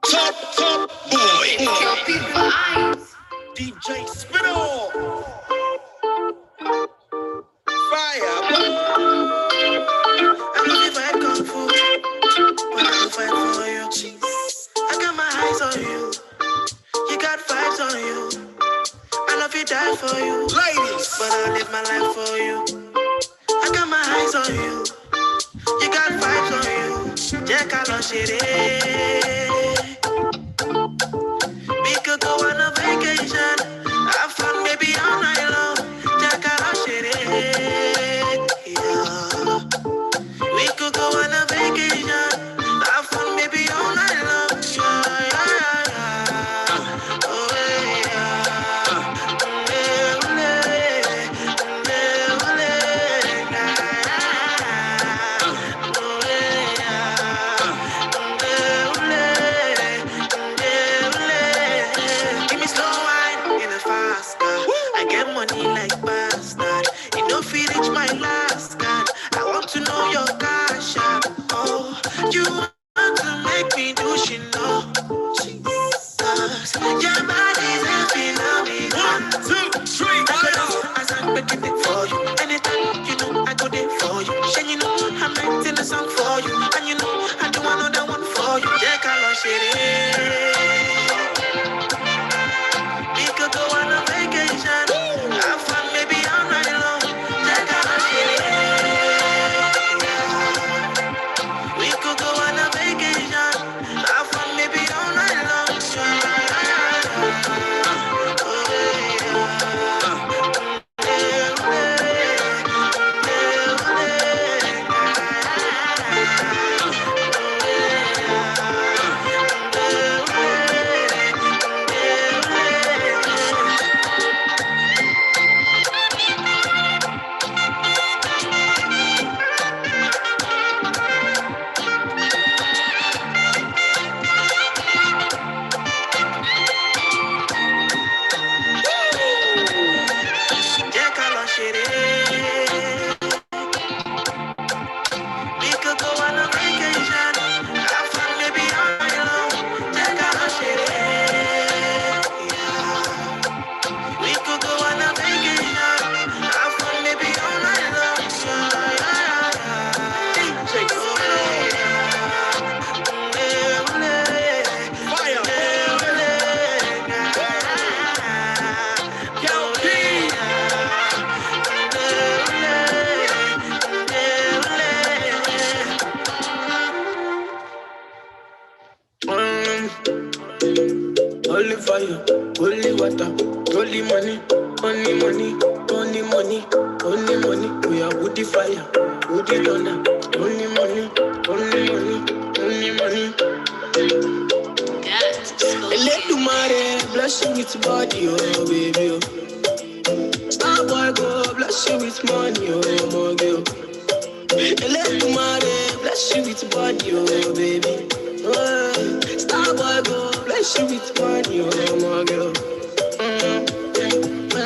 Top boy. Choppy vibes. DJ Spinall. Fire. I know if I kung fu, but I will fight for you. I got my eyes on you. You got vibes on you. I love you, die for you. Ladies. But I'll live my life for you. I got my eyes on you. You got vibes on you. Jack, I love shit. We could go on a vacation. Have fun, maybe all night long. Jack, I love shit. Yeah. We could go on a vacation. Have fun, maybe all night long. Yeah, yeah, yeah. Oh, yeah. Give me slow wine in a fast car. I get money like bastard. You know, feel reach my last card. I want to know your cash app. Oh, you want to make me do shit, no. Jesus, your body's a phenomenon. 1, 2, 3, I go fire. down as I'm making it for you. Anytime you know I go there for you. And you know I'm writing a song for you. And you know I do another one for you. Yeah, color shit. We could go on a vacation. Have fun, maybe all night long. Yeah, color shit. We could go on a vacation. Have fun, maybe all night long. Oh, yeah, color shit. We could go on a vacation. Have fun, maybe all night long. Yeah, color shit. Yeah. We could go on a vacation. Have fun, maybe all night long. DJ Fire. Yo, P. Holy fire, holy water, holy money, only money, only money, only money. We are woody fire, woody thunder, only money, only money, only money. Yes. Let the mare bless you with body, oh baby. Oh. Star boy go bless you with money, oh my girl. Let the mare bless you with body, oh baby. Oh, star boy go bless you with money, oh my girl.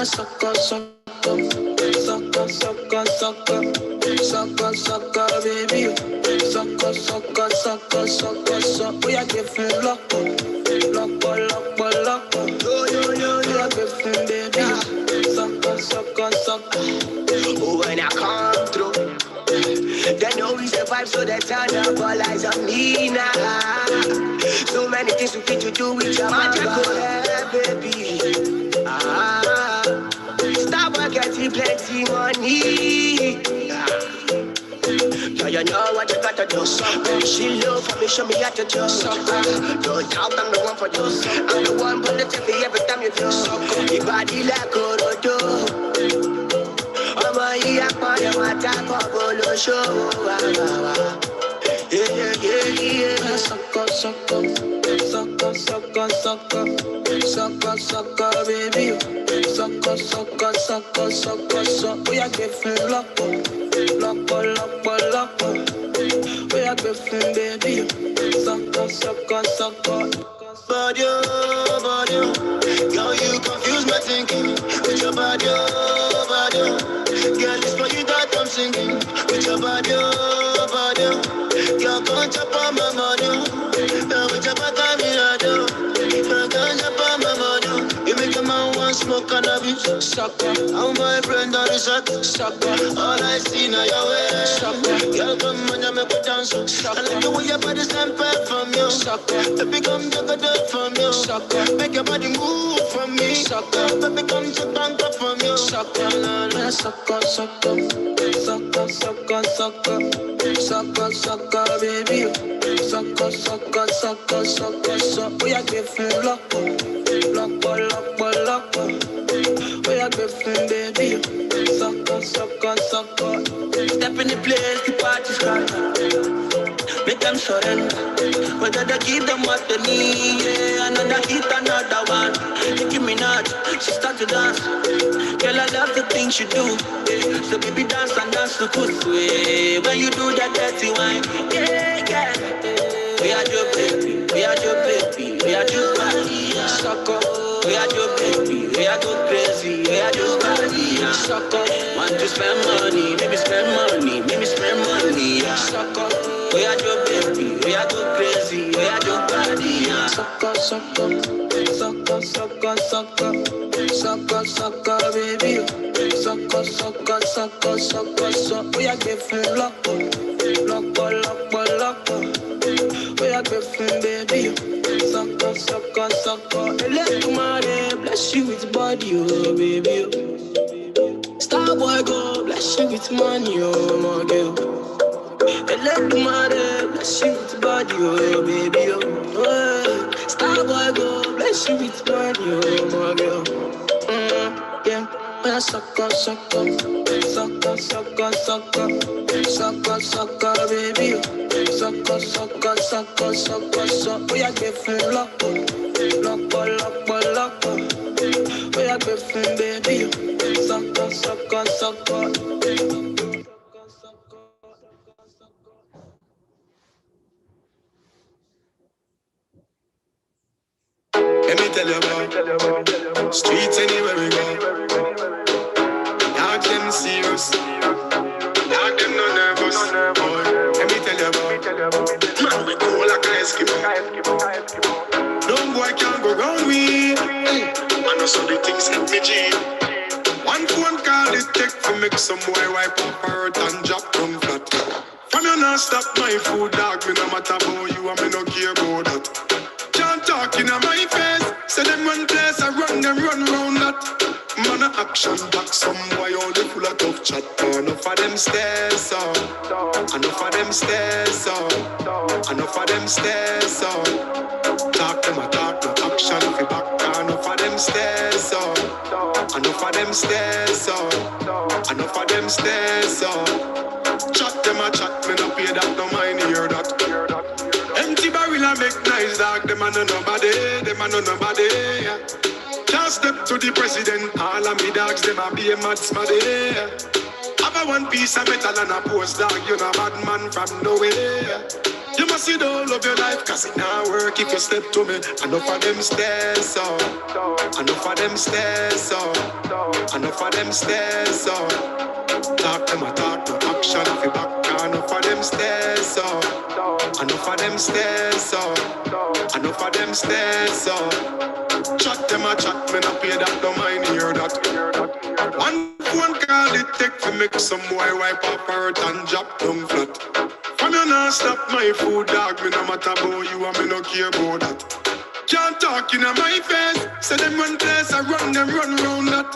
Sucker, sucker, sucker, sucker, sucker, sucker, sucker, baby. Sucker, sucker, sucker, sucker, sucker. We are giving luck, luck, luck, luck. Yo, yo, yo, we are giving baby. Sucker, sucker, sucker. Oh, when I come through, they know we survive, so they turn up all eyes on me now. So many things we need to do with your magic, baby. Stop getting plenty money. Yeah, you know what you gotta do. She love for me, show me how to do. Don't doubt I'm the one for you. I'm the one positive every time you do. Your body like Orodo. I'm a year for your attack of Bolo show. Yeah, yeah, yeah. Sucker, sucker, sucker, sucker, sucker, sucker, sucker, baby. Sucker, sucker, sucker, sucker, sucker. We are giving luck, luck, luck, luck. We are giving baby. Sucker, sucker, sucker. Body, body, girl, you confuse my thinking with your body, body. Girl, it's for you that I'm I'm singing with your body, oh, body. You're going to pop my money. You're with your body, you're going to pop my money. You make a man want smoke cannabis, sucker. How my friend on the shot, sucker. All I see now your way, sucker. Girl, come on, you make me dance, sucker. I like the way your body stand from you, sucker. Baby, come take a dip from you, sucker. Make your body move from me, sucker. Baby, come take bank up from you, sucker. Sucker, sucker, sucker, sucker, sucker, sucker, sucker, baby. Sucker, sucker, sucker, sucker, sucker. We are giving luck, luck, luck, luck. We are giving, baby. Sucker, sucker, sucker. Step in the place, the party's started. Make them surrender. Whether they give them what they need, yeah. Another hit, another one. Nicki Minaj, she start to dance. Girl, I love the things you do, yeah. So baby, dance and dance to good way. When you do that dirty wine, yeah, yeah. We are your baby, we are your baby, we are your body, sucker. We are your baby, we are go crazy, we are your body, sucker. Want to spend money, maybe spend money, maybe spend money, sucker. We are your baby, we are go crazy, we are your body, sucker, sucker, sucker, sucker, sucker, sucker, sucker, baby, sucker, sucker, sucker, sucker, sucker. We are giving luck, luck, luck, luck. We are giving, baby, sucker, sucker, sucker. Let tomorrow bless you with body, oh baby. Star boy go bless you with money, oh my girl. Let tomorrow bless you with body, oh baby, oh. Star boy go bless you with money, oh my girl. Yeah. Sucker, sucker, sucker, sucker, sucker, sucker, sucker, baby. Sucker, sucker, sucker, sucker, sucker. We are giving luck, luck, luck, luck. We are giving, baby. Sucker, sucker, sucker. Let me tell you about streets anywhere we go. Dog them serious, dog them no nervous. Boy, let me tell you about man we cool like a Eskimo. No boy can't go round with. I know so the things hit me G. One phone call it take to make some boy wipe up her earth and drop down flat. From you not stop my food, dog. Me no matter about you and me no care about that. Can't talk in my face. Say them one place, I run them run round that. Man a action back, some boy only full of tough chat. Enough of them stairs up, enough of them stairs up, enough of them stairs up. Talk them a talk, no action fi back. Enough of them stairs up, enough of them stairs up, enough of them stairs up. Chat them a chat, me no pay that, no mind hear that. Empty barrel a make nice dog, them a no nobody, them a no nobody. Yeah. Can't step to the president, all of me dogs, them a be a mad smaddy. Have a one piece of metal and a post dog, you know bad man from nowhere. You must see the whole of your life, cause it not work if you step to me. Enough of them stairs up, enough of them stairs up, enough of them stairs up. Talk them a talk, no action if you back. Enough of them stairs up, enough of them stairs up, enough of them stairs up. Chat them a chat, me no pay that, don't mind hear that. One phone call it take to make some boy wipe up her earth and drop down flat. From you not stop my food, dog, me no matter about you and me no care about that. Can't talk in my face, say them one place, I run them run round that.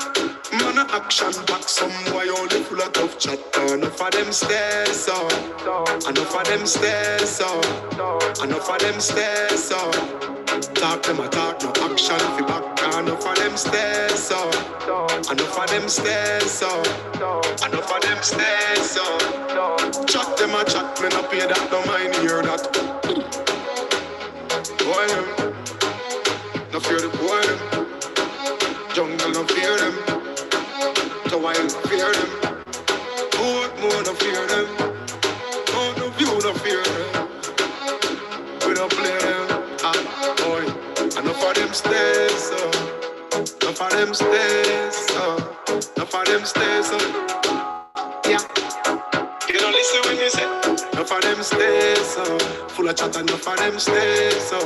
Man a action back, some boy only full of tough chat. Enough of them stairs up, enough of them stairs up, enough of them stairs up. Talk them a talk, no action fi back. Enough of them stairs up, enough of them stairs up, enough of them stairs up. Chat them a chat, me no pay that, don't mind hear that. Boy them, no fear the boy them. Jungle no fear them, the wild no fear them. Boat more no fear them, oh no view no fear them. We don't play them, boy. Enough of them stairs up, enough of them stairs up, enough of them stairs up. Yeah. see when you say, enough of them stay so. Full of chat, enough of them stay so.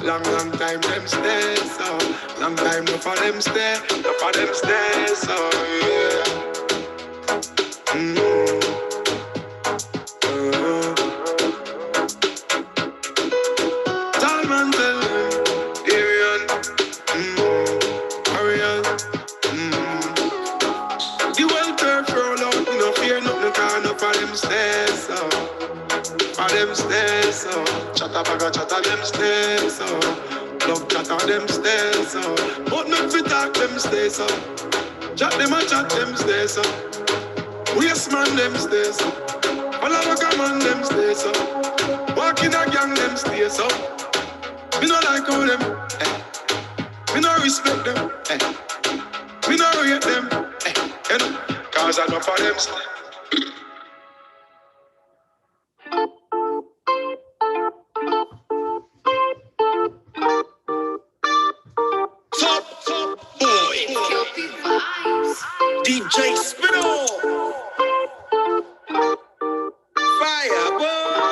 Long time them stay so. Long time enough of them stay. Enough of them stay so, yeah. Tall man tell them, Arian, Arian. The welfare roll out, you know, fear nothing, cause enough of them stay so. For them stay so. Chatter baga chatter them stay so. Love chatter them stay so. But not fit talk them stay so. Chat them and chat them stay so. Waste man them stay so. All of a man them stay so. Walk in a gang them stay so. Me no like how them, me no respect them, me no rate them, you know, cause I know for them stay. Top boy. Guilty vibes. DJ Spino. Fire boy.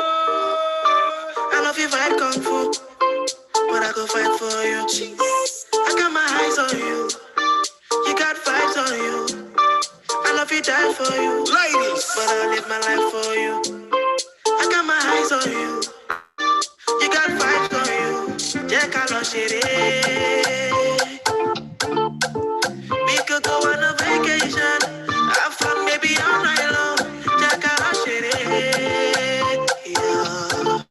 I love you fight kung fu, but I go fight for you. I got my eyes on you, you got vibes on you. I love you die for you, Ladies. but I'll live my life for you. I got my eyes on you, you got vibes on you. Jack, I love shit. We could go on a vacation, have fun maybe all night long. Jack, I love shit. Yeah.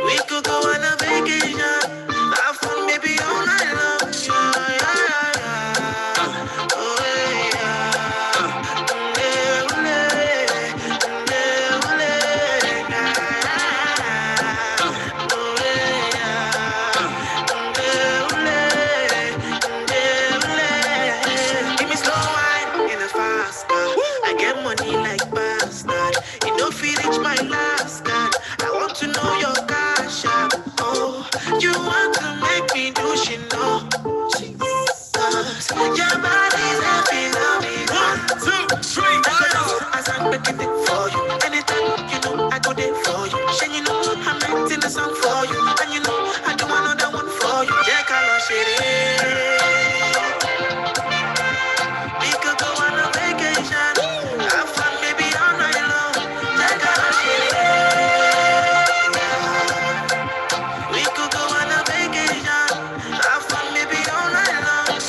We could go on a vacation, have fun maybe all night long. Yeah, yeah, yeah. Oh, yeah. Give me slow wine in a fast car. I get money like bastard. You know if you reach my last card, I want to know your cash app. Oh, you want to make me do shit, no? Jesus, your body's happy, love me. 1, 2, 3, fire. As I'm making it for you. Anytime you know I go there for you. Shane, you know I'm writing a song for you. And you know I do another one for you. Jack, I love shit. We could go on a vacation. Have fun maybe all night long. Jack, I love shit. We could go on a vacation. Have fun maybe all night long.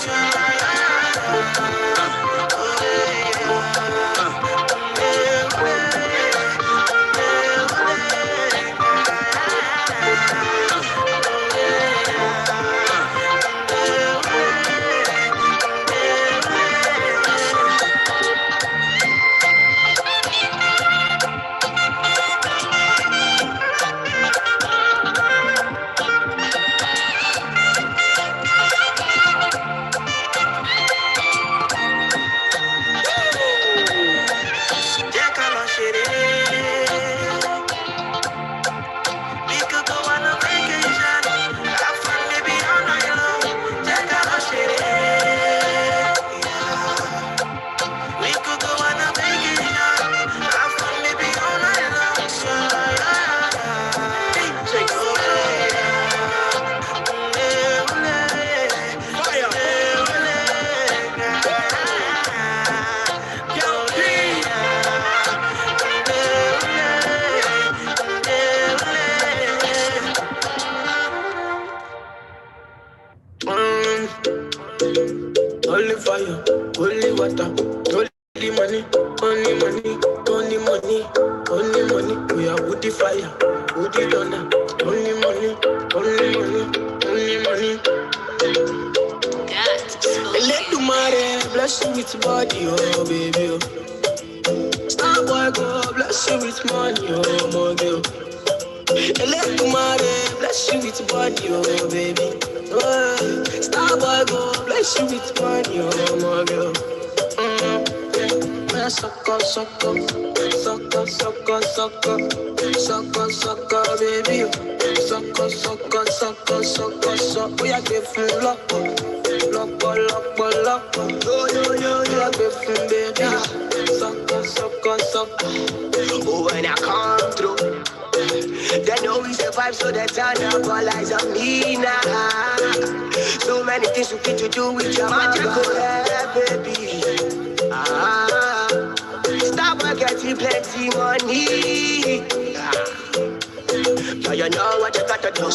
Oh, Jack, I love shit. We could go on a vacation. Have fun maybe all night long. Jack, I love shit. Yeah. We could go on a vacation. Have fun maybe all night long. DJ Fire. Holy fire, holy water, holy money, only money, only money, only money. We are woody fire, woody thunder, only money, only money, only money. Got to Let the money bless you with body, oh baby. Oh. Star boy go bless you with money, oh my girl. Let the money bless you with body, oh baby. Oh, Star boy go bless you with money, oh my girl. sucker, sucker, sucker, sucker, sucker, sucker, sucker, baby. Sucker, sucker, sucker, sucker, sucker. We are giving luck, luck, luck, luck. Yo, yo, yo, we are giving baby. Sucker, sucker, sucker. Oh, when I come through, they know we survive, so they turn up all eyes on me now. So many things we get to do with your mother, yeah, baby. Stop getting plenty money. Yeah, you know what you gotta do.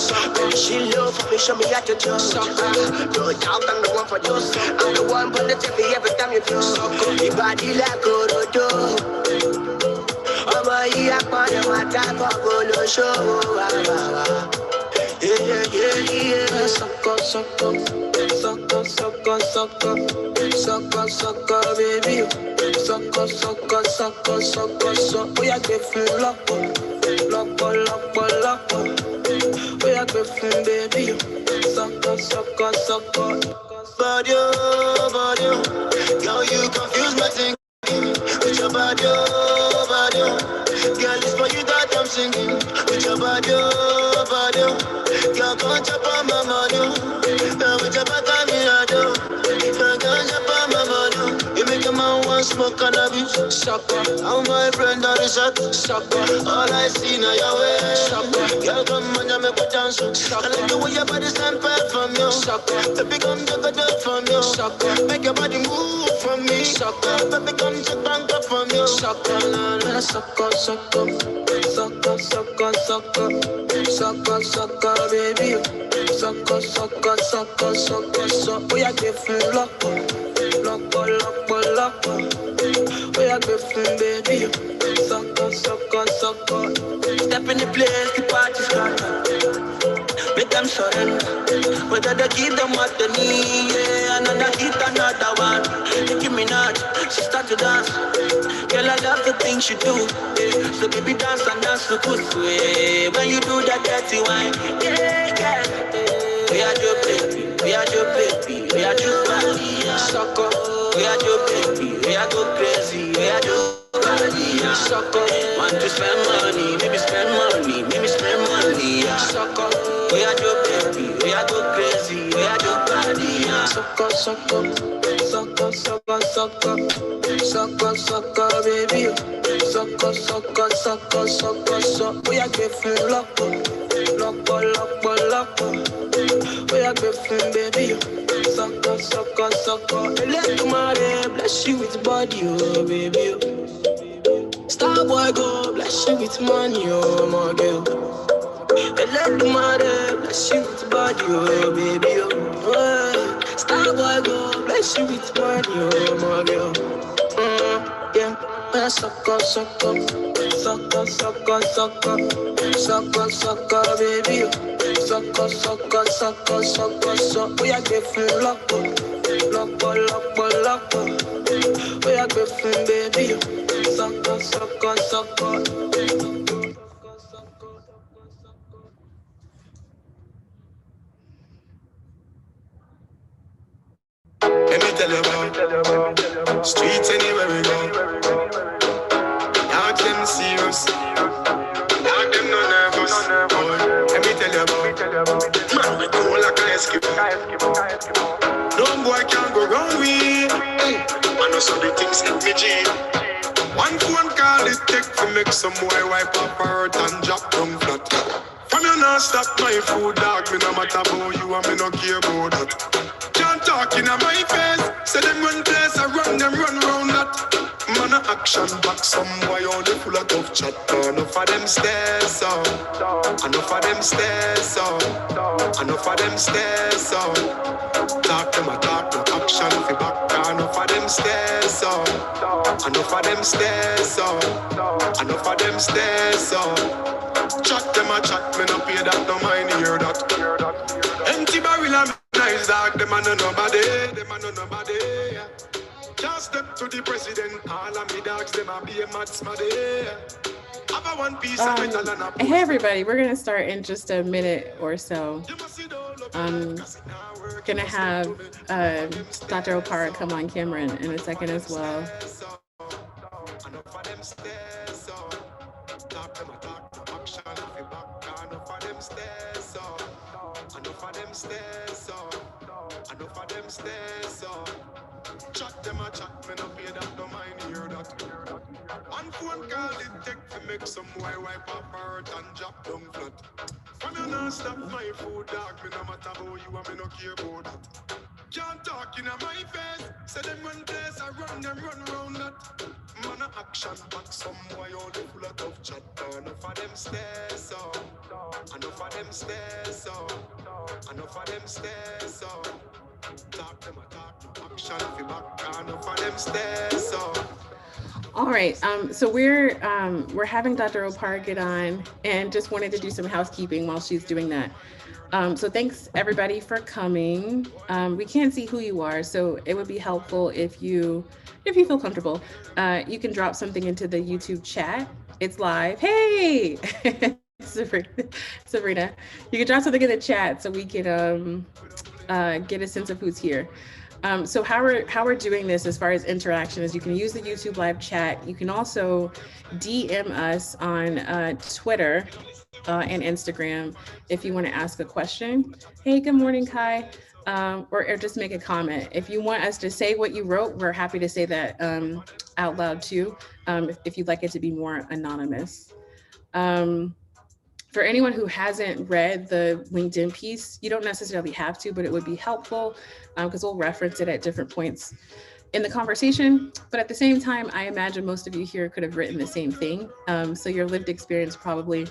She love me, show me how to do. No doubt I'm the one for you. I'm the one for the TV every time you feel. Your body like Orodo. I'm a yakman, my type of polo show. Yeah. Sucker, sucker, sucker, sucker, sucker, sucker, sucker, baby. Sucker, sucker, sucker, sucker, sucker. We are giving luck, luck, luck, luck. We are giving baby. Sucker, sucker, sucker. Body, girl, you confuse my thinking. With your body, girl, it's for you that I'm singing. With your body, girl, come chop on my money. With your back on me, I do. Girl, chop on my money. You make a man want smoke cannabis. Sucker, I'm my friend on the shot. Sucker, all I see now your way. Sucker, girl, come on, you make a dance. Sucker, I like the way your body stand back from you. Sucker, baby, come take a dip from you. Sucker, make your body move from me. Sucker, baby, come take bank up from you. Sucker, sucker, sucker, sucker, sucker, sucker, sucker, sucker, baby. Sucker, sucker, sucker, sucker, sucker. We are giving luck, luck, luck, luck. We are giving baby. Sucker, sucker, sucker. Step in the place, the party's started. Make them surrender. Whether they give them what they need, yeah, another hit, another one. Nicki Minaj, she start to dance. Girl, I love the things you do, yeah. So baby, dance and dance to good way. When you do that dirty wine, yeah, yeah. We are your baby, we are your baby, we are your body, sucker. We are your baby, we are go crazy, we are your body, sucker. Want to spend money, maybe spend money, maybe spend money, sucker. We are your baby, we are go crazy, we are your body, sucker, sucker, sucker, sucker, sucker, sucker, sucker, baby, sucker, sucker, sucker, sucker, sucker. We are giving luck, luck, luck, luck. We are giving baby, sucker, sucker, sucker. Let the money bless you with body, oh baby. Star boy go bless you with money, oh my girl. Let the mother bless you with body, oh baby, oh. Star boy go bless you with body, oh my girl. Yeah, sucker, sucker, sucker, sucker, sucker, sucker, sucker, baby. Sucker, sucker, sucker, sucker, sucker. We are giving luck, luck, luck, luck. We are giving baby. Sucker, sucker, sucker. Let me tell you about streets anywhere we go. Dog them serious, dog them no nervous. Boy, let me tell you about man we cool like a Eskimo. No boy can't go round we. Man also the things hit me G. One phone call it take to make some boy wipe up her hurt and drop down flat. From you not stop my food dog, me no matter about you and me no care about that. Can't talk in my face. Say them run place, I run them run round that. Man a action back, some boy only full of tough chat. Enough of them stairs up, enough of them stairs up, enough of them stairs up. Talk them a talk, no action fi back. Enough of them stairs up, enough of them stairs up, enough of them stairs up. Chat them a chat, me no pay that, no mind hear that. Empty barrel and nice dog, them a no nobody, them a no nobody. Just step to the president, all of me dogs, them a be a mad smaddy. Have a one piece of metal and a Hey everybody, we're gonna start in just a minute or so. Gonna have Dr. Opara come on camera in a second as well. them stairs so. Enough of them stairs so. Chat them a chat, me no pay that, no mind hear that. One phone call it take to make some boy wipe up her hurt and drop down flat. From you not stop my food dog, me no matter how you and me no care about that. Can't talk in my face, say them run place, I run them run round that. Man a action back, some boy only full of tough chat. Enough of them stairs so. Enough of them stairs so. Enough of them stairs so. Talk them a talk, no action if you back. Enough of them stairs so. All right. So we're having Dr. Opara get on, and just wanted to do some housekeeping while she's doing that. So thanks everybody for coming. We can't see who you are, so it would be helpful if you feel comfortable, you can drop something into the YouTube chat. It's live. Hey, Sabrina, you can drop something in the chat so we can get a sense of who's here. So how we're doing this as far as interaction is you can use the YouTube live chat. You can also DM us on Twitter and Instagram if you want to ask a question. Hey, good morning, Kai. Or just make a comment. If you want us to say what you wrote, we're happy to say that out loud too, if you'd like it to be more anonymous. For anyone who hasn't read the LinkedIn piece, you don't necessarily have to, but it would be helpful because we'll reference it at different points in the conversation. But at the same time, I imagine most of you here could have written the same thing. So your lived experience probably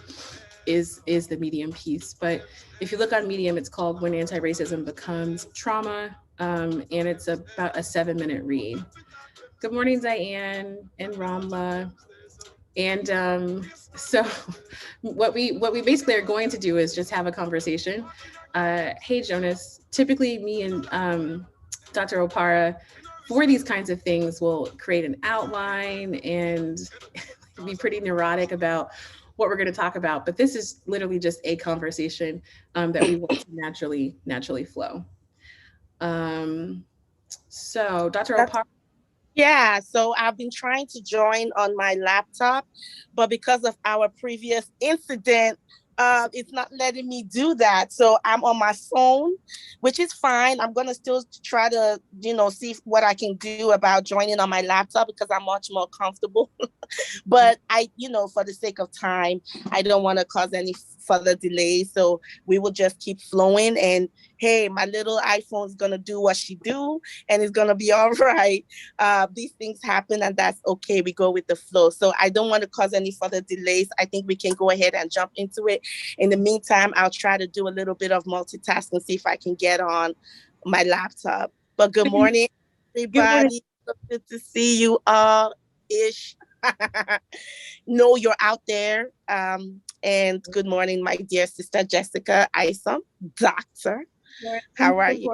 is the Medium piece. But if you look on Medium, it's called When Antiracism Becomes Trauma, and it's about a 7-minute read. Good morning, Diane and Ramla. And so what we basically are going to do is just have a conversation. Hey, Jonas, typically me and Dr. Opara, for these kinds of things, will create an outline and be pretty neurotic about what we're going to talk about. But this is literally just a conversation that we want to naturally flow. So Dr. Opara. Yeah, so I've been trying to join on my laptop, but because of our previous incident, it's not letting me do that. So I'm on my phone, which is fine. I'm going to still try to, see what I can do about joining on my laptop because I'm much more comfortable. But for the sake of time, I don't want to cause any further delay. So we will just keep flowing. And hey, my little iPhone is going to do what she do and it's going to be all right. These things happen and that's okay. We go with the flow. So I don't want to cause any further delays. I think we can go ahead and jump into it. In the meantime, I'll try to do a little bit of multitasking, see if I can get on my laptop. But good morning, everybody. So good to see you all ish. Know you're out there. And good morning, my dear sister Jessica Isom, doctor. How are you?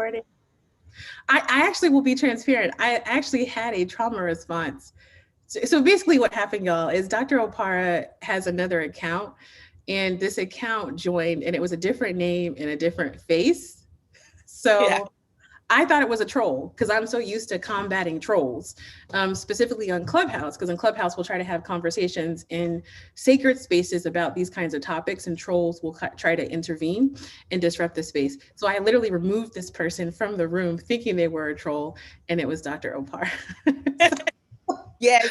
I actually will be transparent. I actually had a trauma response. So basically what happened, y'all, is Dr. Opara has another account, and this account joined, and it was a different name and a different face. So yeah. I thought it was a troll because I'm so used to combating trolls, specifically on Clubhouse, because in Clubhouse, we'll try to have conversations in sacred spaces about these kinds of topics, and trolls will try to intervene and disrupt the space. So I literally removed this person from the room thinking they were a troll, and it was Dr. Opara. Yes,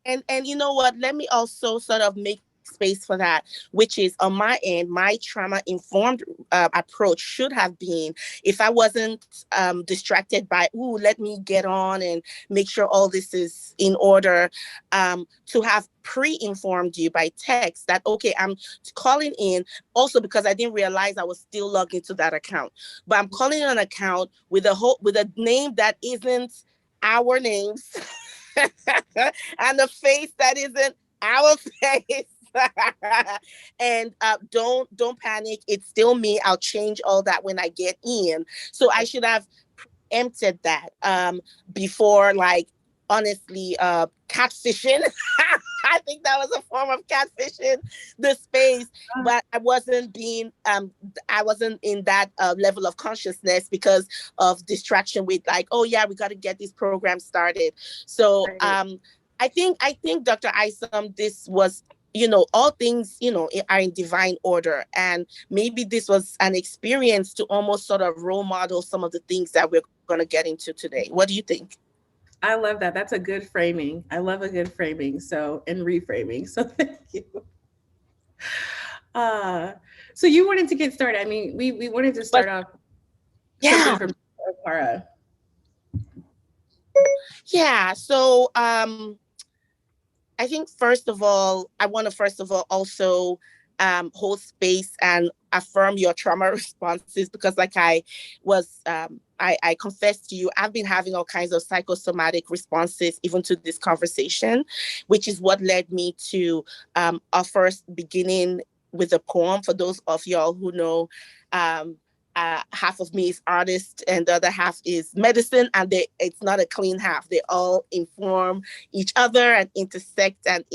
and you know what? Let me also sort of make space for that, which is on my end, my trauma-informed approach should have been, if I wasn't distracted by, let me get on and make sure all this is in order, to have pre-informed you by text that, okay, I'm calling in, also because I didn't realize I was still logged into that account, but I'm calling an account with a name that isn't our names and a face that isn't our face. And don't panic. It's still me. I'll change all that when I get in. So I should have emptied that before, honestly, catfishing. I think that was a form of catfishing the space, but I wasn't in that level of consciousness because of distraction with we got to get this program started. So I think Dr. Isom, this was all things, are in divine order. And maybe this was an experience to almost sort of role model some of the things that we're going to get into today. What do you think? I love that. That's a good framing. I love a good framing. So, and reframing. So thank you. Uh, so you wanted to get started. I mean, we wanted to But start off something yeah, from Opara. yeah. So I think first of all, I want to first of all also hold space and affirm your trauma responses, because like I confessed to you, I've been having all kinds of psychosomatic responses even to this conversation, which is what led me to offer beginning with a poem. For those of y'all who know, um, half of me is artist and the other half is medicine, and it's not a clean half. They all inform each other and intersect and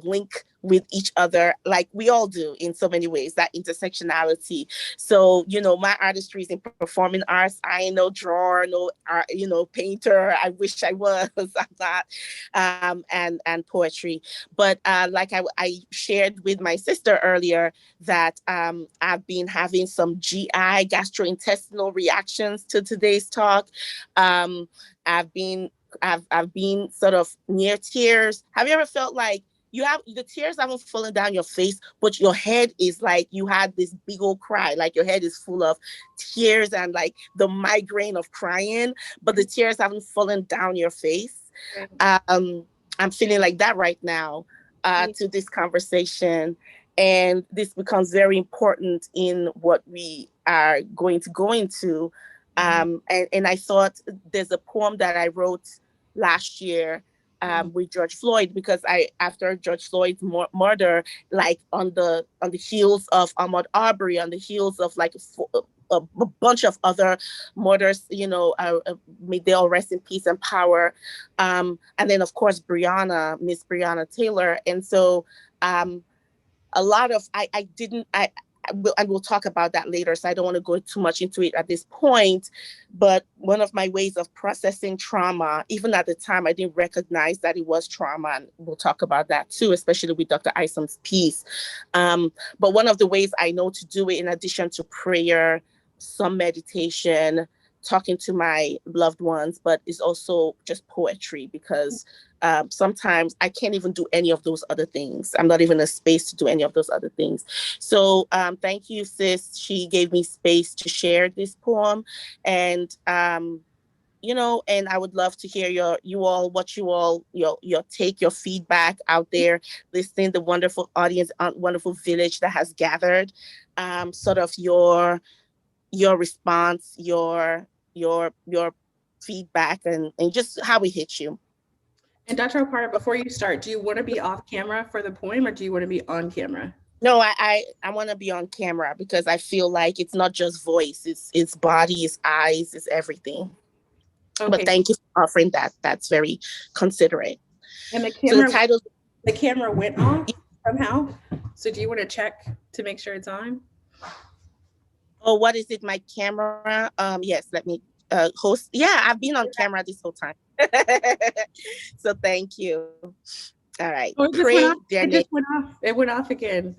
link with each other, like we all do in so many ways, that intersectionality. So, my artistry is in performing arts. I ain't no drawer, no art, painter. I wish I was. I'm not. And poetry. But like I shared with my sister earlier, that I've been having some GI gastrointestinal reactions to today's talk. Um, I've been I've been sort of near tears. Have you ever felt like the tears haven't fallen down your face, but your head is like you had this big old cry, like your head is full of tears and like the migraine of crying, but the tears haven't fallen down your face? Um, I'm feeling like that right now to this conversation. And this becomes very important in what we are going to go into. And I thought there's a poem that I wrote last year with George Floyd, because after George Floyd's murder, like on the heels of Ahmaud Arbery, on the heels of like a bunch of other murders, may they all rest in peace and power. And then of course Miss Breonna Taylor. And so a lot of I didn't I will, and we'll talk about that later, so I don't want to go too much into it at this point. But one of my ways of processing trauma, even at the time, I didn't recognize that it was trauma, and we'll talk about that too, especially with Dr. Isom's piece. But one of the ways I know to do it, in addition to prayer, some meditation, talking to my loved ones, but it's also just poetry, because sometimes I can't even do any of those other things. I'm not even in a space to do any of those other things. So thank you, sis. She gave me space to share this poem. And and I would love to hear your take, your feedback out there, listening, the wonderful audience, wonderful village that has gathered, sort of your response, your feedback, and just how it hits you. And Dr. Opara, before you start, do you want to be off camera for the poem, or do you want to be on camera? No, I want to be on camera, because I feel like it's not just voice, it's body, it's eyes, it's everything. Okay. But thank you for offering that. That's very considerate. And the camera went off somehow. So do you want to check to make sure it's on? Oh, what is it? My camera? Yes, let me host. Yeah, I've been on camera this whole time. So thank you. All right. Oh, it just went off. It went off again.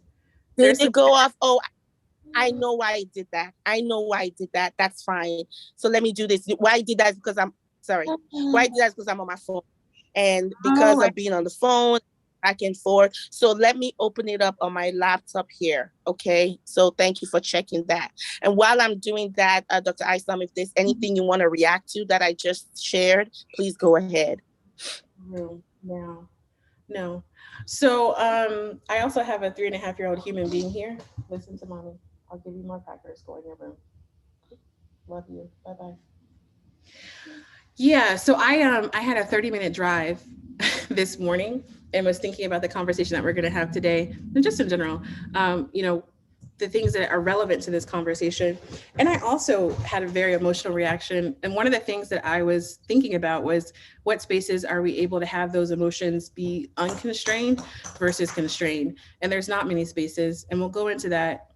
Did it go off? Oh, I know why I did that. That's fine. So let me do this. Why I did that is because I'm sorry. Why I did that is because I'm on my phone. And because of being on the phone, back and forth. So let me open it up on my laptop here. Okay. So thank you for checking that. And while I'm doing that, Dr. Isom, if there's anything you want to react to that I just shared, please go ahead. No. So I also have a 3.5-year-old human being here. Listen to mommy. I'll give you more crackers. Go in your room. Love you. Bye-bye. Yeah, so I had a 30-minute drive this morning and was thinking about the conversation that we're going to have today, and just in general, the things that are relevant to this conversation. And I also had a very emotional reaction. And one of the things that I was thinking about was, what spaces are we able to have those emotions be unconstrained versus constrained? And there's not many spaces, and we'll go into that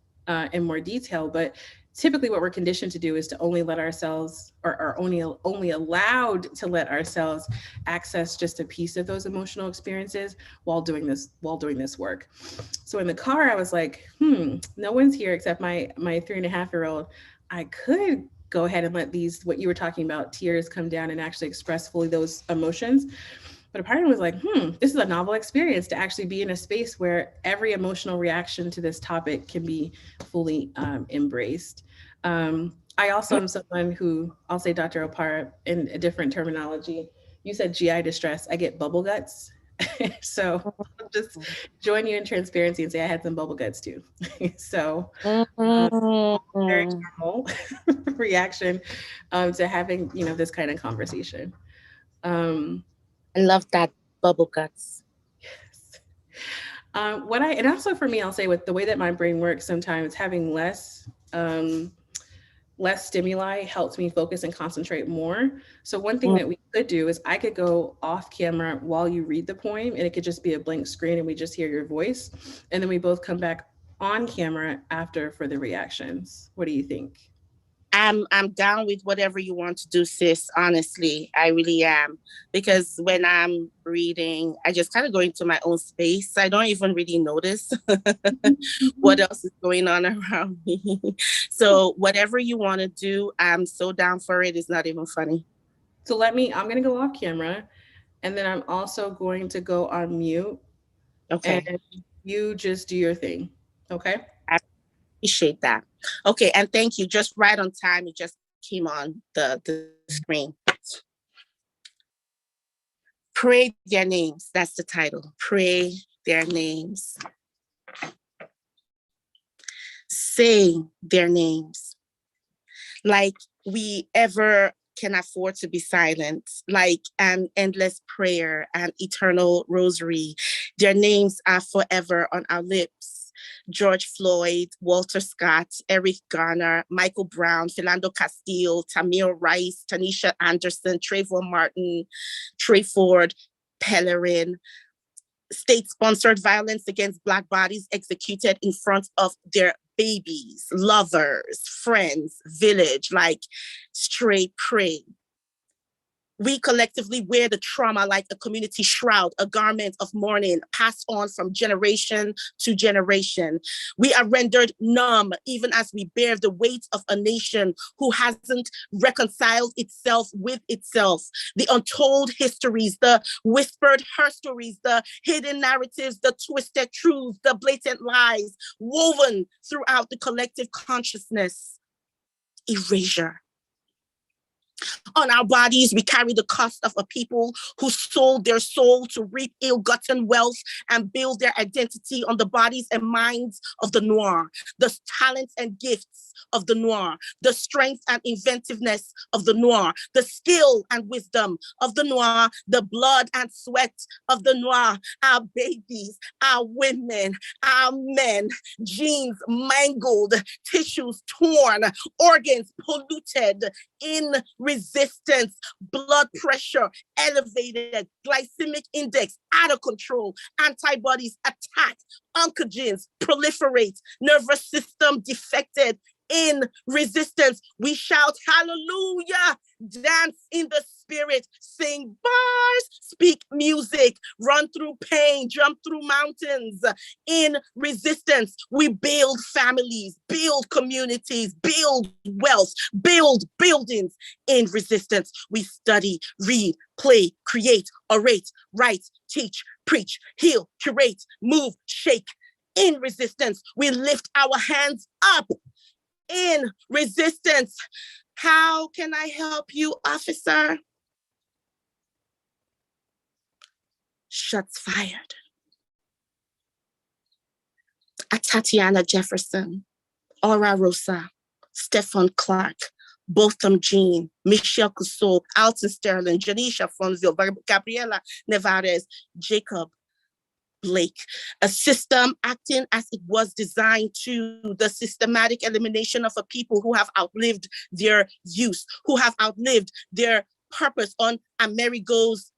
in more detail. But typically what we're conditioned to do is to only let ourselves, or only allowed to let ourselves access just a piece of those emotional experiences while doing this work. So in the car I was like, no one's here except my 3.5-year-old. I could go ahead and let these, what you were talking about, tears come down and actually express fully those emotions. But a part of me was like, this is a novel experience to actually be in a space where every emotional reaction to this topic can be fully embraced. I also am someone who, I'll say, Dr. Opara, in a different terminology, you said GI distress, I get bubble guts. So I'll just join you in transparency and say I had some bubble guts too. So very Mhm. normal reaction to having, this kind of conversation. Um, I love that, bubble guts. and also for me, I'll say, with the way that my brain works, sometimes having less stimuli helps me focus and concentrate more. So one thing that we could do is I could go off camera while you read the poem, and it could just be a blank screen and we just hear your voice, and then we both come back on camera after for the reactions. What do you think? I'm down with whatever you want to do, sis. Honestly, I really am. Because when I'm reading, I just kind of go into my own space. I don't even really notice what else is going on around me. So whatever you want to do, I'm so down for it. It's not even funny. So I'm going to go off camera, and then I'm also going to go on mute, and Okay. you just do your thing. Okay. I appreciate that. Okay, and thank you. Just right on time. It just came on the screen. Pray their names. That's the title. Pray their names. Say their names. Like we ever can afford to be silent, like an endless prayer, an eternal rosary. Their names are forever on our lips. George Floyd, Walter Scott, Eric Garner, Michael Brown, Philando Castile, Tamir Rice, Tanisha Anderson, Trayvon Martin, Trey Ford, Pellerin. State-sponsored violence against Black bodies executed in front of their babies, lovers, friends, village, like straight prey. We collectively wear the trauma like a community shroud, a garment of mourning passed on from generation to generation. We are rendered numb even as we bear the weight of a nation who hasn't reconciled itself with itself. The untold histories, the whispered her stories, the hidden narratives, the twisted truths, the blatant lies woven throughout the collective consciousness. Erasure. On our bodies, we carry the cost of a people who sold their soul to reap ill-gotten wealth and build their identity on the bodies and minds of the noir, the talents and gifts of the noir, the strength and inventiveness of the noir, the skill and wisdom of the noir, the blood and sweat of the noir, our babies, our women, our men, genes mangled, tissues torn, organs polluted, in resistance, blood pressure elevated, glycemic index out of control, antibodies attack, oncogenes proliferate, nervous system defected. In resistance, we shout hallelujah, dance in the spirit, sing bars, speak music, run through pain, jump through mountains. In resistance, we build families, build communities, build wealth, build buildings. In resistance, we study, read, play, create, orate, write, teach, preach, heal, curate, move, shake. In resistance, we lift our hands up. In resistance. How can I help you, officer? Shots fired. At Tatiana Jefferson, Aura Rosa, Stefan Clark, Botham Jean, Michelle Cusseau, Alton Sterling, Janisha Fonville, Gabriela Nevarez, Jacob Blake, a system acting as it was designed to, the systematic elimination of a people who have outlived their use, who have outlived their purpose on Amerigo's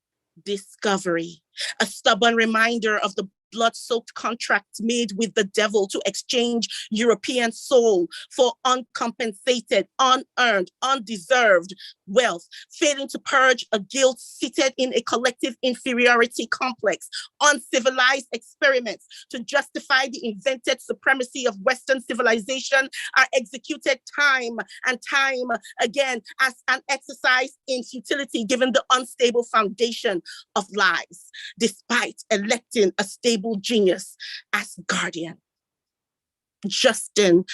discovery, a stubborn reminder of the blood-soaked contracts made with the devil to exchange European soul for uncompensated, unearned, undeserved wealth, failing to purge a guilt seated in a collective inferiority complex, uncivilized experiments to justify the invented supremacy of Western civilization are executed time and time again as an exercise in futility, given the unstable foundation of lies, despite electing a stable genius as guardian. Justin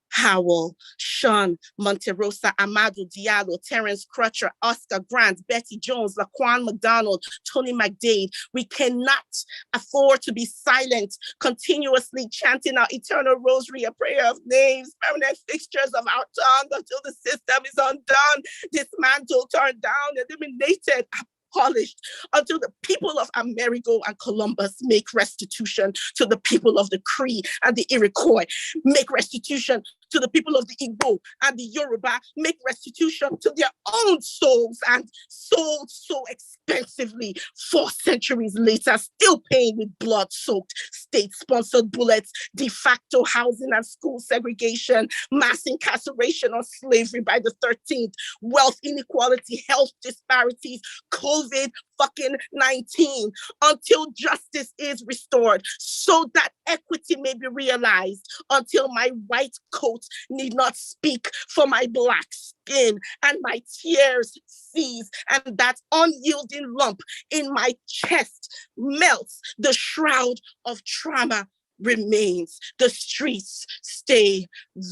Howell, Sean Monterosa, Amadou Diallo, Terence Crutcher, Oscar Grant, Betty Jones, Laquan McDonald, Tony McDade. We cannot afford to be silent, continuously chanting our eternal rosary, a prayer of names, permanent fixtures of our tongue until the system is undone, dismantled, turned down, eliminated, abolished, until the people of Amerigo and Columbus make restitution to the people of the Cree and the Iroquois, make restitution to the people of the Igbo and the Yoruba, make restitution to their own souls, and sold so expensively 4 centuries later, still paying with blood-soaked state-sponsored bullets, de facto housing and school segregation, mass incarceration or slavery by the 13th, wealth inequality, health disparities, COVID-19, until justice is restored, so that equity may be realized, until my white coat need not speak for my black skin, and my tears cease, and that unyielding lump in my chest melts. The shroud of trauma remains. The streets stay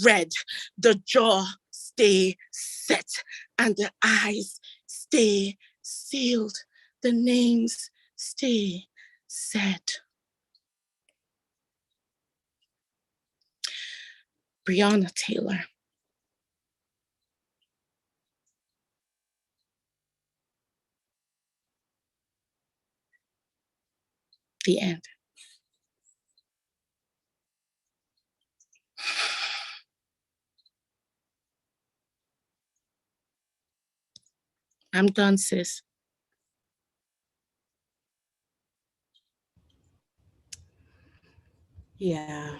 red, the jaw stay set, and the eyes stay sealed, the names stay said. Breonna Taylor. The end. I'm done, sis. Yeah,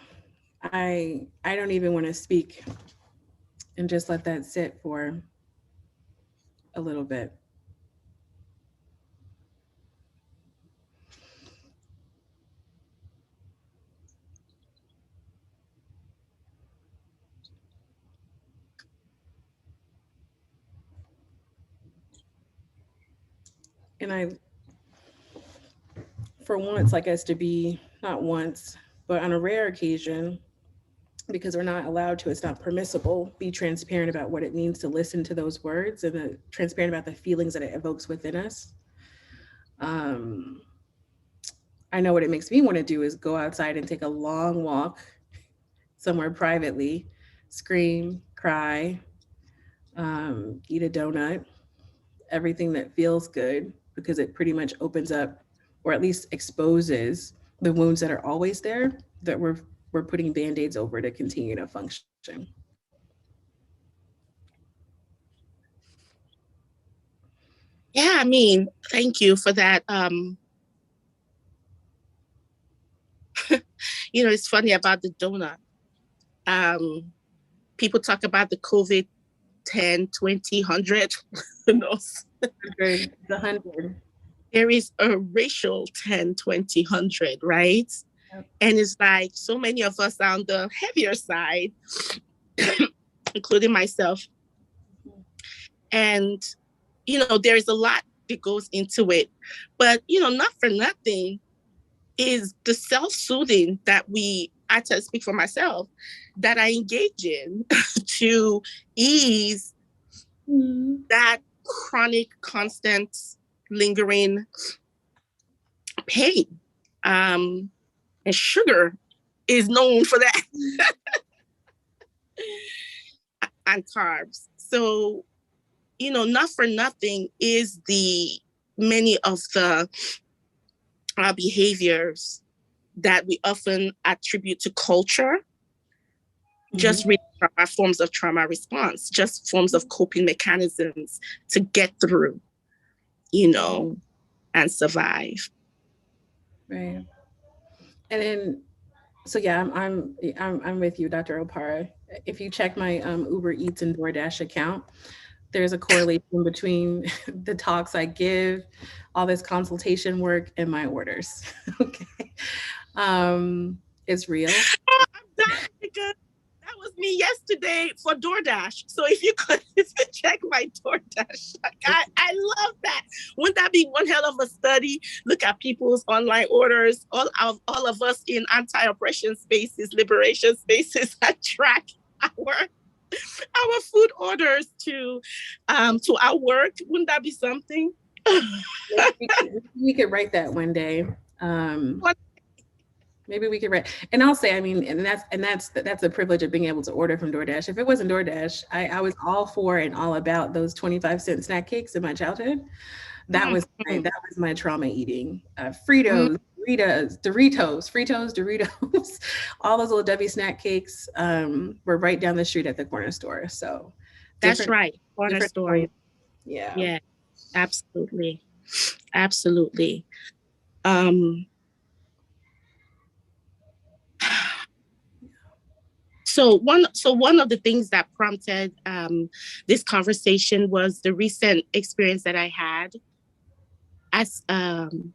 I don't even want to speak and just let that sit for a little bit. And I, for once, I guess, to be not once, but on a rare occasion, because we're not allowed to, it's not permissible, be transparent about what it means to listen to those words, and transparent about the feelings that it evokes within us. Um, I know what it makes me want to do is go outside and take a long walk somewhere privately, scream, cry, eat a donut, everything that feels good, because it pretty much opens up, or at least exposes, the wounds that are always there, that we're putting band-aids over to continue to function. Yeah, I mean, thank you for that. It's funny about the donut. People talk about the COVID 10, 20, 100. Who knows? The 100. There is a racial 10, 20, 100, right? Yep. And it's like so many of us are on the heavier side, including myself. And, there is a lot that goes into it. But, not for nothing is the self-soothing that I try to speak for myself, that I engage in to ease that chronic, constant, lingering pain. And sugar is known for that. And carbs. So, not for nothing is many of the behaviors that we often attribute to culture, just really are forms of trauma response, just forms of coping mechanisms to get through, and survive. Right. And then, so yeah, I'm with you, Dr. Opara. If you check my Uber Eats and DoorDash account, there's a correlation between the talks I give, all this consultation work, and my orders. Okay. It's real. Oh, I'm dying because that was me yesterday for DoorDash. So if you could if you check my DoorDash, like, I love that. Wouldn't that be one hell of a study? Look at people's online orders. All of us in anti-oppression spaces, liberation spaces that track our food orders to our work. Wouldn't that be something? We could write that one day. Um, Maybe we could write, and I'll say, I mean, and that's the privilege of being able to order from DoorDash. If it wasn't DoorDash, I was all for and all about those 25-cent snack cakes in my childhood. That was my trauma eating. Mm, Fritos, Doritos, all those little Debbie snack cakes were right down the street at the corner store. So that's different, right. Corner different store. point. Yeah. Yeah, absolutely. Absolutely. Um, so one of the things that prompted this conversation was the recent experience that I had as in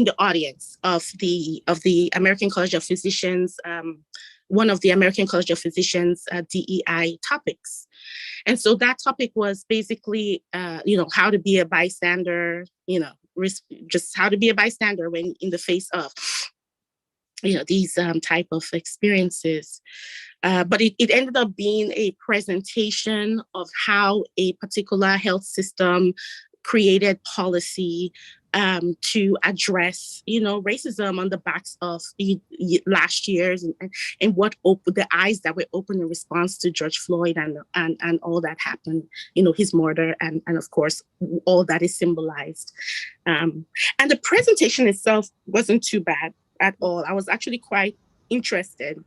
the audience of the American College of Physicians, one of the American College of Physicians DEI topics. And so that topic was basically, how to be a bystander, just how to be a bystander when in the face of, these type of experiences. But it ended up being a presentation of how a particular health system created policy to address, racism on the backs of last year's and what the eyes that were open in response to George Floyd and all that happened, his murder and of course all that is symbolized. And the presentation itself wasn't too bad at all. I was actually quite interested. I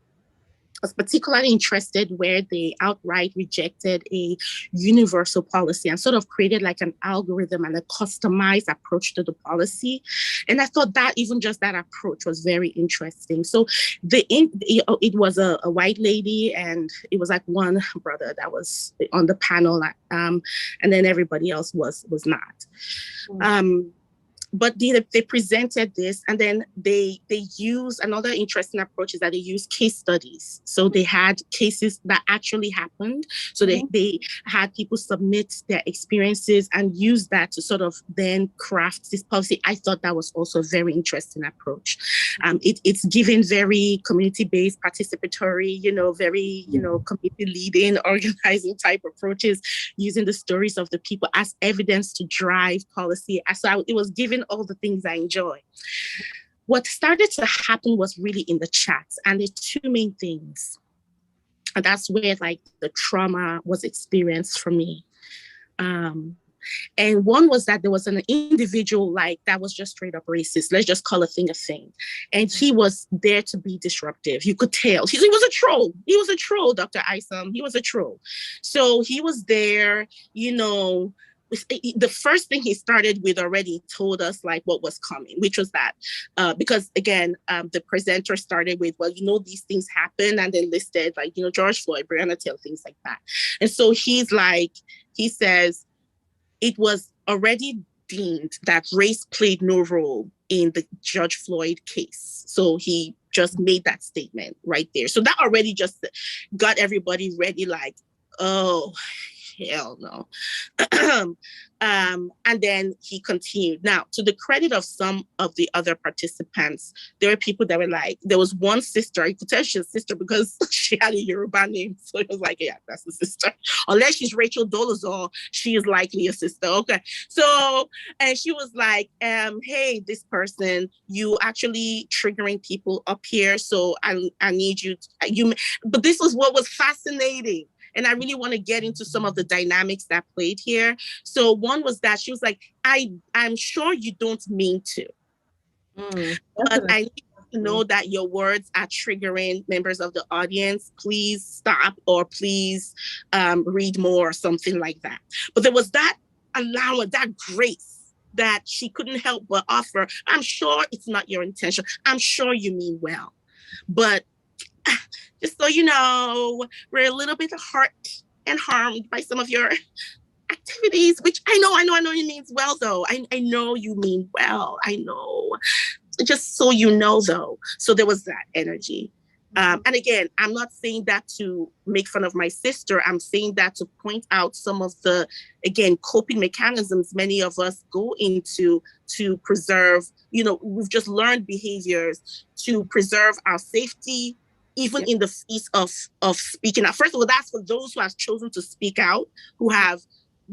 was particularly interested where they outright rejected a universal policy and sort of created like an algorithm and a customized approach to the policy. And I thought that even just that approach was very interesting. So it was a white lady and it was like one brother that was on the panel, and then everybody else was not. But they presented this, and then they use another interesting approach is that they use case studies. So they had cases that actually happened. So they had people submit their experiences and use that to sort of then craft this policy. I thought that was also a very interesting approach. It's given very community-based, participatory, very, community leading, organizing type approaches, using the stories of the people as evidence to drive policy. So it was given all the things I enjoy. What started to happen was really in the chats, and there's two main things. And that's where like the trauma was experienced for me. And one was that there was an individual like that was just straight up racist. Let's just call a thing a thing. And he was there to be disruptive. You could tell. He was a troll. He was a troll, Dr. Isom. He was a troll. So he was there, the first thing he started with already told us like what was coming, which was that because again, the presenter started with, well, these things happen, and then listed like, George Floyd, Breonna Taylor, things like that. And so he says, it was already deemed that race played no role in the George Floyd case. So he just made that statement right there. So that already just got everybody ready like, oh, hell no. And then he continued. Now, to the credit of some of the other participants, there were people that were like, there was one sister, you could tell she's a sister because she had a Yoruba name. So it was like, yeah, that's the sister. Unless she's Rachel Dolezal, she is likely a sister. Okay. So, and she was like, hey, this person, you actually triggering people up here. So I need you, but this was what was fascinating. And I really want to get into some of the dynamics that played here. So one was that she was like, I'm sure you don't mean to, but I need to know that your words are triggering members of the audience. Please stop, or please read more, or something like that. But there was that allowance, that grace that she couldn't help but offer. I'm sure it's not your intention. I'm sure you mean well. But just so you know, we're a little bit hurt and harmed by some of your activities, which I know you means well, though. I know you mean well. I know. Just so you know, though. So there was that energy. And again, I'm not saying that to make fun of my sister. I'm saying that to point out some of the, again, coping mechanisms many of us go into to preserve, we've just learned behaviors to preserve our safety, even in the face of speaking out. First of all, that's for those who have chosen to speak out, who have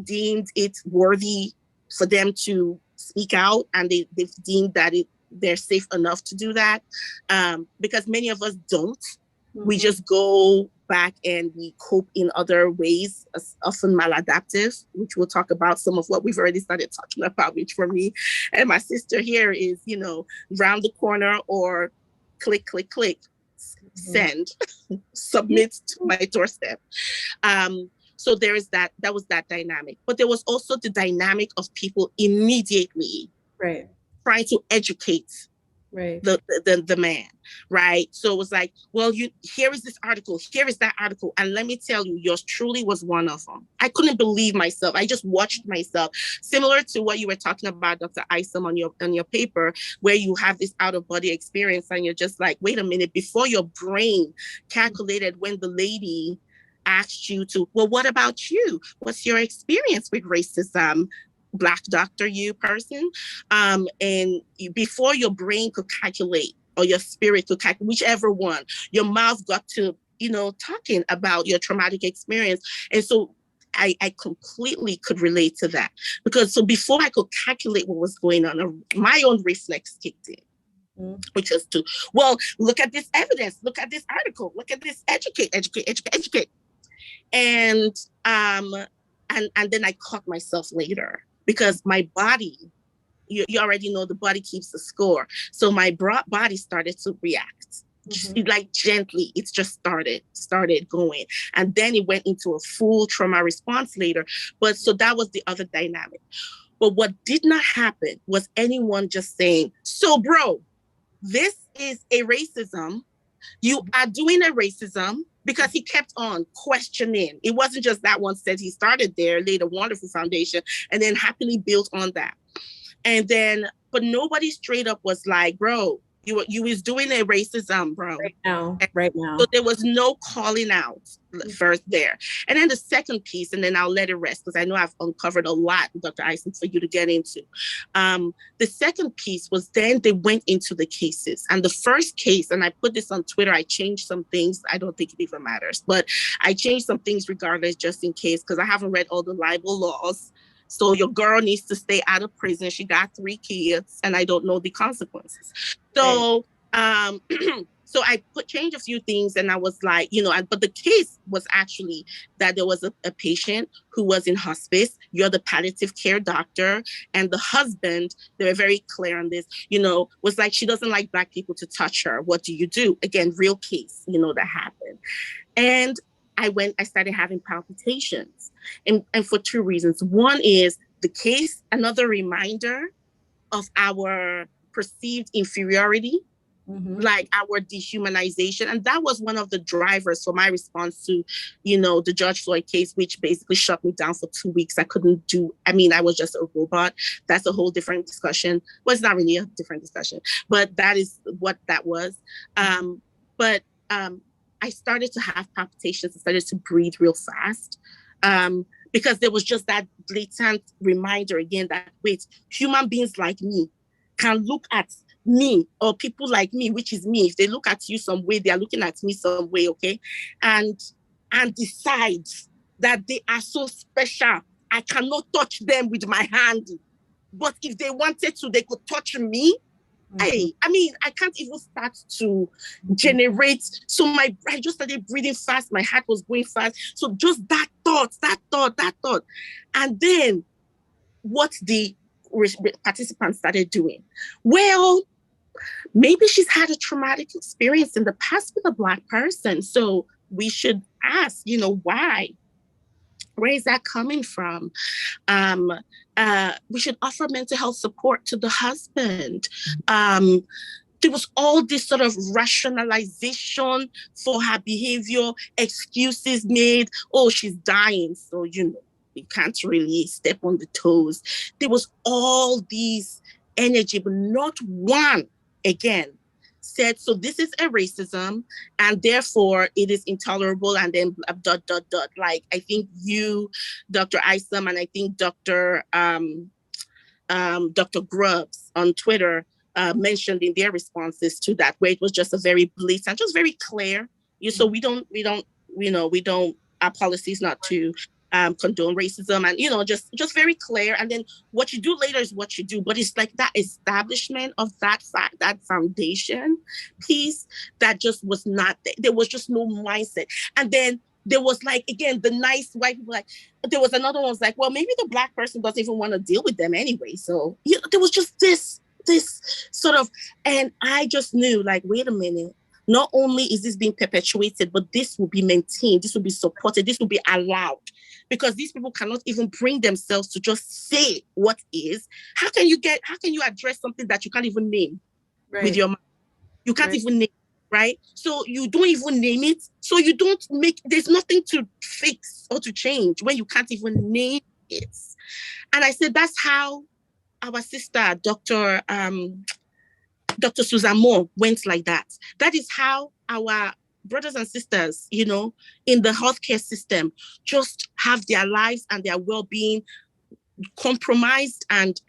deemed it worthy for them to speak out, and they've deemed that they're safe enough to do that, because many of us don't. We just go back and we cope in other ways, often maladaptive, which we'll talk about some of what we've already started talking about, which for me and my sister here is, round the corner or click, click, click, send, submit to my doorstep. So there is that was that dynamic. But there was also the dynamic of people immediately trying to educate the man, right? So it was like, well, here is this article, here is that article, and let me tell you, yours truly was one of them. I couldn't believe myself. I just watched myself, similar to what you were talking about, Dr. Isom, on your paper, where you have this out of body experience, and you're just like, wait a minute, before your brain calculated when the lady asked you to, well, what about you? What's your experience with racism? Black doctor, you person, and before your brain could calculate, or your spirit could calculate, whichever one, your mouth got to, talking about your traumatic experience. And so I completely could relate to that, because so before I could calculate what was going on, my own reflex kicked in, which is to, well, look at this evidence, look at this article, look at this, educate. And then I caught myself later, because my body, you already know the body keeps the score. So my body started to react, like gently. It's just started going. And then it went into a full trauma response later. But so that was the other dynamic. But what did not happen was anyone just saying, so bro, this is a racism. You are doing a racism, because he kept on questioning. It wasn't just that one said he started there, laid a wonderful foundation, and then happily built on that. And then, but nobody straight up was like, bro, you was doing a racism, bro. Right now. So there was no calling out first there. And then the second piece, and then I'll let it rest, because I know I've uncovered a lot, Dr. Isom, for you to get into. The second piece was then they went into the cases. And the first case, and I put this on Twitter, I changed some things. I don't think it even matters, but I changed some things regardless, just in case, because I haven't read all the libel laws. So your girl needs to stay out of prison. She got 3 kids, and I don't know the consequences. So, so I changed a few things, and I was like, but the case was actually that there was a patient who was in hospice. You're the palliative care doctor, and the husband, they were very clear on this, was like, she doesn't like Black people to touch her. What do you do? Again, real case, that happened. And I started having palpitations, and for 2 reasons. One is the case, another reminder of our perceived inferiority, like our dehumanization. And that was one of the drivers for my response to, the George Floyd case, which basically shut me down for 2 weeks. I was just a robot. That's a whole different discussion. Well, it's not really a different discussion, but that is what that was. I started to have palpitations. I started to breathe real fast, because there was just that blatant reminder again that, wait, human beings like me can look at me, or people like me, which is me. If they look at you some way, they are looking at me some way, okay? And decide that they are so special. I cannot touch them with my hand. But if they wanted to, they could touch me. I can't even start to generate. So I just started breathing fast. My heart was going fast. So just that thought. And then what the participants started doing. Well, maybe she's had a traumatic experience in the past with a Black person. So we should ask, why? Where is that coming from? We should offer mental health support to the husband. There was all this sort of rationalization for her behavior, excuses made. Oh, she's dying, so you can't really step on the toes. There was all these energy, but not one again said, so this is a racism and therefore it is intolerable, and then dot dot dot. Like I think you, Dr. Isom, and I think Dr. Grubbs on Twitter mentioned in their responses to that, where it was just a very blatant, just very clear. So we don't, our policy is not to condone racism, and just very clear. And then what you do later is what you do. But it's like that establishment of that foundation piece that just was not there. There was just no mindset. And then there was like, again, the nice white people, like there was another one was like, well, maybe the Black person doesn't even want to deal with them anyway. So there was just this sort of, and I just knew, like, wait a minute, not only is this being perpetuated, but this will be maintained, this will be supported, this will be allowed, because these people cannot even bring themselves to just say what is. How can you address something that you can't even name with your mouth? You can't even name, right? So you don't even name it. So you don't there's nothing to fix or to change when you can't even name it. And I said, that's how our sister, Dr. Susan Moore, went like that. That is how our brothers and sisters, in the healthcare system, just have their lives and their well-being compromised and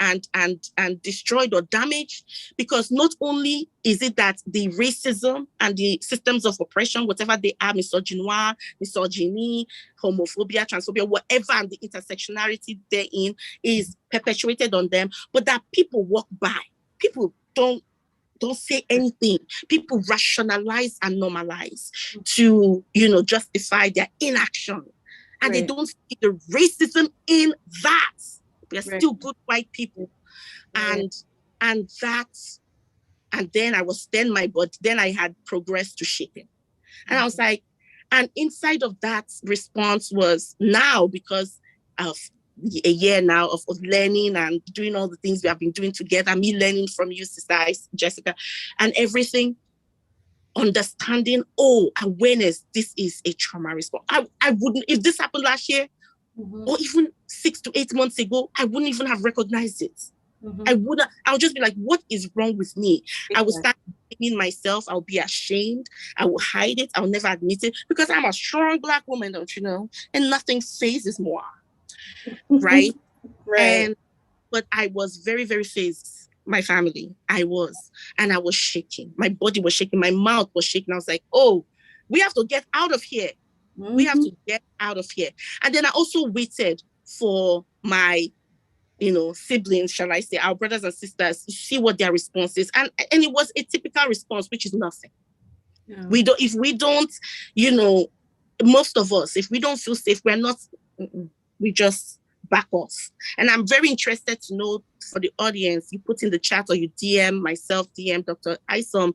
destroyed or damaged, because not only is it that the racism and the systems of oppression, whatever they are, misogyny, homophobia, transphobia, whatever, and the intersectionality therein is perpetuated on them, but that people walk by. People don't say anything. People rationalize and normalize to, justify their inaction. And they don't see the racism in that. We are still good white people. And then my body, then I had progressed to shaking. And I was like, and inside of that response was now, because of a year now of learning and doing all the things we have been doing together, me learning from you, Sister Jessica, and everything, understanding, awareness, this is a trauma response. I wouldn't, if this happened last year, or even 6 to 8 months ago, I wouldn't even have recognized it. I would just be like, what is wrong with me? I would start blaming myself. I'll be ashamed. I will hide it. I'll never admit it, because I'm a strong Black woman, don't you know? And nothing phases more. Right? But I was very, very phased. My family, I was shaking. My body was shaking. My mouth was shaking. I was like, we have to get out of here. We have to get out of here. And then I also waited for my, siblings, shall I say, our brothers and sisters, to see what their response is. And it was a typical response, which is nothing. Yeah. If we don't, most of us, if we don't feel safe, we're not, we just back off. And I'm very interested to know, for the audience, you put in the chat or you DM myself, DM Dr. Isom,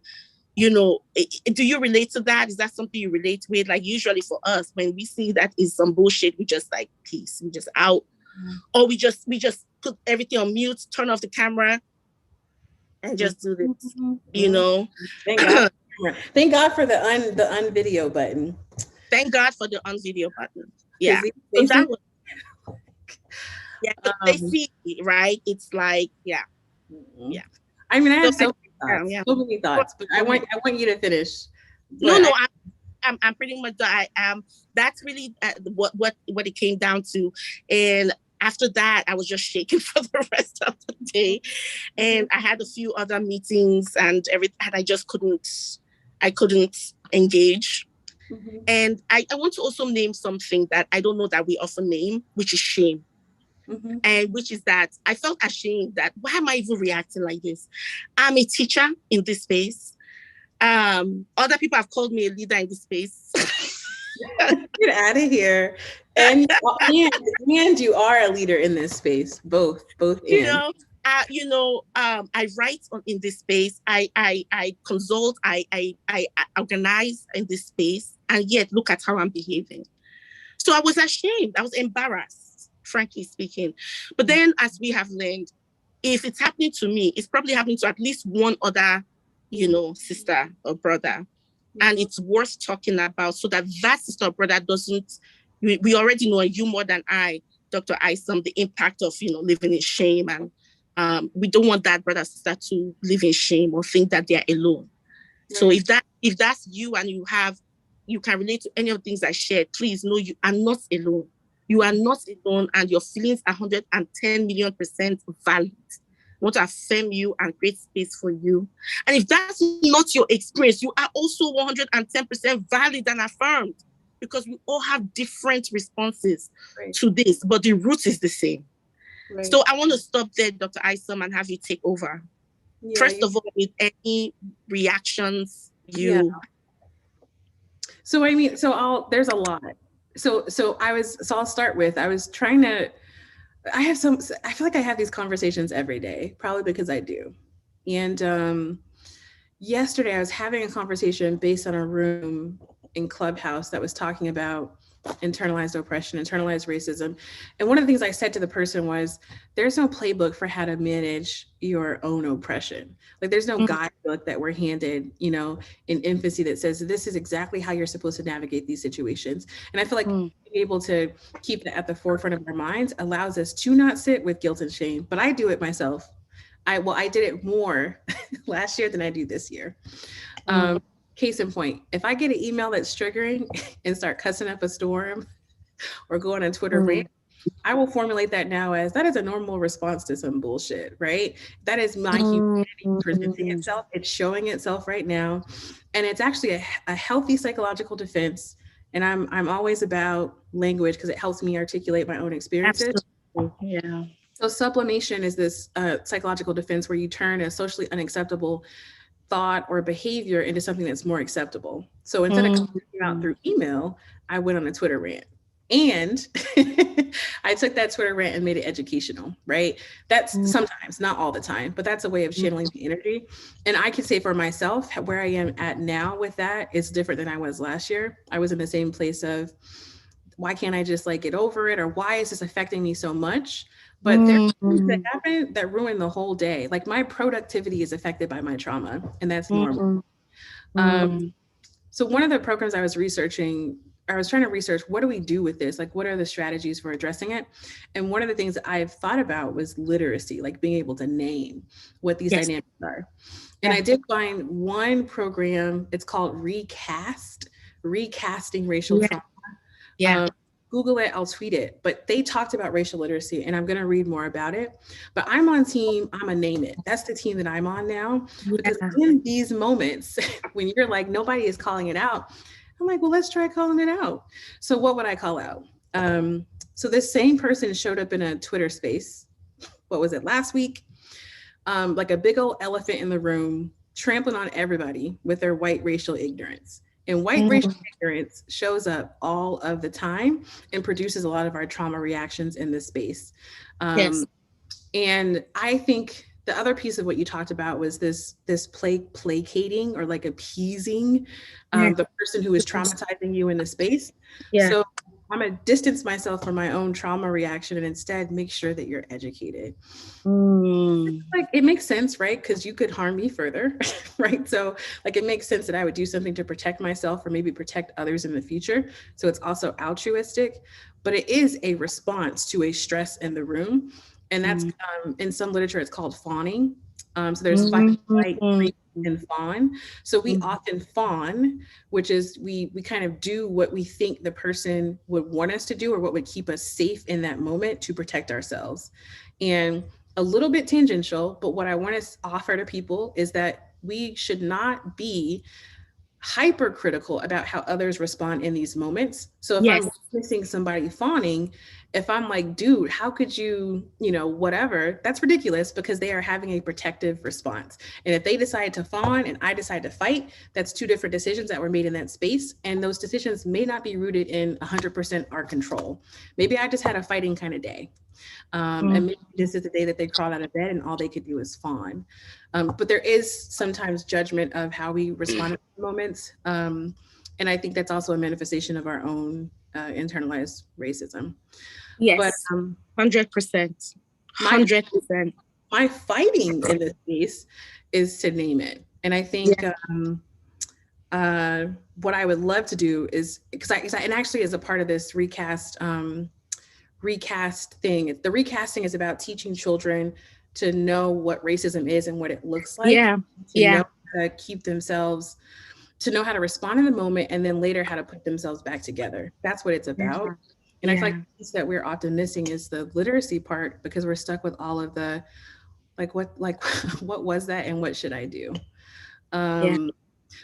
do you relate to that? Is that something you relate with? Like, usually for us, when we see that is some bullshit, we just like, peace, we just out. Or we just put everything on mute, turn off the camera, and just do this, Thank God. Thank God for the unvideo button. Thank God for the unvideo button. Yeah. So that was, they see, right? It's like, yeah. I mean, I have so many thoughts, but I want you to finish. No, I'm pretty much done. That's really what it came down to. And after that, I was just shaking for the rest of the day. And I had a few other meetings and everything, and I just couldn't engage. And I want to also name something that I don't know that we often name, which is shame. And which is that I felt ashamed that, why am I even reacting like this? I'm a teacher in this space. Other people have called me a leader in this space. Get out of here. And you are a leader in this space, both and. I write in this space. I consult. I organize in this space, and yet look at how I'm behaving. So I was ashamed. I was embarrassed, frankly speaking. But then, as we have learned, if it's happening to me, it's probably happening to at least one other, sister or brother. And it's worth talking about so that sister or brother doesn't, we already know, you more than I, Dr. Isom, the impact of, living in shame. And we don't want that brother or sister to live in shame or think that they're alone. Right. So if that's you and you can relate to any of the things I shared, please know you are not alone. You are not alone, and your feelings are 110 million% valid. I want to affirm you and create space for you. And if that's not your experience, you are also 110% valid and affirmed, because we all have different responses to this, but the root is the same. Right. So I want to stop there, Dr. Isom, and have you take over. Yeah, first of all, with any reactions you... So I mean, there's a lot. So I'll start with, I feel like I have these conversations every day, probably because I do. And yesterday I was having a conversation based on a room in Clubhouse that was talking about internalized oppression, internalized racism. And one of the things I said to the person was, there's no playbook for how to manage your own oppression. Like there's no guidebook that we're handed, in infancy that says, this is exactly how you're supposed to navigate these situations. And I feel like being able to keep that at the forefront of our minds allows us to not sit with guilt and shame, but I do it myself. I did it more last year than I do this year. Case in point, if I get an email that's triggering and start cussing up a storm or going on Twitter rant, I will formulate that now as, that is a normal response to some bullshit, right? That is my humanity presenting itself. It's showing itself right now. And it's actually a healthy psychological defense. And I'm always about language because it helps me articulate my own experiences. Absolutely. Yeah. So sublimation is this psychological defense where you turn a socially unacceptable thought or behavior into something that's more acceptable. So instead of coming out through email, I went on a Twitter rant. And I took that Twitter rant and made it educational, right? That's sometimes, not all the time, but that's a way of channeling the energy. And I can say for myself, where I am at now with that is different than I was last year. I was in the same place of, why can't I just get over it? Or why is this affecting me so much? But there's things that happen that ruin the whole day. Like my productivity is affected by my trauma, and that's normal. So one of the programs I was researching, I was trying to research, what do we do with this? Like, what are the strategies for addressing it? And one of the things I've thought about was literacy, like being able to name what these dynamics are. And I did find one program, it's called Recasting Racial Trauma. Google it, I'll tweet it, but they talked about racial literacy and I'm going to read more about it, but I'm on team, I'm a name it. That's the team that I'm on now, because in these moments when you're like, nobody is calling it out, I'm like, well, let's try calling it out. So what would I call out? So this same person showed up in a Twitter space. What was it, last week? Like a big old elephant in the room, trampling on everybody with their white racial ignorance. And white racial ignorance shows up all of the time and produces a lot of our trauma reactions in this space. And I think the other piece of what you talked about was this placating or appeasing the person who is traumatizing you in the space. So I'm gonna distance myself from my own trauma reaction and instead make sure that you're educated. It makes sense, right? Because you could harm me further, right? So it makes sense that I would do something to protect myself or maybe protect others in the future. So it's also altruistic, but it is a response to a stress in the room. And that's in some literature, it's called fawning. So there's fight, freeze, and fawn. So we often fawn, which is we kind of do what we think the person would want us to do or what would keep us safe in that moment to protect ourselves. And a little bit tangential, but what I want to offer to people is that we should not be hypercritical about how others respond in these moments. So if I'm witnessing somebody fawning, if I'm like, dude, how could you, whatever, that's ridiculous because they are having a protective response. And if they decide to fawn and I decide to fight, that's two different decisions that were made in that space. And those decisions may not be rooted in 100% our control. Maybe I just had a fighting kind of day. And maybe this is the day that they crawled out of bed and all they could do is fawn. But there is sometimes judgment of how we respond to moments. And I think that's also a manifestation of our own internalized racism. But Yes, 100%. my 100%. my fighting in this space is to name it. And I think Yeah. uh, what I would love to do is and actually as a part of this recast thing, the recasting is about teaching children to know what racism is and what it looks like, Yeah. to Yeah. know how to keep themselves, to know how to respond in the moment, and then later how to put themselves back together. That's what it's about. And I feel like Yeah. the piece that we're often missing is the literacy part, because we're stuck with all of the like what was that and what should I do? Yeah. Um,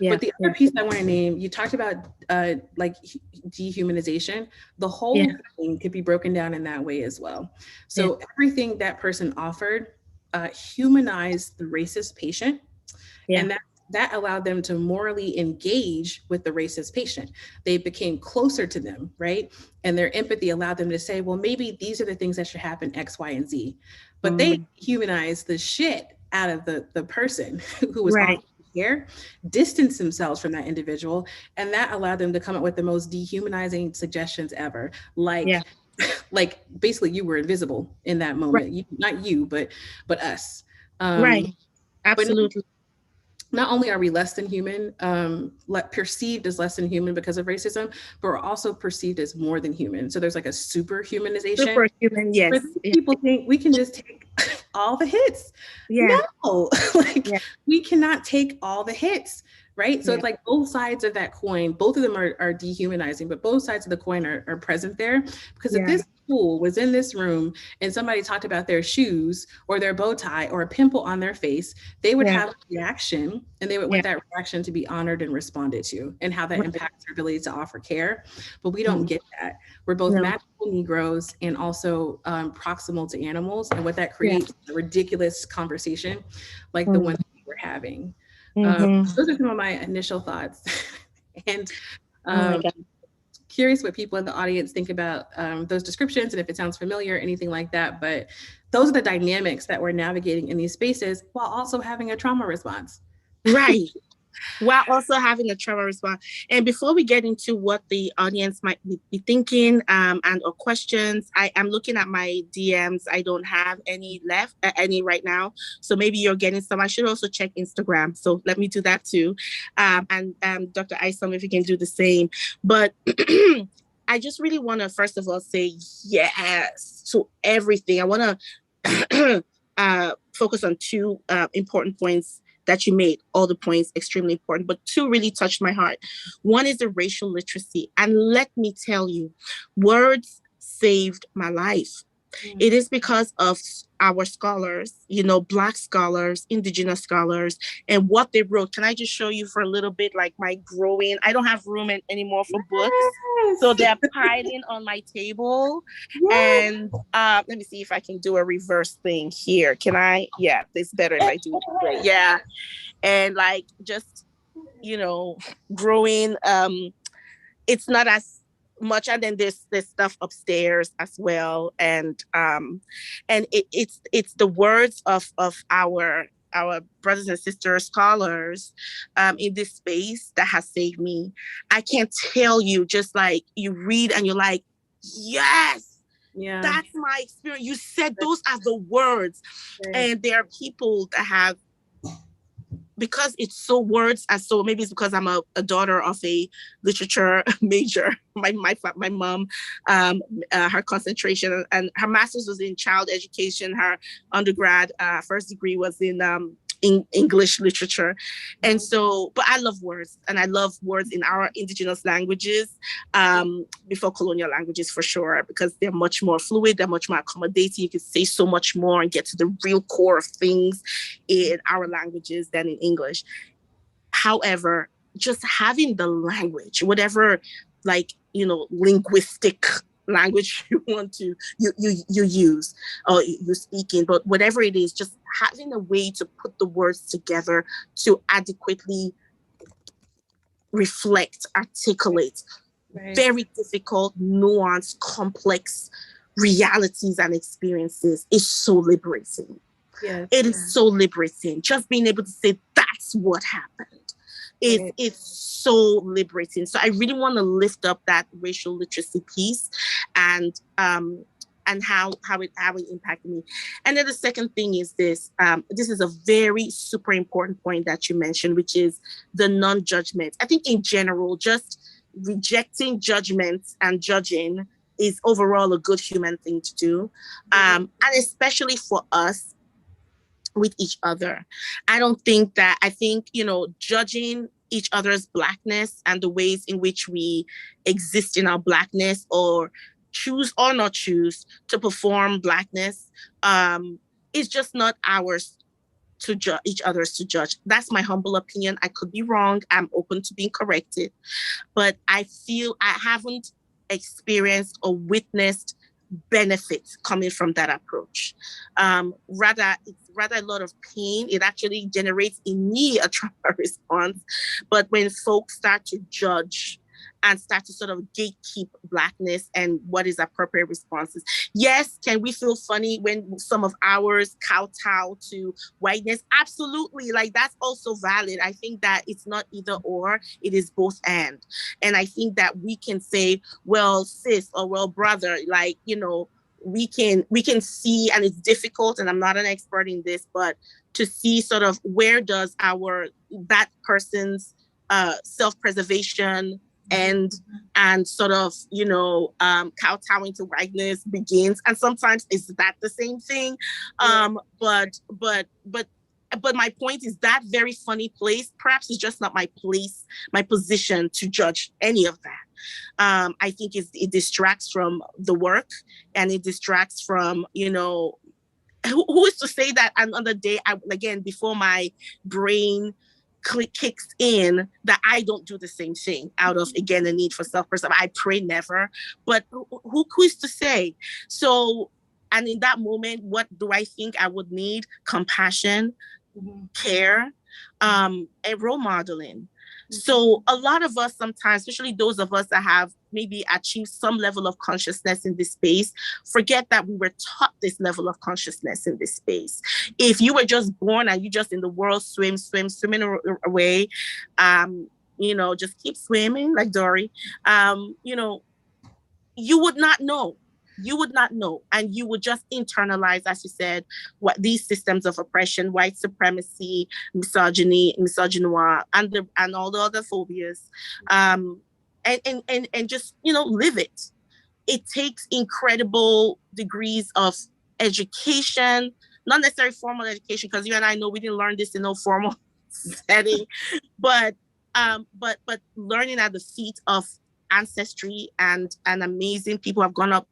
Yeah. but the Yeah. other piece I want to name, you talked about like dehumanization. The Yeah. whole thing could be broken down in that way as well. Yeah. So everything that person offered humanized the racist patient, Yeah. and that allowed them to morally engage with the racist patient. They became closer to them, right? And their empathy allowed them to say, well, maybe these are the things that should happen, X, Y, and Z. But they Mm. humanized the shit out of the person who was Right. offering care, distanced themselves from that individual, and that allowed them to come up with the most dehumanizing suggestions ever. Yeah. Like basically you were invisible in that Right. moment. Not you, but us. Right. But Absolutely. not only are we less than human, perceived as less than human because of racism, but we're also perceived as more than human. So there's like a superhumanization Superhuman. where Yes. these Yeah. people think we can just take all the hits. Yeah. No, like Yeah. we cannot take all the hits, right? So Yeah. it's like both sides of that coin, both of them are dehumanizing, but both sides of the coin are present there. Because if Yeah. this fool was in this room and somebody talked about their shoes or their bow tie or a pimple on their face, they would Yeah. have a reaction, and they would Yeah. want that reaction to be honored and responded to, and how that Right. impacts their ability to offer care. But we don't Mm. get that. We're both No. magical Negroes and also proximal to animals, and what that Yeah. creates is a ridiculous conversation like the Mm. one we were having. Mm-hmm. Those are some of my initial thoughts. And Oh my um, God. curious what people in the audience think about those descriptions and if it sounds familiar, anything like that. But those are the dynamics that we're navigating in these spaces while also having a trauma response. Right. While also having a trauma response. And before we get into what the audience might be thinking and or questions, I am looking at my DMs. I don't have any left, any right now. So maybe you're getting some. I should also check Instagram. So let me do that too. And Dr. Isom, if you can do the same. But I just really want to, first of all, say yes to everything. I want to focus on two important points that you made. All the points extremely important, but two really touched my heart. One is the racial literacy. And let me tell you, words saved my life. It is because of our scholars, Black scholars, Indigenous scholars, and what they wrote. Can I just show you for a little bit, like my growing? I don't have room anymore for books. So they're piling on my table. Yes. And let me see if I can do a reverse thing here. Can I? Yeah, it's better if I do it. Right. Yeah. And like just, growing. It's not as much, and then there's stuff upstairs as well, and it's the words of our brothers and sisters scholars in this space that has saved me. I can't tell you, just like you read and you're like, yes, Yeah. that's my experience. You said those are the words. Right. And there are people that have, because it's so words, and so maybe it's because I'm a daughter of a literature major. My mom, her concentration and her master's was in child education. Her undergrad first degree was in English literature. And so, but I love words, and I love words in our indigenous languages, before colonial languages for sure, because they're much more fluid, they're much more accommodating. You can say so much more and get to the real core of things in our languages than in English. However, just having the language, whatever, linguistic language you want to you use or you're speaking, but whatever it is, just having a way to put the words together to adequately reflect, articulate very difficult, nuanced, complex realities and experiences is so liberating. Yes. It is so liberating. Just being able to say, that's what happened. Right. It's so liberating. So I really want to lift up that racial literacy piece, and how it impacted me. And then the second thing is this. This is a very super important point that you mentioned, which is the non-judgment. I think in general, just rejecting judgment and judging is overall a good human thing to do, and especially for us with each other. I think, judging each other's blackness and the ways in which we exist in our blackness, or choose or not choose to perform blackness, is just not ours to judge, each other's to judge. That's my humble opinion. I could be wrong. I'm open to being corrected. But I feel I haven't experienced or witnessed benefits coming from that approach. It's rather a lot of pain. It actually generates in me a trauma response. But when folks start to judge and start to sort of gatekeep blackness and what is appropriate responses. Yes, can we feel funny when some of ours kowtow to whiteness? Absolutely. Like, that's also valid. I think that it's not either or, it is both and. And I think that we can say, well, sis, or well, brother, like, we can see, and it's difficult, and I'm not an expert in this, but to see sort of where does that person's self-preservation and sort of, kowtowing to whiteness begins. And sometimes is that the same thing? But my point is that very funny place perhaps is just not my place, my position to judge any of that. I think it distracts from the work, and it distracts from, who is to say that another day, again, before my brain kicks in, that I don't do the same thing out of, again, a need for self-preservation. I pray never, but who is to say? So, and in that moment, what do I think I would need? Compassion, care, and role modeling. So a lot of us sometimes, especially those of us that have maybe achieved some level of consciousness in this space, forget that we were taught this level of consciousness in this space. If you were just born and you just in the world swimming away, just keep swimming like Dory, you would not know. You would not know, and you would just internalize, as you said, what these systems of oppression, white supremacy, misogyny, misogynoir, and all the other phobias, and just live it. It takes incredible degrees of education, not necessarily formal education, because you and I know we didn't learn this in no formal setting, but learning at the feet of ancestry and amazing people have gone up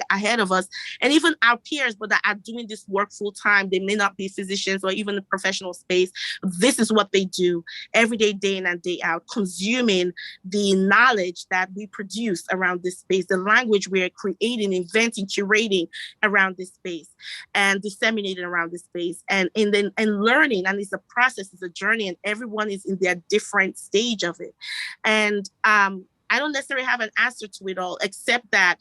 ahead of us, and even our peers, but that are doing this work full time. They may not be physicians or even in the professional space. This is what they do every day, day in and day out, consuming the knowledge that we produce around this space, the language we're creating, inventing, curating around this space, and disseminating around this space, and learning. And it's a process, it's a journey, and everyone is in their different stage of it. And I don't necessarily have an answer to it all, except that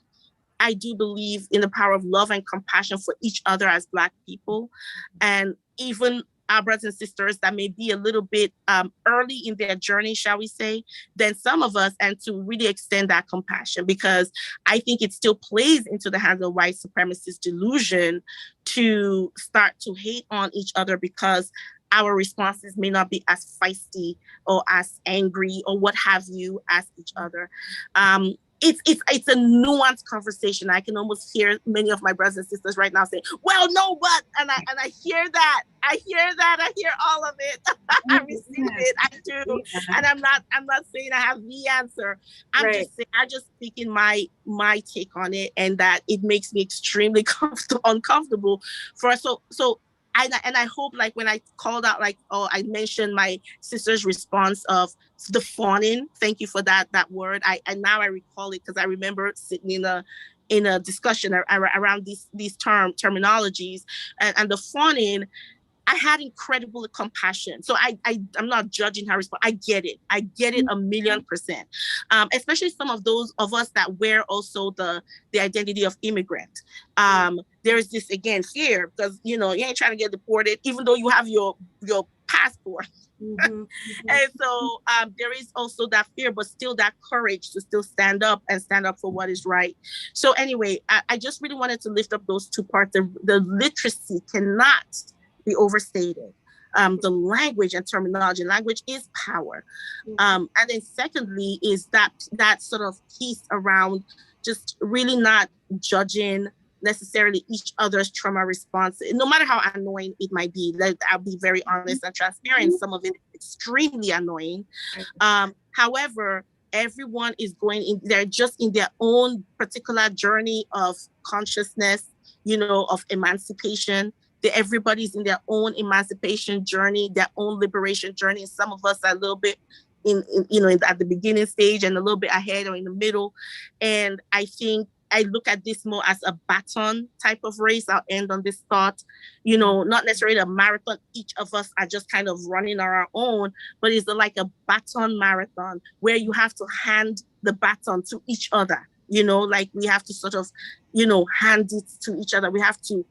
I do believe in the power of love and compassion for each other as Black people, and even our brothers and sisters that may be a little bit early in their journey, shall we say, than some of us, and to really extend that compassion, because I think it still plays into the hands of white supremacist delusion to start to hate on each other because our responses may not be as feisty or as angry or what have you as each other. It's a nuanced conversation. I can almost hear many of my brothers and sisters right now saying, "Well, no, but," and I hear that. I hear all of it. I receive it. I do, and I'm not saying I have the answer. I'm just saying, I just speaking my take on it, and that it makes me extremely uncomfortable for us. So. And I hope, like, when I called out, like, I mentioned my sister's response of the fawning. Thank you for that word. Now I recall it, because I remember sitting in a discussion around these terminologies, and the fawning. I had incredible compassion. So I'm not judging her response. I get it 1,000,000%. Especially some of those of us that wear also the identity of immigrant. There is this, again, fear, because you ain't trying to get deported, even though you have your passport. Mhm. And so there is also that fear, but still that courage to still stand up and stand up for what is right. So anyway, I just really wanted to lift up those two parts. The literacy cannot be overstated. The language and terminology. Language is power. And then secondly is that sort of piece around just really not judging necessarily each other's trauma response, no matter how annoying it might be. Like, I'll be very honest and transparent. Some of it is extremely annoying. However, everyone is going in, they're just in their own particular journey of consciousness, of emancipation. Everybody's in their own emancipation journey, their own liberation journey. And some of us are a little bit at the beginning stage and a little bit ahead or in the middle. And I think I look at this more as a baton type of race. I'll end on this thought, not necessarily a marathon. Each of us are just kind of running on our own, but it's like a baton marathon where you have to hand the baton to each other, like we have to sort of, hand it to each other. We have to,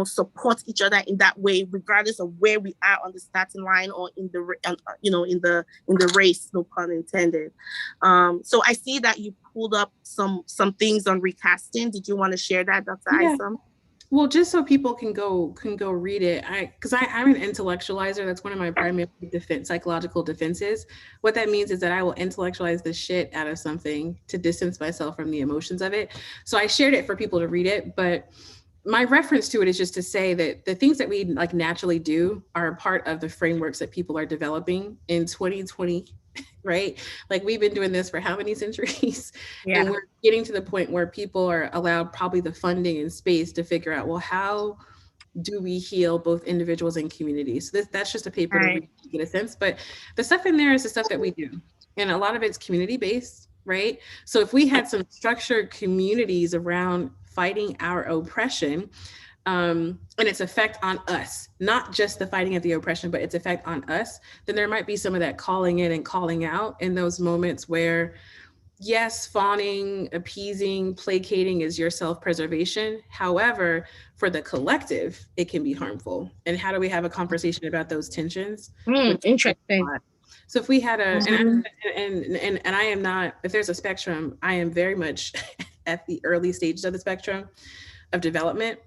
support each other in that way, regardless of where we are on the starting line or in the, in the race, no pun intended. So I see that you pulled up some things on recasting. Did you want to share that, Dr. Isom? Well, just so people can go read it, because I'm an intellectualizer. That's one of my primary psychological defenses. What that means is that I will intellectualize the shit out of something to distance myself from the emotions of it. So I shared it for people to read it, but my reference to it is just to say that the things that we like naturally do are a part of the frameworks that people are developing in 2020, right? Like, we've been doing this for how many centuries? Yeah. And we're getting to the point where people are allowed probably the funding and space to figure out, well, how do we heal both individuals and communities? So that's just a paper to read to get a sense. But the stuff in there is the stuff that we do. And a lot of it's community-based, right? So if we had some structured communities around fighting our oppression, and its effect on us, not just the fighting of the oppression, but its effect on us, then there might be some of that calling in and calling out in those moments where, yes, fawning, appeasing, placating is your self-preservation. However, for the collective, it can be harmful. And how do we have a conversation about those tensions? Interesting. So if we had and I am not, if there's a spectrum, I am very much at the early stages of the spectrum of development,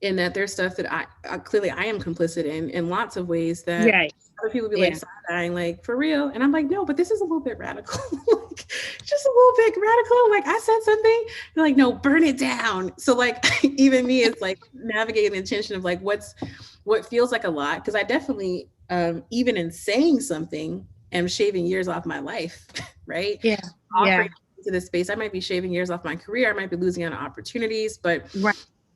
in that there's stuff that I clearly I am complicit in lots of ways that other people be like side-eyeing, like, for real. And I'm like, no, but this is a little bit radical. Like, just a little bit radical. Like, I said something. They're like, no, burn it down. So like, even me, it's like navigating the tension of like, what feels like a lot. Cause I definitely, even in saying something, am shaving years off my life, right? Yeah. Offering to this space, I might be shaving years off my career. I might be losing out on opportunities, but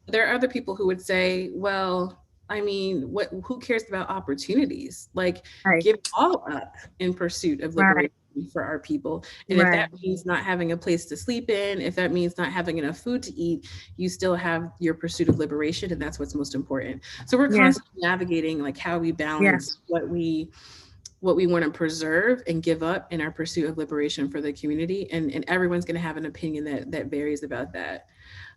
there are other people who would say, well, I mean, who cares about opportunities? Like, give all up in pursuit of liberation for our people. And if that means not having a place to sleep in, if that means not having enough food to eat, you still have your pursuit of liberation. And that's what's most important. So we're constantly navigating like how we balance what we want to preserve and give up in our pursuit of liberation for the community. And everyone's going to have an opinion that varies about that.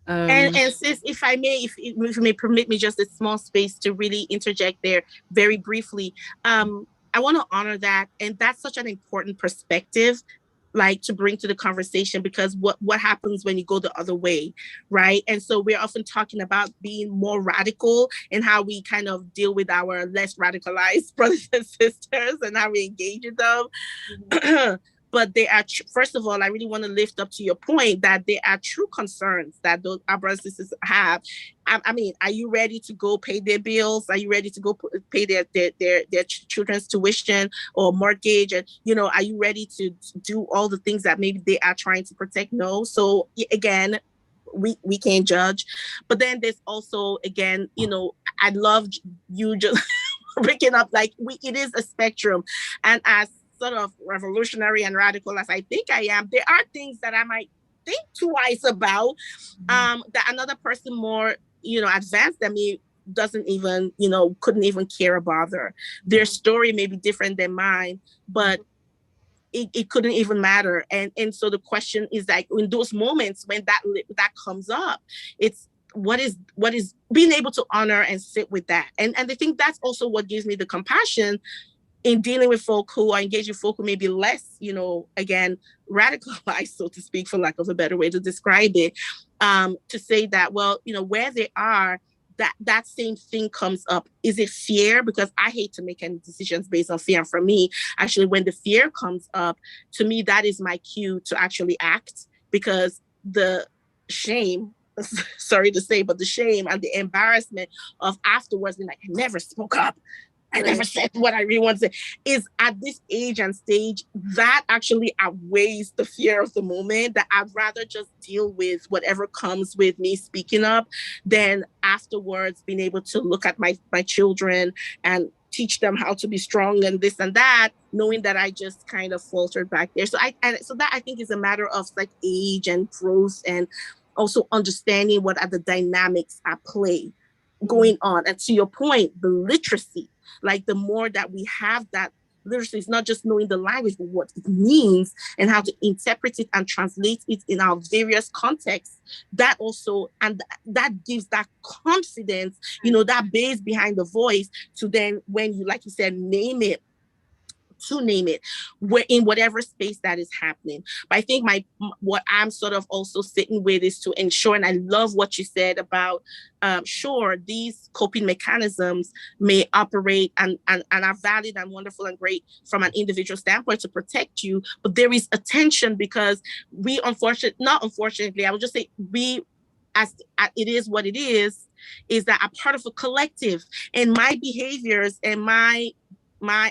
And sis, if I may, if you may permit me just a small space to really interject there very briefly, I want to honor that. And that's such an important perspective, like, to bring to the conversation, because what happens when you go the other way, right? And so we're often talking about being more radical and how we kind of deal with our less radicalized brothers and sisters and how we engage with them. But they are, first of all, I really want to lift up to your point that there are true concerns that our brothers and sisters have. I mean, are you ready to go pay their bills? Are you ready to go pay their children's tuition or mortgage? And, are you ready to do all the things that maybe they are trying to protect? No. So again, we can't judge. But then there's also, again, I love you just breaking up, like, it is a spectrum. And as sort of revolutionary and radical as I think I am, there are things that I might think twice about, that another person more, advanced than me doesn't even, couldn't even care about. Their story may be different than mine, but it couldn't even matter. And so the question is, like, in those moments when that comes up, it's what is being able to honor and sit with that. And I think that's also what gives me the compassion in dealing with folk who are engaged with folk who may be less, again, radicalized, so to speak, for lack of a better way to describe it, to say that, well, where they are, that same thing comes up. Is it fear? Because I hate to make any decisions based on fear. And for me, actually, when the fear comes up, to me, that is my cue to actually act, because the shame, sorry to say, but the shame and the embarrassment of afterwards being like, I never spoke up, I never said what I really want to say, is at this age and stage, that actually outweighs the fear of the moment, that I'd rather just deal with whatever comes with me speaking up than afterwards being able to look at my children and teach them how to be strong and this and that, knowing that I just kind of faltered back there. So that I think is a matter of like age and growth, and also understanding what are the dynamics at play going on. And to your point, the literacy, like the more that we have that literacy, is not just knowing the language, but what it means and how to interpret it and translate it in our various contexts. That also, and that gives that confidence, that base behind the voice, to then, when you, like you said, name it, where in whatever space that is happening. But I think what I'm sort of also sitting with is to ensure, and I love what you said about, sure, these coping mechanisms may operate and are valid and wonderful and great from an individual standpoint to protect you, but there is a tension, because we not unfortunately, I would just say we, as it is what it is that I'm part of a collective, and my behaviors and my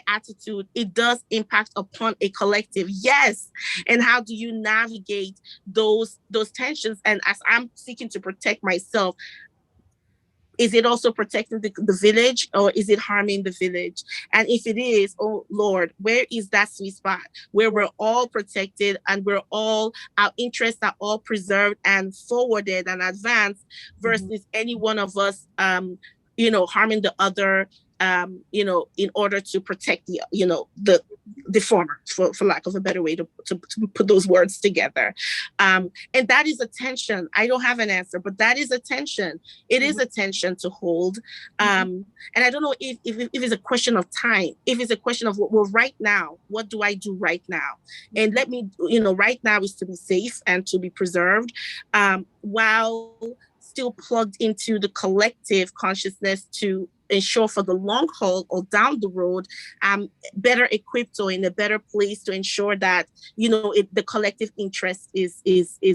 attitude, it does impact upon a collective. Yes. And how do you navigate those tensions? And as I'm seeking to protect myself, is it also protecting the village, or is it harming the village? And if it is, oh Lord, where is that sweet spot where we're all protected and our interests are all preserved and forwarded and advanced, versus any one of us, harming the other, in order to protect the former, for lack of a better way to put those words together. And that is a tension. I don't have an answer, but that is a tension. It is a tension to hold. And I don't know if it's a question of time, if it's a question of, well, right now, what do I do right now? And let me, right now is to be safe and to be preserved, while still plugged into the collective consciousness to ensure for the long haul or down the road, better equipped or in a better place to ensure that, the collective interest is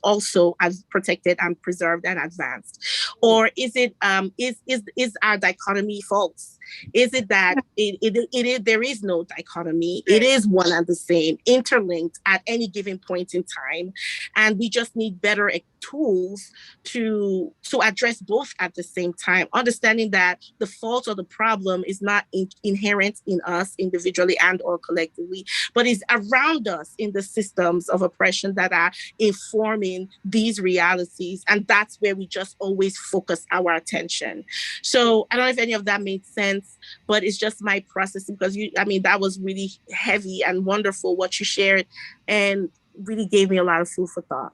also as protected and preserved and advanced. Or is it, is our dichotomy false? Is it that there is no dichotomy? It is one and the same, interlinked at any given point in time. And we just need better tools to address both at the same time, understanding that the fault or the problem is not inherent in us individually and or collectively, but is around us in the systems of oppression that are informing these realities. And that's where we just always focus our attention. So I don't know if any of that made sense, but it's just my process, because that was really heavy and wonderful what you shared, and really gave me a lot of food for thought.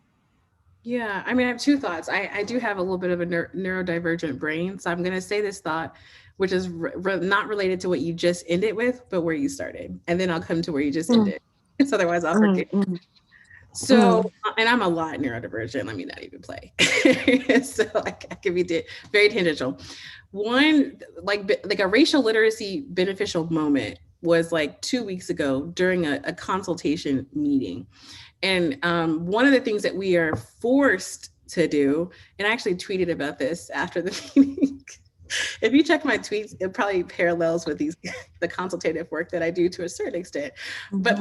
Yeah, I have two thoughts. I do have a little bit of a neurodivergent brain, so I'm going to say this thought, which is not related to what you just ended with, but where you started, and then I'll come to where you just ended. So otherwise, I'll forget. So, and I'm a lot neurodivergent. Let me not even play. So I can be very tangential. One, like a racial literacy beneficial moment was like 2 weeks ago during a consultation meeting. And one of the things that we are forced to do, and I actually tweeted about this after the meeting. If you check my tweets, it probably parallels with the consultative work that I do to a certain extent. But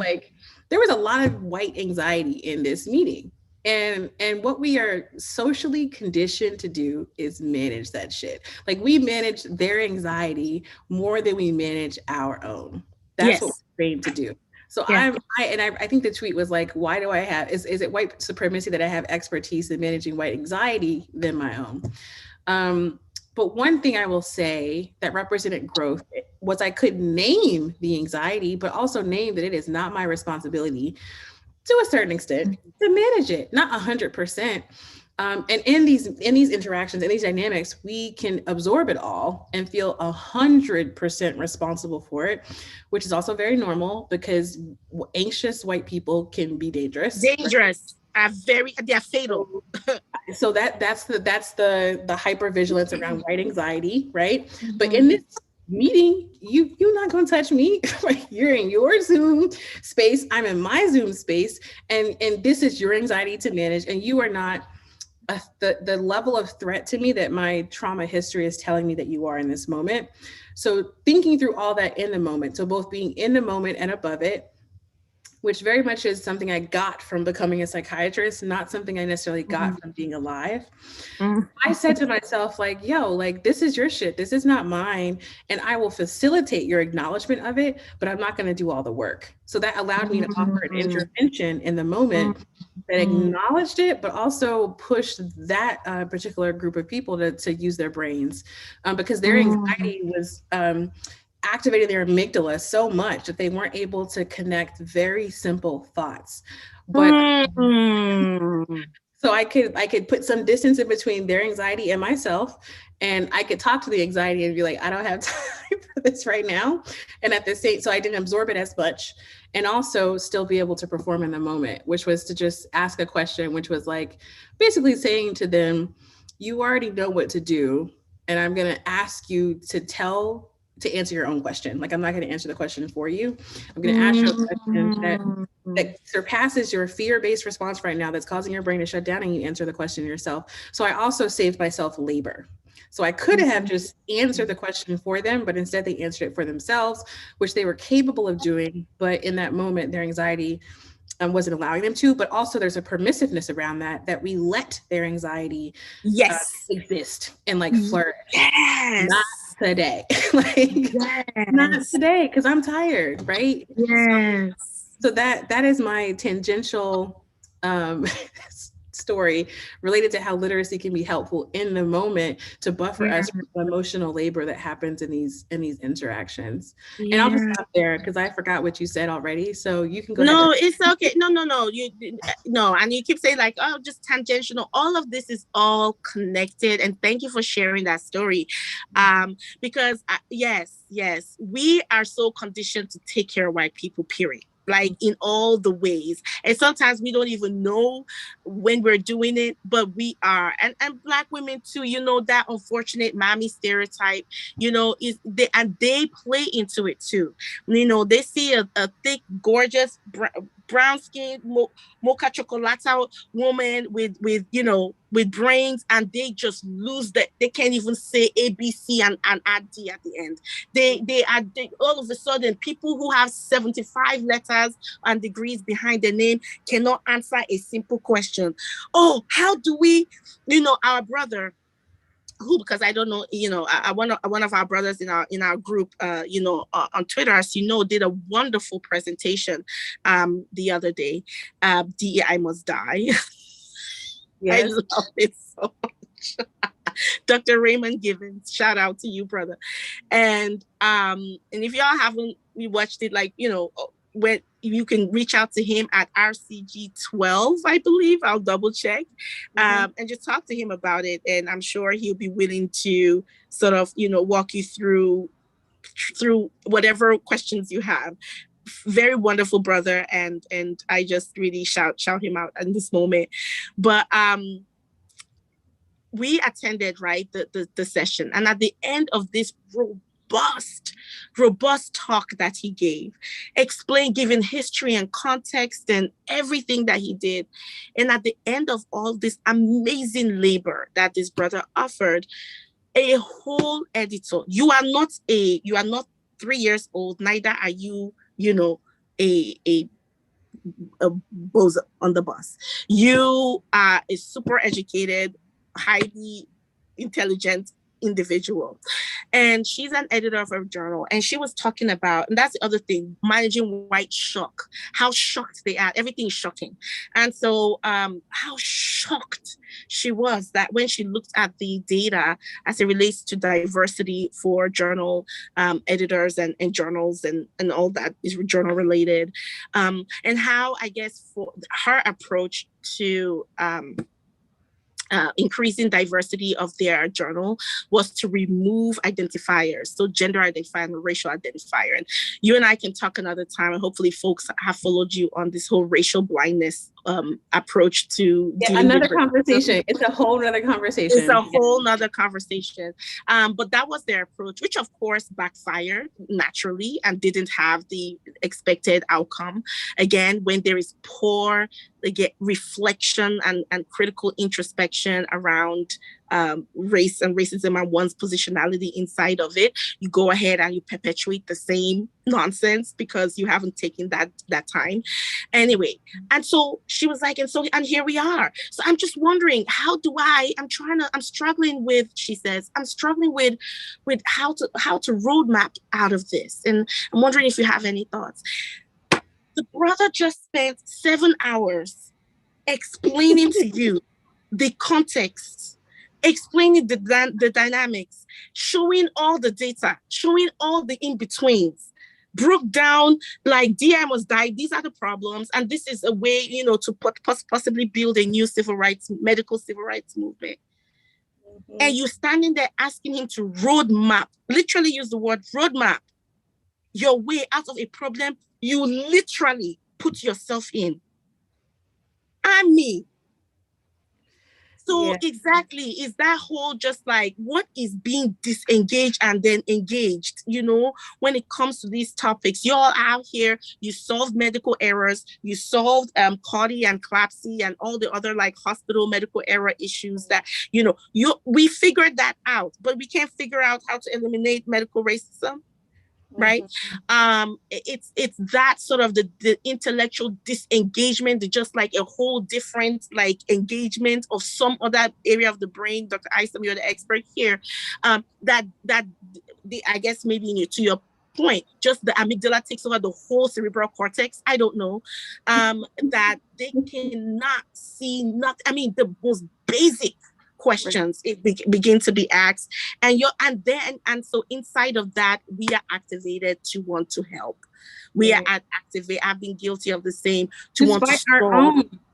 there was a lot of white anxiety in this meeting. And what we are socially conditioned to do is manage that shit. Like, we manage their anxiety more than we manage our own. That's what we're trained to do. So I think the tweet was like, why do I have, is it white supremacy that I have expertise in managing white anxiety than my own? But one thing I will say that represented growth was I could name the anxiety, but also name that it is not my responsibility to a certain extent to manage it, not 100%, And in these interactions, in these dynamics, we can absorb it all and feel 100% responsible for it, which is also very normal because anxious white people can be dangerous. Dangerous. They're fatal. So that's the hypervigilance around white anxiety, right? But Mhm. in this meeting, you're not gonna touch me. Right? You're in your Zoom space. I'm in my Zoom space, and this is your anxiety to manage, and you are not the level of threat to me that my trauma history is telling me that you are in this moment. So thinking through all that in the moment, so both being in the moment and above it, which very much is something I got from becoming a psychiatrist, not something I necessarily got from being alive. Mhm. I said to myself, like, yo, like, this is your shit. This is not mine. And I will facilitate your acknowledgement of it, but I'm not going to do all the work. So that allowed me to offer an intervention in the moment that acknowledged it, but also pushed that particular group of people to use their brains because their anxiety was activating their amygdala so much that they weren't able to connect very simple thoughts. But Mhm. so I could put some distance in between their anxiety and myself, and I could talk to the anxiety and be like, I don't have time for this right now. And at the same, so I didn't absorb it as much, and also still be able to perform in the moment, which was to just ask a question, which was like basically saying to them, you already know what to do, and I'm gonna ask you to answer your own question. Like I'm not gonna answer the question for you. I'm gonna ask you a question that surpasses your fear-based response right now that's causing your brain to shut down, and you answer the question yourself. So I also saved myself labor. So I could have just answered the question for them, but instead they answered it for themselves, which they were capable of doing. But in that moment, their anxiety wasn't allowing them to. But also there's a permissiveness around that we let their anxiety Yes. exist and like flourish. Not Yes. today. Like not Yes. today, because I'm tired, right? Yes. So that is my tangential um, story related to how literacy can be helpful in the moment to buffer Yeah. us from the emotional labor that happens in these interactions. And I'll just Yeah. stop there because I forgot what you said already. So you can go ahead. No, it's okay. No, no, no. No, and you keep saying like, oh, just tangential. All of this is all connected. And thank you for sharing that story, because yes, yes, we are so conditioned to take care of white people. Period. Like in all the ways, and sometimes we don't even know when we're doing it, but we are. And Black women too. You know that unfortunate mommy stereotype. You know is they and they play into it too. You know, they see a thick, gorgeous, brown skinned mocha chocolata woman with with brains, and they just lose that. They can't even say ABC and add D at the end. They all of a sudden, people who have 75 letters and degrees behind their name cannot answer a simple question. Oh, how do we, our brother, who, because I don't know, one of our brothers in our group, on Twitter, as you know, did a wonderful presentation the other day. DEI must die. I Yes. love it so much. Dr. Raymond Givens, shout out to you, brother. And if y'all haven't watched it, like, when you can reach out to him at RCG12, I believe. I'll double check, and just talk to him about it. And I'm sure he'll be willing to sort of, walk you through whatever questions you have. Very wonderful brother, and I just really shout him out in this moment. But we attended, right, the session, and at the end of this robust talk that he gave, giving history and context and everything that he did, and at the end of all this amazing labor that this brother offered, a whole editor. You are not 3 years old, neither are you, a bozo on the bus. You are a super educated, highly intelligent individual. And she's an editor of a journal. And she was talking about, and that's the other thing, managing white shock, how shocked they are. Everything is shocking. And so how shocked she was that when she looked at the data as it relates to diversity for journal editors and journals and all that is journal related, and how, I guess, for her approach to increasing diversity of their journal was to remove identifiers, so gender identifier and racial identifier. And you and I can talk another time, and hopefully folks have followed you on this whole racial blindness approach to dealing another with conversation. It's a whole other conversation. It's a whole nother conversation. But that was their approach, which of course backfired naturally and didn't have the expected outcome. Again, when there is poor reflection and critical introspection around race and racism and one's positionality inside of it, you go ahead and you perpetuate the same nonsense because you haven't taken that time. Anyway, and so she was like, and here we are. So I'm just wondering, I'm struggling with, she says, I'm struggling with how to roadmap out of this. And I'm wondering if you have any thoughts. The brother just spent 7 hours explaining to you the context, explaining the dynamics, showing all the data, showing all the in-betweens, broke down like DI must die. These are the problems. And this is a way, to possibly build a new medical civil rights movement. Mm-hmm. And you standing there asking him to roadmap, literally use the word roadmap, your way out of a problem you literally put yourself in. And me. So yeah. Exactly, is that whole just like what is being disengaged and then engaged, when it comes to these topics. You're all out here, you solved medical errors, you solved CAUTI and CLAPSI and all the other like hospital medical error issues that, we figured that out, but we can't figure out how to eliminate medical racism. Right. Mm-hmm. It's that sort of the intellectual disengagement, just like a whole different like engagement of some other area of the brain. Dr. Isom, you're the expert here. I guess maybe to your point, just the amygdala takes over the whole cerebral cortex. I don't know. That they cannot see nothing. I mean, the most basic questions begin to be asked, and so inside of that we are activated to want to help. We are activated. I've been guilty of the same,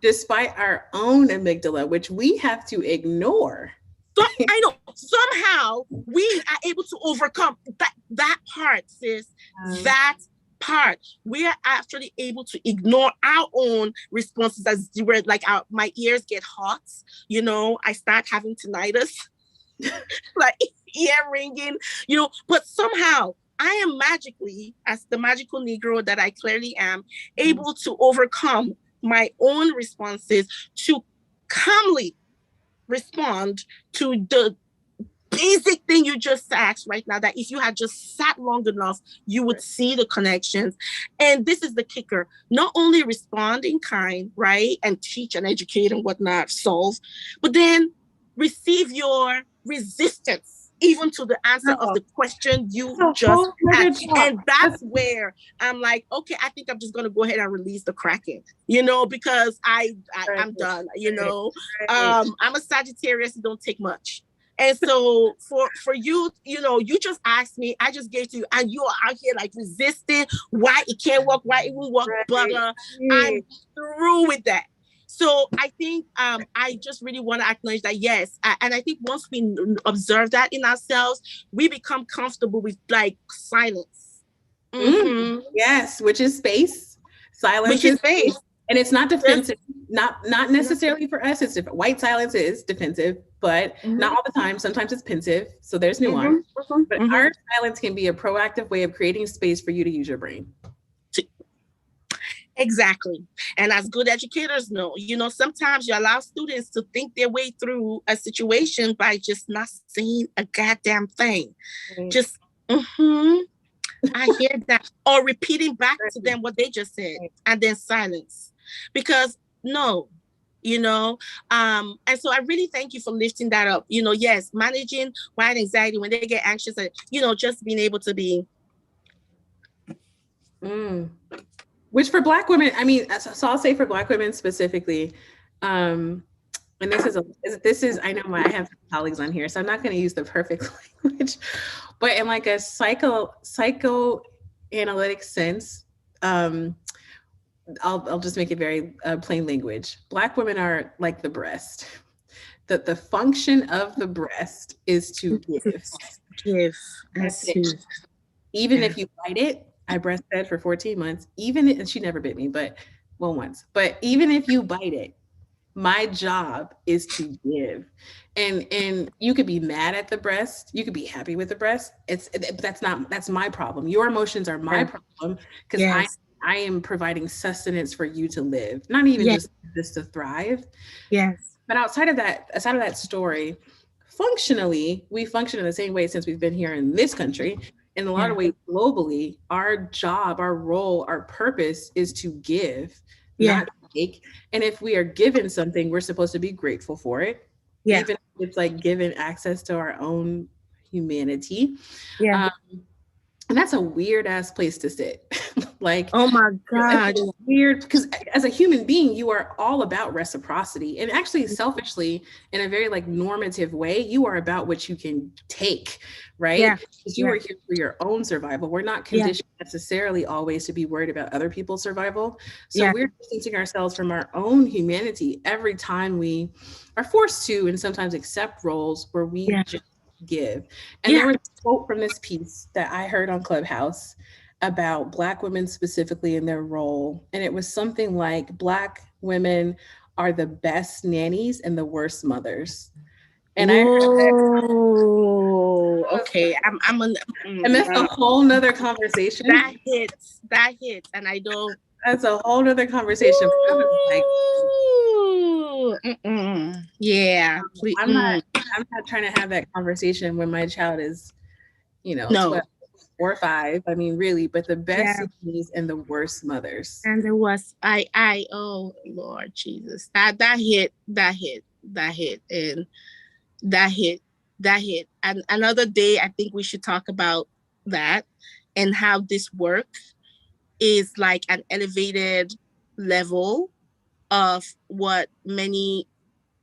despite our own amygdala, which we have to ignore. So I know somehow we are able to overcome that part, sis. That part, we are actually able to ignore our own responses as where like my ears get hot, I start having tinnitus, like ear ringing, but somehow I am magically, as the magical Negro that I clearly am, able to overcome my own responses to calmly respond to the basic thing you just asked right now, that if you had just sat long enough, you would see the connections. And this is the kicker. Not only respond in kind, right? And teach and educate and whatnot, solve, but then receive your resistance even to the answer of the question you just asked. And that's where I'm like, okay, I think I'm just going to go ahead and release the Kraken, because I'm done, I'm a Sagittarius, it don't take much. And so for you, you just asked me, I just gave to you, and you are out here like resisting why it can't work, why it won't work, but I'm through with that. So I think I just really want to acknowledge that, yes. And I think once we observe that in ourselves, we become comfortable with like silence. Mm-hmm. Yes, which is space. Silence which is space. And it's not defensive, not necessarily for us. It's different. White silence is defensive, but not all the time. Sometimes it's pensive. So there's nuance. But our silence can be a proactive way of creating space for you to use your brain. Exactly. And as good educators know, sometimes you allow students to think their way through a situation by just not saying a goddamn thing. Just, I hear that. Or repeating back to them what they just said, and then silence. Because no, and so I really thank you for lifting that up. Yes, managing white anxiety when they get anxious, just being able to be. Which for Black women, I mean, so I'll say for Black women specifically, and this is, I know I have colleagues on here, so I'm not going to use the perfect language, but in like a psychoanalytic sense, I'll just make it very plain language. Black women are like the breast. that the function of the breast is to give. Give. I That's see. it. Even Yeah. if you bite it, I breastfed for 14 months. Even and she never bit me, but well, once. But even if you bite it, my job is to give. And you could be mad at the breast, you could be happy with the breast. That's my problem. Your emotions are my Yeah. problem because Yes. I am providing sustenance for you to live, not even Yes. just to thrive. Yes. But outside of that story, functionally, we function in the same way since we've been here in this country. In a lot Yeah. of ways, globally, our job, our role, our purpose is to give, Yeah. not take. And if we are given something, we're supposed to be grateful for it, Yeah. even if it's like given access to our own humanity. Yeah. Um, and that's a weird ass place to sit. Like, Oh my it's God. weird because as a human being, you are all about reciprocity. And actually, selfishly, in a very like normative way, you are about what you can take, right? Yeah. Because you Yeah. are here for your own survival. We're not Yeah. conditioned necessarily always to be worried about other people's survival. So Yeah. we're distancing ourselves from our own humanity every time we are forced to and sometimes accept roles where we Yeah. just give. And Yeah. there was a quote from this piece that I heard on Clubhouse about Black women specifically in their role. And it was something like Black women are the best nannies and the worst mothers. And I heard that, Whoa. I was Okay. like, I'm an, and that's a whole nother conversation. that hits. That hits. And I don't. That's a whole nother conversation. But I was like, Ooh. Mm-mm. Yeah. Please. I'm not I'm not trying to have that conversation when my child is, 12 No. or 5. I mean, really, but the best Yeah. nannies and the worst mothers. And there was oh Lord Jesus. That hit. And that hit. That hit. And another day I think we should talk about that and how this work is like an elevated level of what many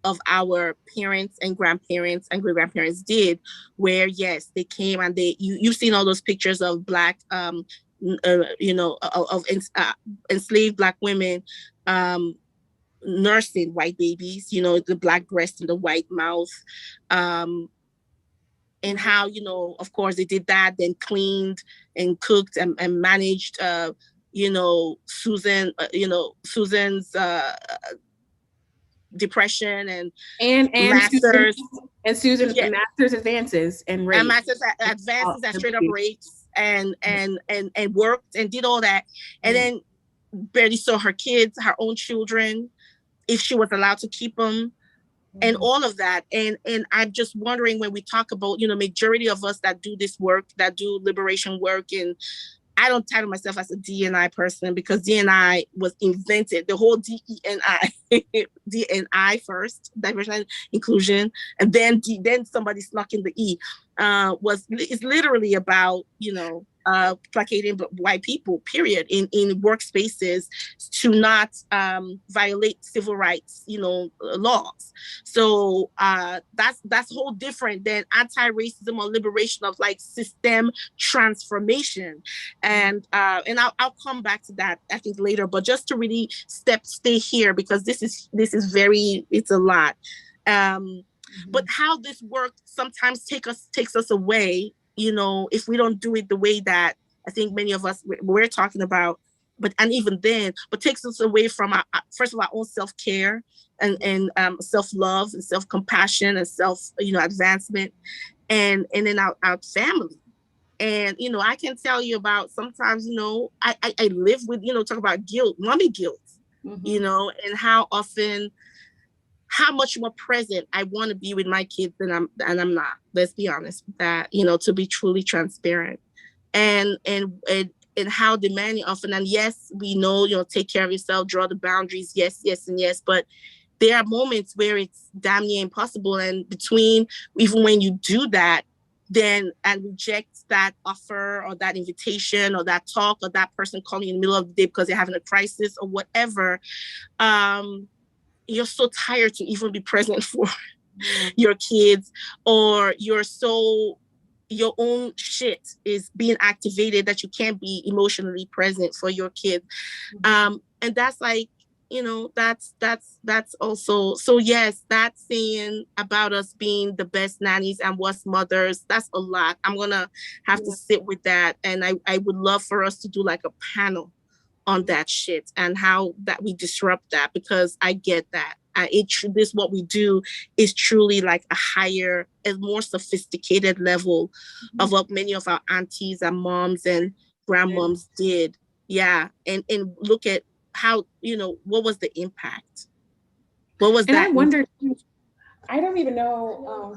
of our parents and grandparents and great grandparents did, where yes, they came and you've seen all those pictures of Black enslaved Black women nursing white babies, the Black breast and the white mouth, and how of course they did that, then cleaned and cooked and managed Susan's depression and And masters. Susan Yeah, masters advances and and rape. masters advances and straight up rapes and worked and did all that, and then barely saw her kids, her own children, if she was allowed to keep them, and all of that. And I'm just wondering, when we talk about majority of us that do this work, that do liberation work, and I don't title myself as a D&I person because D&I was invented, the whole DENI, DNI first, diversity and inclusion, and then somebody snuck in the E, is literally about, placating white people, period, in workspaces to not violate civil rights, laws. So that's whole different than anti-racism or liberation of like system transformation. And I'll come back to that I think later, but just to really stay here because this is it's a lot. But how this work sometimes takes us away, if we don't do it the way that I think many of us we're talking about, and even then, but takes us away from first of all, our own self-care and self-love and self-compassion and self advancement, and then our family. And I can tell you about sometimes I live with talk about guilt, mommy guilt, and how often, how much more present I want to be with my kids than I'm not. Let's be honest with that, to be truly transparent, and how demanding often. And yes, we know, take care of yourself, draw the boundaries. Yes, yes, and yes. But there are moments where it's damn near impossible. And between, even when you do that, then and reject that offer or that invitation or that talk or that person calling you in the middle of the day because they're having a crisis or whatever, you're so tired to even be present for your kids, or your own shit is being activated that you can't be emotionally present for your kids. And that's like, that's also, so yes, that's saying about us being the best nannies and worst mothers. That's a lot. I'm gonna have to sit with that, and I would love for us to do like a panel on that shit and how that we disrupt that, because I get that. This what we do is truly like a higher and more sophisticated level of what many of our aunties and moms and grandmoms did. Yeah, and look at how, what was the impact? What was And I that? wonder, I don't even know.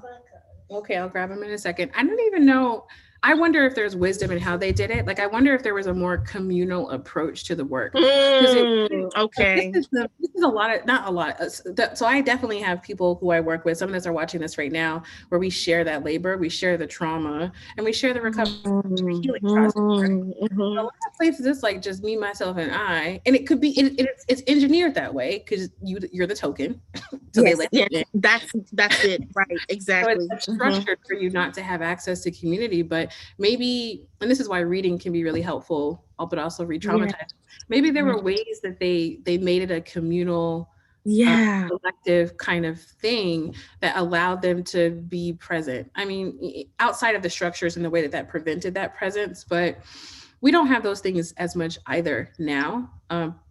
Okay, I'll grab them in a second. I don't even know. I wonder if there's wisdom in how they did it. Like, I wonder if there was a more communal approach to the work, because Okay. this is a lot of, not a lot. So I definitely have people who I work with. Some of us are watching this right now, where we share that labor, we share the trauma, and we share the recovery healing process. A lot of places it's like just me, myself, and I, and it could be it's engineered that way because you're the token, so they Yes, let yes, you in. that's it, right? So Exactly. it's structured for you not to have access to community, but maybe, and this is why reading can be really helpful, but also Yeah, re-traumatize. Maybe there were ways that they made it a communal, yeah, collective kind of thing that allowed them to be present. I mean, outside of the structures and the way that that prevented that presence, but we don't have those things as much either now.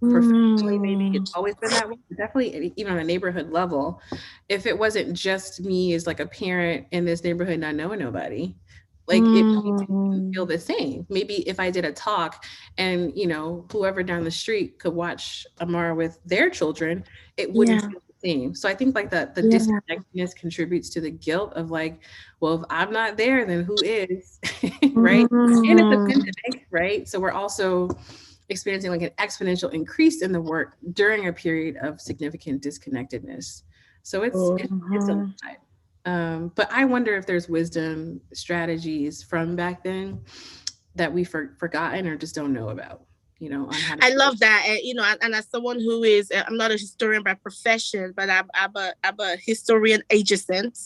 Professionally, maybe it's always been that way. But definitely, even on a neighborhood level, if it wasn't just me as like a parent in this neighborhood not knowing nobody, like it didn't feel the same. Maybe if I did a talk and whoever down the street could watch Amara with their children, it wouldn't yeah, feel the same. So I think like the yeah. disconnectedness contributes to the guilt of like, well, if I'm not there, then who is? Right? And it's a Mm. pandemic, right? So we're also experiencing like an exponential increase in the work during a period of significant disconnectedness. So it's a lot. Mhm. But I wonder if there's wisdom strategies from back then that we've forgotten or just don't know about, on how to. I love that, and and as someone who is, I'm not a historian by profession, but I'm a historian adjacent.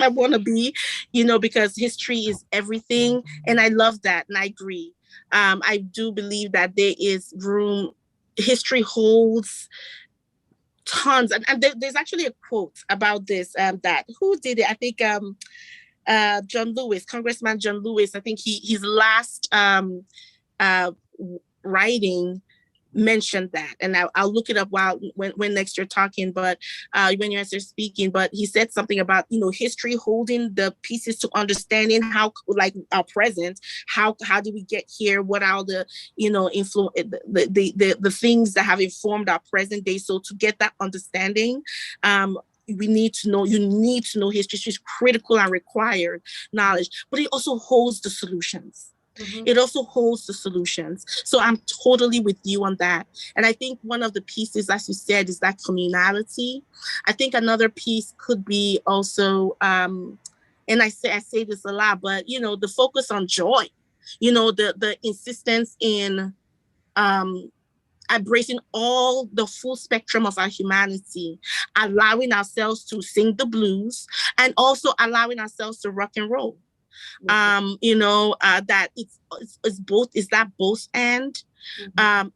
I want to be, because history is everything, and I love that, and I agree. I do believe that there is room. History holds tons, and there's actually a quote about this. That who did it? I think John Lewis, Congressman John Lewis. I think his last uh writing mentioned that, and I'll look it up when next you're talking, but when you're speaking, but he said something about history holding the pieces to understanding how, like, our present, how did we get here, what are the influence, the things that have informed our present day. So to get that understanding, we need to know, you need to know history. It's critical and required knowledge, but it also holds the solutions. It also holds the solutions. So I'm totally with you on that. And I think one of the pieces, as you said, is that communality. I think another piece could be also, and I say this a lot, but the focus on joy, the insistence in embracing all the full spectrum of our humanity, allowing ourselves to sing the blues, and also allowing ourselves to rock and roll. That it's both, is that both and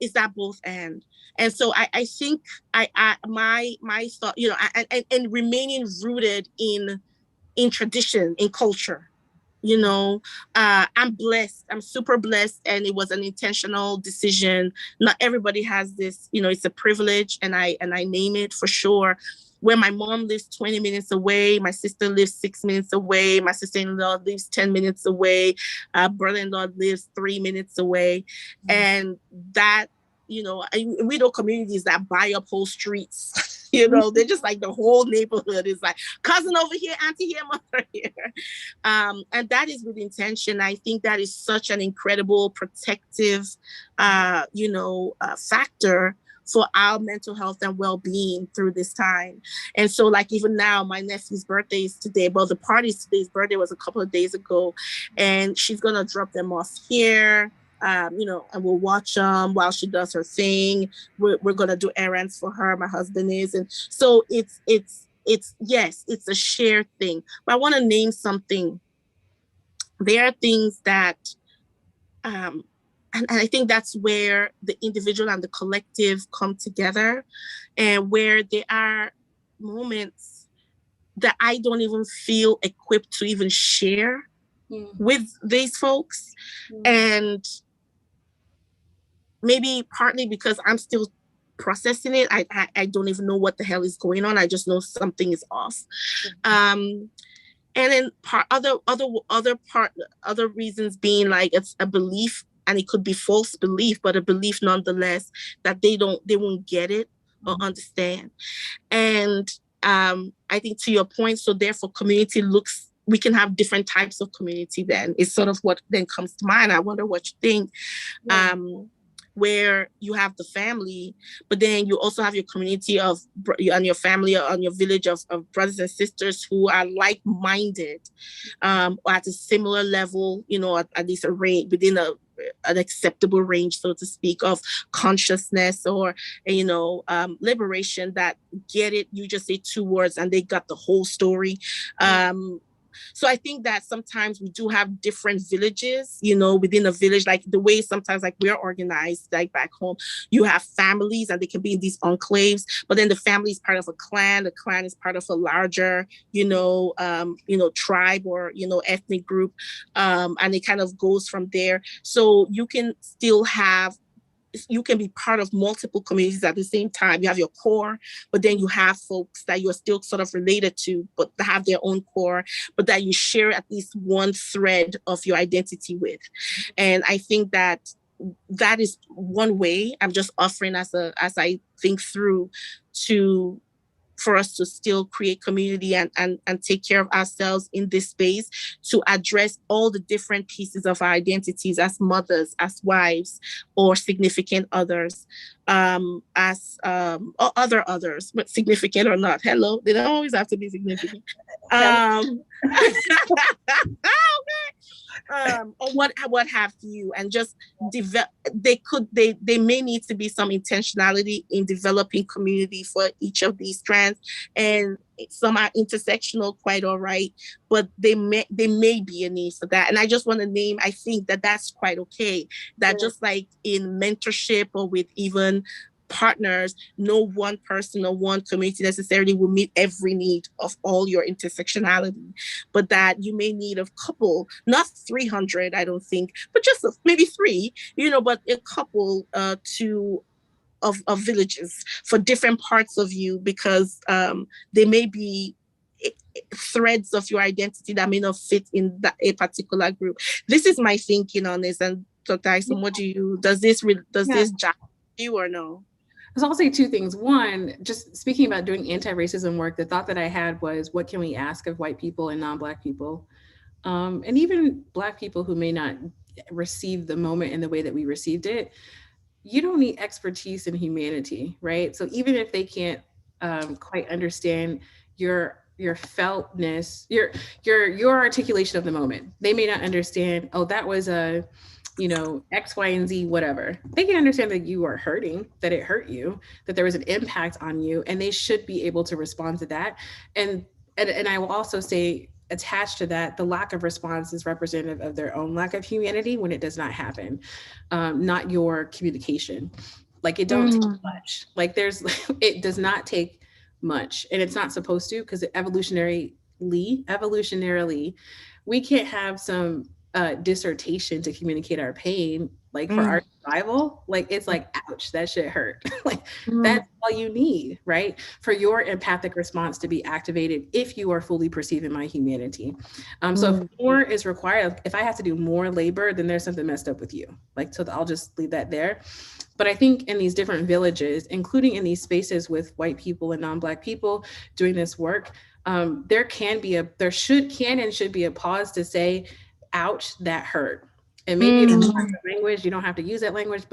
is that both and so I think my thought, and remaining rooted in tradition, in culture. I'm blessed, I'm super blessed, and it was an intentional decision. Not everybody has this, it's a privilege, and I name it for sure, where my mom lives 20 minutes away, my sister lives 6 minutes away, my sister-in-law lives 10 minutes away, brother-in-law lives 3 minutes away. And that, we know communities that buy up whole streets. They're just like, the whole neighborhood is like, cousin over here, auntie here, mother here. And that is with intention. I think that is such an incredible protective, factor for our mental health and well-being through this time. And so, like, even now, my nephew's birthday is today. Well, the party's today. His birthday was a couple of days ago, and she's gonna drop them off here. And we'll watch them while she does her thing. We're gonna do errands for her. My husband is, and so it's yes, it's a shared thing. But I want to name something. There are things that and I think that's where the individual and the collective come together, and where there are moments that I don't even feel equipped to even share with these folks. And maybe partly because I'm still processing it. I don't even know what the hell is going on. I just know something is off. And then other reasons being like it's a belief, and it could be false belief, but a belief nonetheless, that they won't get it or understand. And I think to your point, so therefore community looks, we can have different types of community then. It's sort of what then comes to mind. I wonder what you think. Where you have the family, but then you also have your community of and your family on your village of brothers and sisters who are like-minded, or at a similar level, you know, at least a range within an acceptable range, so to speak, of consciousness or, you know, liberation, that get it. You just say two words and they got the whole story. So I think that sometimes we do have different villages, you know, within a village, like the way sometimes like we're organized, like back home, you have families and they can be in these enclaves, but then the family is part of a clan. The clan is part of a larger, tribe or, ethnic group. And it kind of goes from there. So you can be part of multiple communities at the same time. You have your core, but then you have folks that you're still sort of related to, but that have their own core, but that you share at least one thread of your identity with. And I think that is one way I'm just offering as I think through for us to still create community and take care of ourselves in this space, to address all the different pieces of our identities as mothers, as wives, or significant others, or other others, but significant or not. Hello, they don't always have to be significant. Or what have you, and just they may need to be some intentionality in developing community for each of these strands, and some are intersectional, quite all right, but they may be a need for that. And I just want to name, I think that's quite okay, that just like in mentorship or with even partners, no one person or one community necessarily will meet every need of all your intersectionality, but that you may need a couple, not 300, I don't think, but just maybe 3, but a couple of villages for different parts of you, because there may be threads of your identity that may not fit in a particular group. This is my thinking on this. And Dr. Isom, what does this jive you or no? So I'll say 2 things. One, just speaking about doing anti-racism work, the thought that I had was, what can we ask of white people and non-Black people? And even Black people who may not receive the moment in the way that we received it. You don't need expertise in humanity, right? So even if they can't quite understand your feltness, your articulation of the moment, they may not understand, oh, that was a X, Y, and Z, whatever. They can understand that you are hurting, that it hurt you, that there was an impact on you, and they should be able to respond to that. And I will also say, attached to that, the lack of response is representative of their own lack of humanity when it does not happen, not your communication. Like, it don't take much. Like, it does not take much, and it's not supposed to, because evolutionarily, we can't have some dissertation to communicate our pain, like for our survival. Like, it's like, ouch, that shit hurt. Like, that's all you need, right? For your empathic response to be activated, if you are fully perceiving my humanity. So if more is required, if I have to do more labor, then there's something messed up with you. Like, so I'll just leave that there. But I think in these different villages, including in these spaces with white people and non-Black people doing this work, there can and should be a pause to say, ouch, that hurt. And maybe it's language, you don't have to use that language,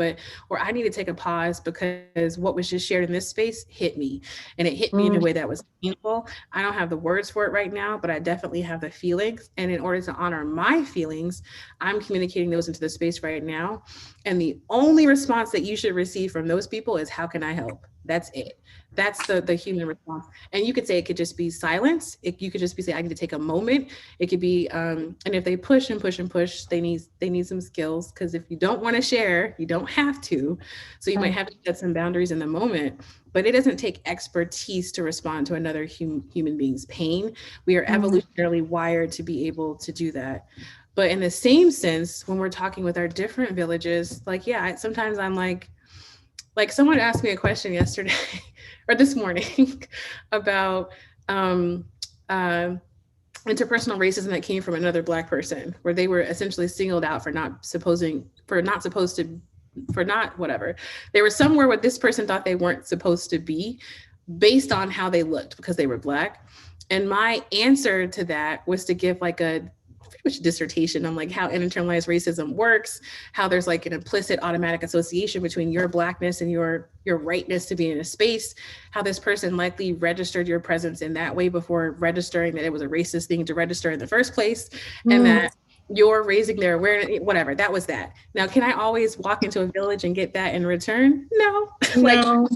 or I need to take a pause because what was just shared in this space hit me. And it hit me in a way that was painful. I don't have the words for it right now, but I definitely have the feelings. And in order to honor my feelings, I'm communicating those into the space right now. And the only response that you should receive from those people is, how can I help? That's it. That's the human response. And you could say it could just be silence. You could just be saying, I need to take a moment. It could be, and if they push and push and push, they need some skills. Because if you don't want to share, you don't have to. So you might have to set some boundaries in the moment. But it doesn't take expertise to respond to another human being's pain. We are evolutionarily wired to be able to do that. But in the same sense, when we're talking with our different villages, like, yeah, sometimes I'm like someone asked me a question yesterday or this morning about interpersonal racism that came from another Black person, where they were essentially singled out for not whatever. They were somewhere where this person thought they weren't supposed to be based on how they looked because they were Black. And my answer to that was to give like a dissertation on like how internalized racism works, how there's like an implicit automatic association between your Blackness and your rightness to be in a space, how this person likely registered your presence in that way before registering that it was a racist thing to register in the first place, and that you're raising their awareness, whatever. That was that. Now, can I always walk into a village and get that in return? No. Like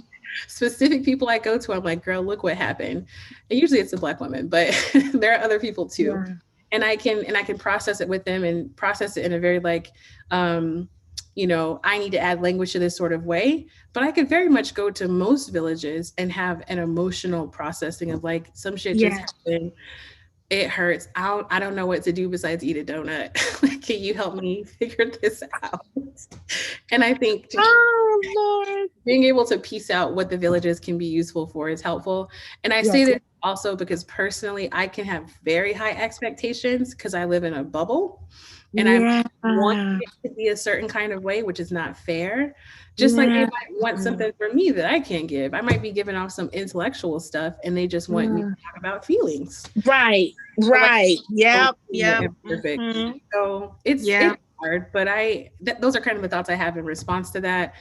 specific people I go to, I'm like, girl, look what happened. And usually it's a Black woman, but there are other people too. Yeah. And I can process it with them and process it in a very like, you know, I need to add language to this sort of way. But I could very much go to most villages and have an emotional processing of like, some shit just happened. It hurts. I don't know what to do besides eat a donut. Like, can you help me figure this out? And I think being able to piece out what the villages can be useful for is helpful. And I say this also because personally, I can have very high expectations because I live in a bubble. And I want it to be a certain kind of way, which is not fair. Just like they might want something from me that I can't give. I might be giving off some intellectual stuff and they just want me to talk about feelings. Right. Yep. Perfect. So it's hard, but those are kind of the thoughts I have in response to that.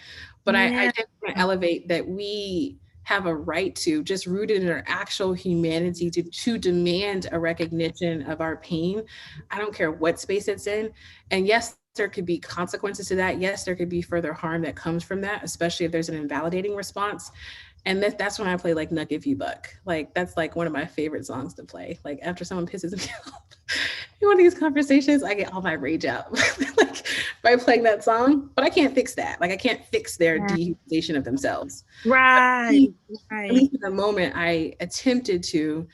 But I just want to elevate that we have a right to, just rooted in our actual humanity, to demand a recognition of our pain. I don't care what space it's in. And yes, there could be consequences to that. Yes, there could be further harm that comes from that, especially if there's an invalidating response. And that's when I play like Nuck If You Buck. Like, that's like one of my favorite songs to play. Like, after someone pisses me off in one of these conversations, I get all my rage out like by playing that song. But I can't fix that. Like, I can't fix their dehumanization of themselves. Right. At least in the moment, I attempted to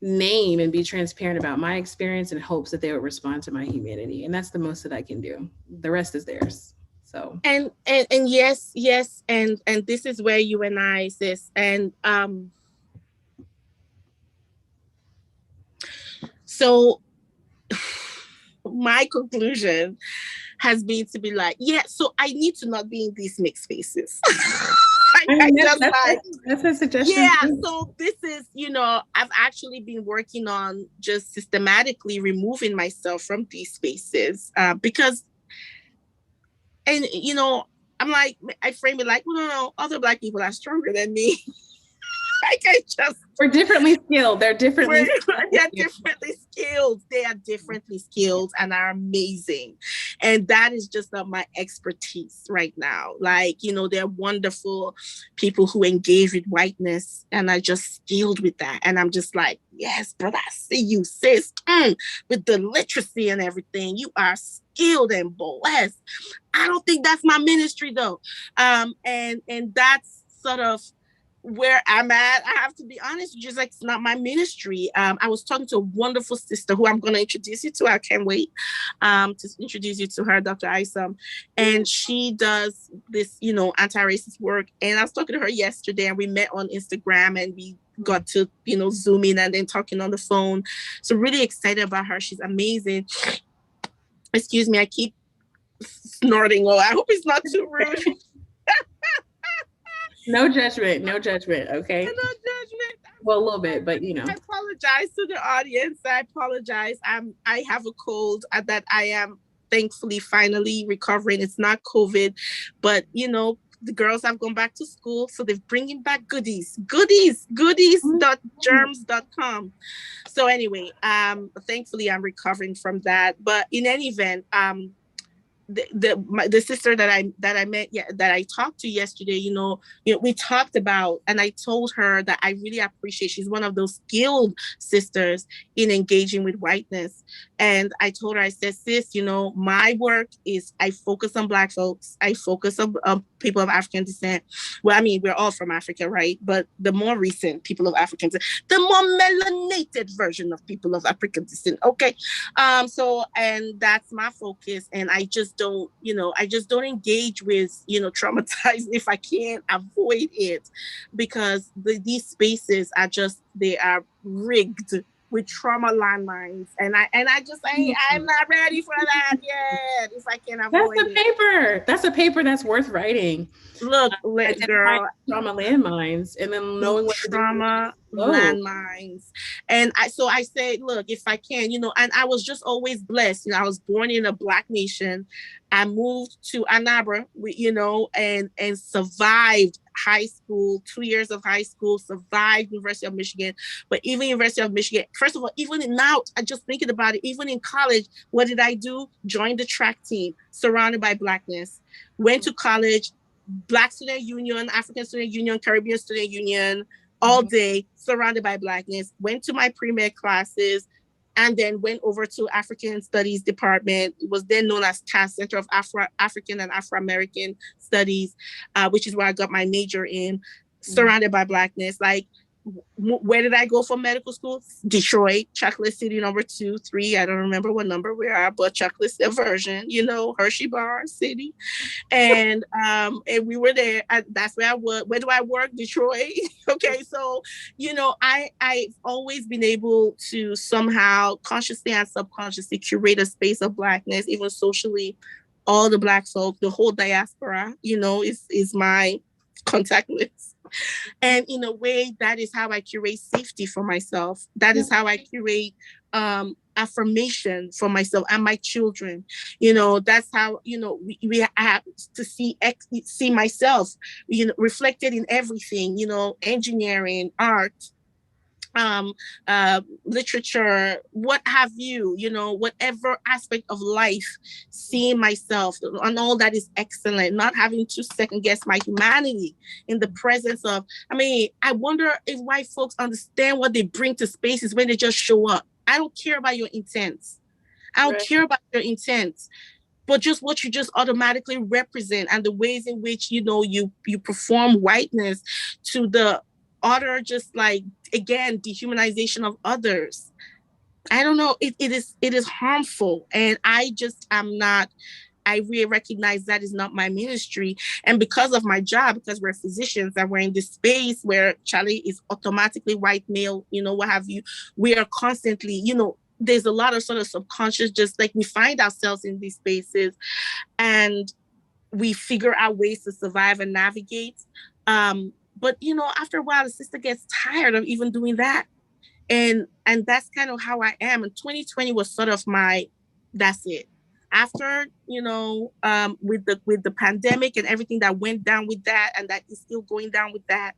name and be transparent about my experience in hopes that they would respond to my humanity. And that's the most that I can do. The rest is theirs. So and yes, and this is where you and I, sis, and so my conclusion has been to be like, so I need to not be in these mixed spaces. That's a suggestion. Yeah, so this is, you know, I've actually been working on just systematically removing myself from these spaces because, and you know, I'm like, I frame it like, well, no, other Black people are stronger than me. Like, we're differently skilled. They're differently skilled. They are differently skilled and are amazing. And that is just not my expertise right now. Like, you know, they're wonderful people who engage with whiteness and are just skilled with that. And I'm just like, yes, brother, I see you, sis. With the literacy and everything, you are skilled and blessed. I don't think that's my ministry though. And that's sort of where I'm at. I have to be honest, just like, it's not my ministry. I was talking to a wonderful sister who I'm going to introduce you to. I can't wait to introduce you to her, Dr. Isom. And she does this, you know, anti-racist work. And I was talking to her yesterday and we met on Instagram and we got to, you know, Zoom in and then talking on the phone. So really excited about her. She's amazing. Excuse me, I keep snorting. Oh, I hope it's not too rude. No judgment, okay? No judgment. Well, a little bit, but you know. I apologize to the audience. I apologize. I have a cold that I am thankfully finally recovering. It's not COVID, but you know, the girls have gone back to school, so they're bringing back goodies. Goodies.germs.com. So anyway, thankfully I'm recovering from that. But in any event, the sister that I met, yeah, that I talked to yesterday, we talked about, and I told her that I really appreciate, she's one of those skilled sisters in engaging with whiteness. And I told her, I said, sis, my work is, I focus on Black folks, I focus on people of African descent. Well, I mean, we're all from Africa, right? But the more recent people of African descent, the more melanated version of people of African descent. Okay. So, and that's my focus. And I just don't, I just don't engage with, traumatized if I can't avoid it, because these spaces are just, they are rigged with trauma landmines. And I just say, I'm not ready for that yet if I can avoid it. That's a paper that's worth writing. Look, Identifying girl, trauma landmines and then knowing what to do. trauma landmines. And I say, look, if I can, and I was just always blessed. I was born in a Black nation. I moved to Ann Arbor, and survived high school, 2 years of high school, survived University of Michigan. But even University of Michigan, first of all, even now, I just thinking about it, even in college, what did I do? Joined the track team, surrounded by Blackness. Went to college, Black Student Union, African Student Union, Caribbean Student Union, all day, surrounded by Blackness. Went to my pre-med classes, and then went over to African Studies Department. It was then known as CAS, Center of African and Afro-American Studies, which is where I got my major in, surrounded by Blackness. Like, where did I go for medical school? Detroit, Chocolate City number 2, 3. I don't remember what number we are, but Chocolate version, Hershey Bar City. And we were there. That's where I work. Where do I work? Detroit. Okay. So, I've always been able to somehow consciously and subconsciously curate a space of Blackness, even socially. All the Black folk, the whole diaspora, is my contact list. And in a way, that is how I curate safety for myself. That is how I curate affirmation for myself and my children. That's how, we have to see myself, reflected in everything, engineering, art, literature, what have you, whatever aspect of life, seeing myself and all that is excellent, not having to second guess my humanity in the presence of, I wonder if white folks understand what they bring to spaces when they just show up. I don't care about your intents. I don't care about your intents, but just what you just automatically represent and the ways in which, you perform whiteness to the utter, just like, again, dehumanization of others. I don't know. It is harmful. And I really recognize that is not my ministry. And because of my job, because we're physicians and we're in this space where Charlie is automatically white male, what have you, we are constantly, there's a lot of sort of subconscious, just like we find ourselves in these spaces and we figure out ways to survive and navigate. But, after a while, the sister gets tired of even doing that. And that's kind of how I am. And 2020 was sort of that's it. After, with the pandemic and everything that went down with that, and that is still going down with that.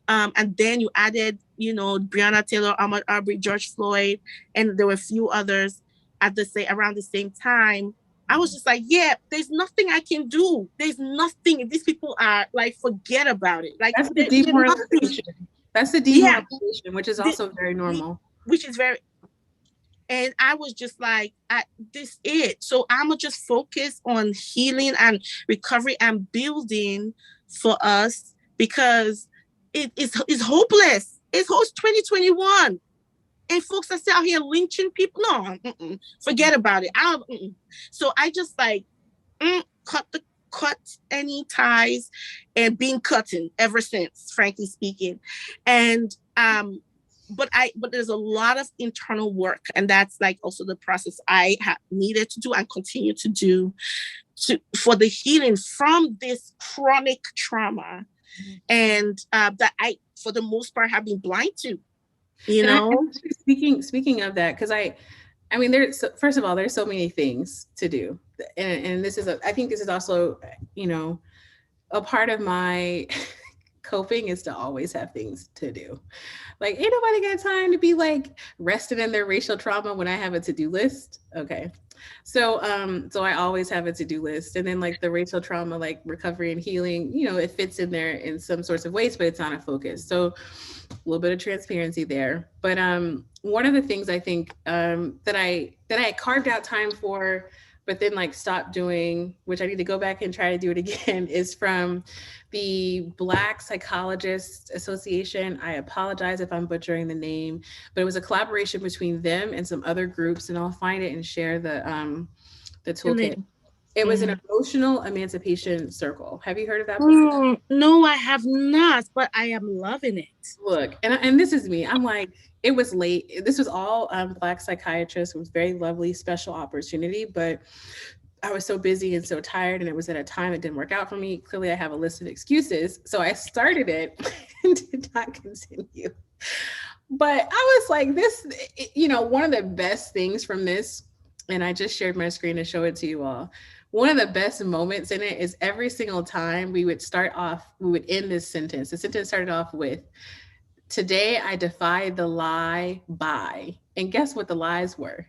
And then you added, Breonna Taylor, Ahmaud Arbery, George Floyd, and there were a few others around the same time. I was just like, yeah, there's nothing I can do. There's nothing. These people are like, forget about it. Like, that's the demoralization. That's the demoralization, which is also very normal. Which is very, and I was just like, this it. So I'm gonna just focus on healing and recovery and building for us, because it's hopeless. It's 2021. And folks are still out here lynching people. No, forget about it. So I just like cut any ties, and been cutting ever since, frankly speaking. And but there's a lot of internal work, and that's like also the process I have needed to do and continue to do for the healing from this chronic trauma, and that I, for the most part, have been blind to. Speaking of that, because I mean, first of all, there's so many things to do, and I think this is also, a part of my coping is to always have things to do. Like, ain't nobody got time to be like resting in their racial trauma when I have a to-do list. Okay. So I always have a to-do list. And then like the racial trauma, like recovery and healing, you know, it fits in there in some sorts of ways, but it's not a focus. So a little bit of transparency there. But one of the things I think that I had carved out time for, but then like stopped doing, which I need to go back and try to do it again, is from the Black Psychologists Association. I apologize if I'm butchering the name, but it was a collaboration between them and some other groups, and I'll find it and share the toolkit. It was an emotional emancipation circle. Have you heard of that before? No, I have not, but I am loving it. Look, and this is me. I'm like, it was late. This was all Black psychiatrists. It was very lovely, special opportunity, but I was so busy and so tired, and it was at a time that didn't work out for me. Clearly, I have a list of excuses. So I started it and did not continue. But I was like, this, you know, one of the best things from this, and I just shared my screen to show it to you all. One of the best moments in it is every single time we would end this sentence. The sentence started off with, "Today I defy the lie by," and guess what the lies were?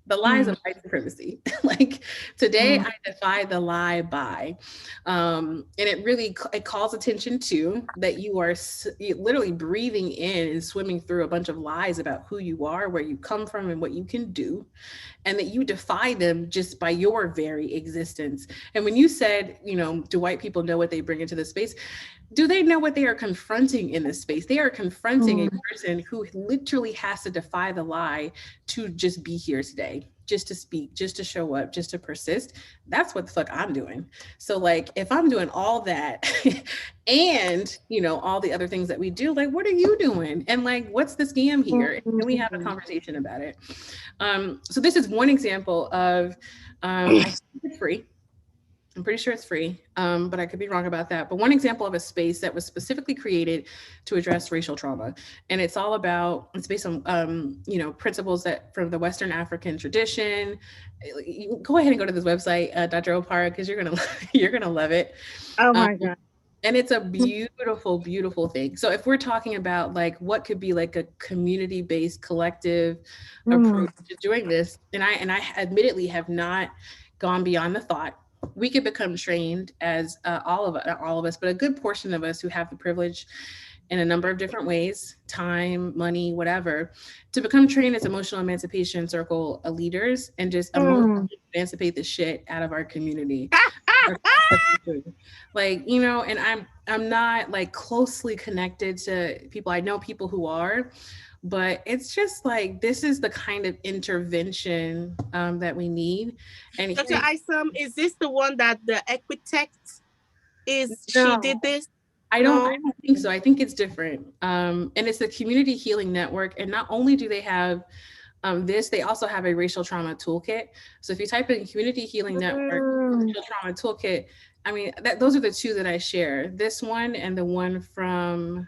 The lies of white supremacy. Like, today I defy the lie by. And it calls attention to that you are literally breathing in and swimming through a bunch of lies about who you are, where you come from, and what you can do, and that you defy them just by your very existence. And when you said, you know, do white people know what they bring into the space? Do they know what they are confronting in this space? They are confronting a person who literally has to defy the lie to just be here today, just to speak, just to show up, just to persist. That's what the fuck I'm doing. So like, if I'm doing all that and, you know, all the other things that we do, like, what are you doing? And like, what's the scam here? And we have a conversation about it. So this is one example of, I think it's free. I'm pretty sure it's free, but I could be wrong about that. But one example of a space that was specifically created to address racial trauma. And it's based on, you know, principles that from the Western African tradition. Go ahead and go to this website, Dr. Opara, because you're gonna love it. Oh my God. And it's a beautiful, beautiful thing. So if we're talking about like what could be like a community-based collective approach to doing this, and I admittedly have not gone beyond the thought. We could become trained as all of us, but a good portion of us who have the privilege in a number of different ways, time, money, whatever, to become trained as emotional emancipation circle leaders and just emotionally emancipate the shit out of our community. Like, you know, and I'm not like closely connected to people. I know people who are, but it's just like, this is the kind of intervention that we need. And Dr. Isom, is this the one that the Equitect is? No. She did this? I don't think so. I think it's different. And it's the Community Healing Network. And not only do they have this, they also have a racial trauma toolkit. So if you type in Community Healing Network, racial trauma toolkit, I mean, those are the two that I share. This one and the one from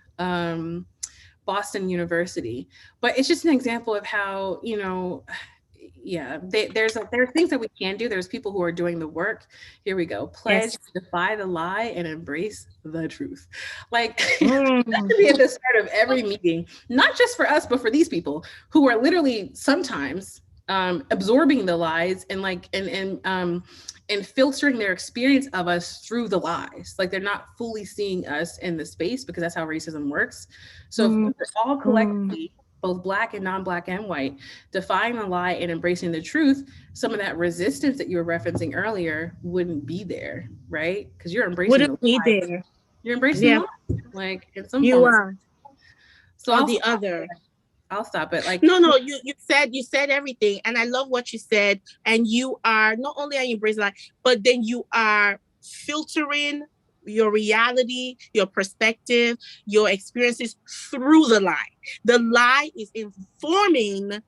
Boston University. But it's just an example of how, you know, yeah, there are things that we can do. There's people who are doing the work. Here we go. Pledge to defy the lie and embrace the truth. Like that should be at the start of every meeting, not just for us, but for these people who are literally sometimes absorbing the lies and like and filtering their experience of us through the lies. Like they're not fully seeing us in the space because that's how racism works. So if we're all collectively, both Black and non-Black and white, defying the lie and embracing the truth, some of that resistance that you were referencing earlier wouldn't be there, right? Because you're embracing Wouldn't be lie. there. You're embracing the lie. Like in some You forms. are. So Or I'll the stop other. it. I'll stop it. Like No, you said everything, and I love what you said. And you are not only are you embracing life, but then you are filtering your reality, your perspective, your experiences through the lie. The lie is informing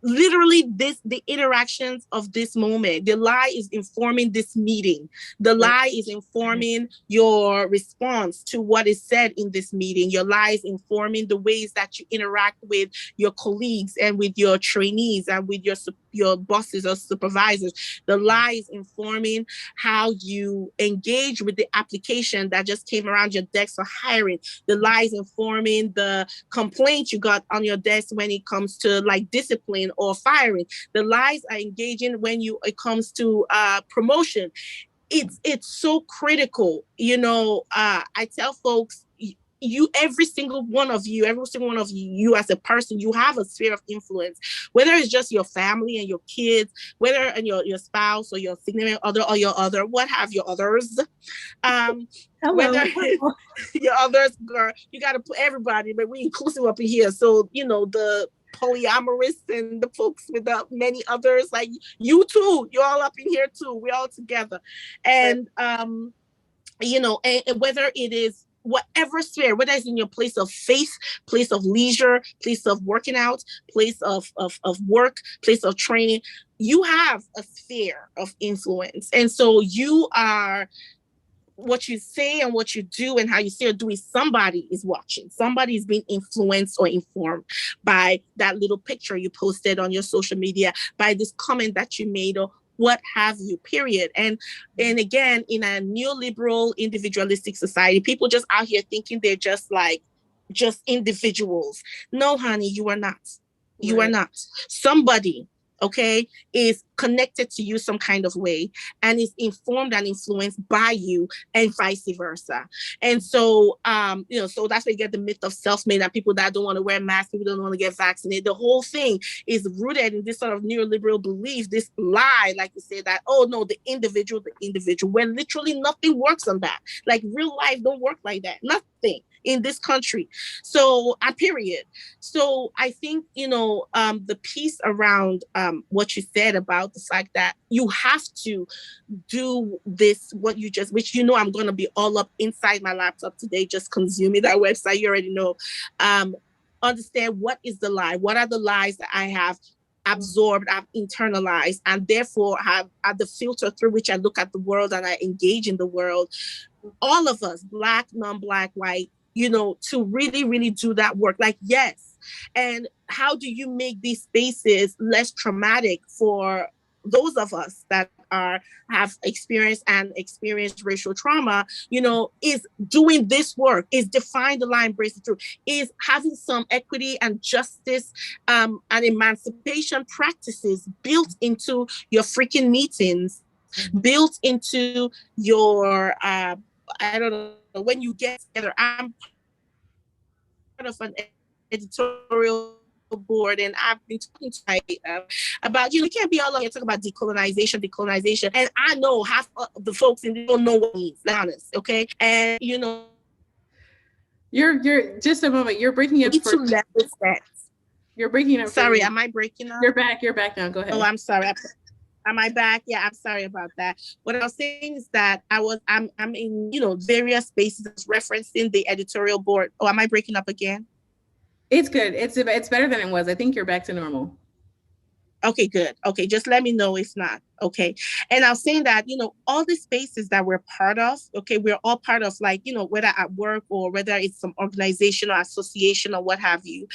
literally the interactions of this moment. The lie is informing this meeting. The lie is informing your response to what is said in this meeting. Your lie is informing the ways that you interact with your colleagues and with your trainees and with your bosses or supervisors. The lie is informing how you engage with the application that just came around your desk for hiring. The lie is informing the complaint you got on your desk when it comes to like discipline or firing. The lies are engaging when it comes to promotion. It's so critical. I tell folks, every single one of you as a person, you have a sphere of influence, whether it's just your family and your kids, whether and your spouse or your significant other or your other, what have your others. Whether your others, girl, you got to put everybody, but we inclusive up in here. So, the polyamorous and the folks with many others, like you too, you're all up in here too. We're all together. And, and whether it is whatever sphere, whether it's in your place of faith, place of leisure, place of working out, place of work, place of training, you have a sphere of influence. And so you are, what you say and what you do and how you say or do is somebody is watching. Somebody is being influenced or informed by that little picture you posted on your social media, by this comment that you made, or what have you, period. And again, in a neoliberal individualistic society, people just out here thinking they're just individuals. No, honey, you are not. You are not. Somebody, okay, is connected to you some kind of way and is informed and influenced by you, and vice versa. And so, so that's where you get the myth of self-made, and people that don't want to wear masks, people don't want to get vaccinated. The whole thing is rooted in this sort of neoliberal belief, this lie, like you say, that, oh no, the individual, when literally nothing works on that. Like real life don't work like that. Nothing in this country. So, period. So I think, the piece around what you said about the fact that you have to do this, which I'm going to be all up inside my laptop today, just consuming that website. You already know. Understand what is the lie. What are the lies that I have absorbed, I've internalized, and therefore have the filter through which I look at the world and I engage in the world. All of us, Black, non-Black, white, to really, really do that work. Like, yes. And how do you make these spaces less traumatic for those of us that have experienced racial trauma, is doing this work, is define the line, embrace the truth, is having some equity and justice and emancipation practices built into your freaking meetings, built into your, I don't know, when you get together. I'm part of an editorial board, and I've been talking to my about, you can't be all over here talking about decolonization, and I know half of the folks in don't know what it means, honest, okay? And you're just a moment, you're breaking up for you're breaking up. Sorry, am I breaking up? You're back now, go ahead. Oh, I'm sorry. Am I back? Yeah, I'm sorry about that. What I was saying is that I'm in, various spaces referencing the editorial board. Oh, am I breaking up again? It's good. It's better than it was. I think you're back to normal. Okay, good. Okay, just let me know if not. Okay. And I was saying that, all the spaces that we're part of, okay, we're all part of, like, whether at work or whether it's some organization or association or what have you,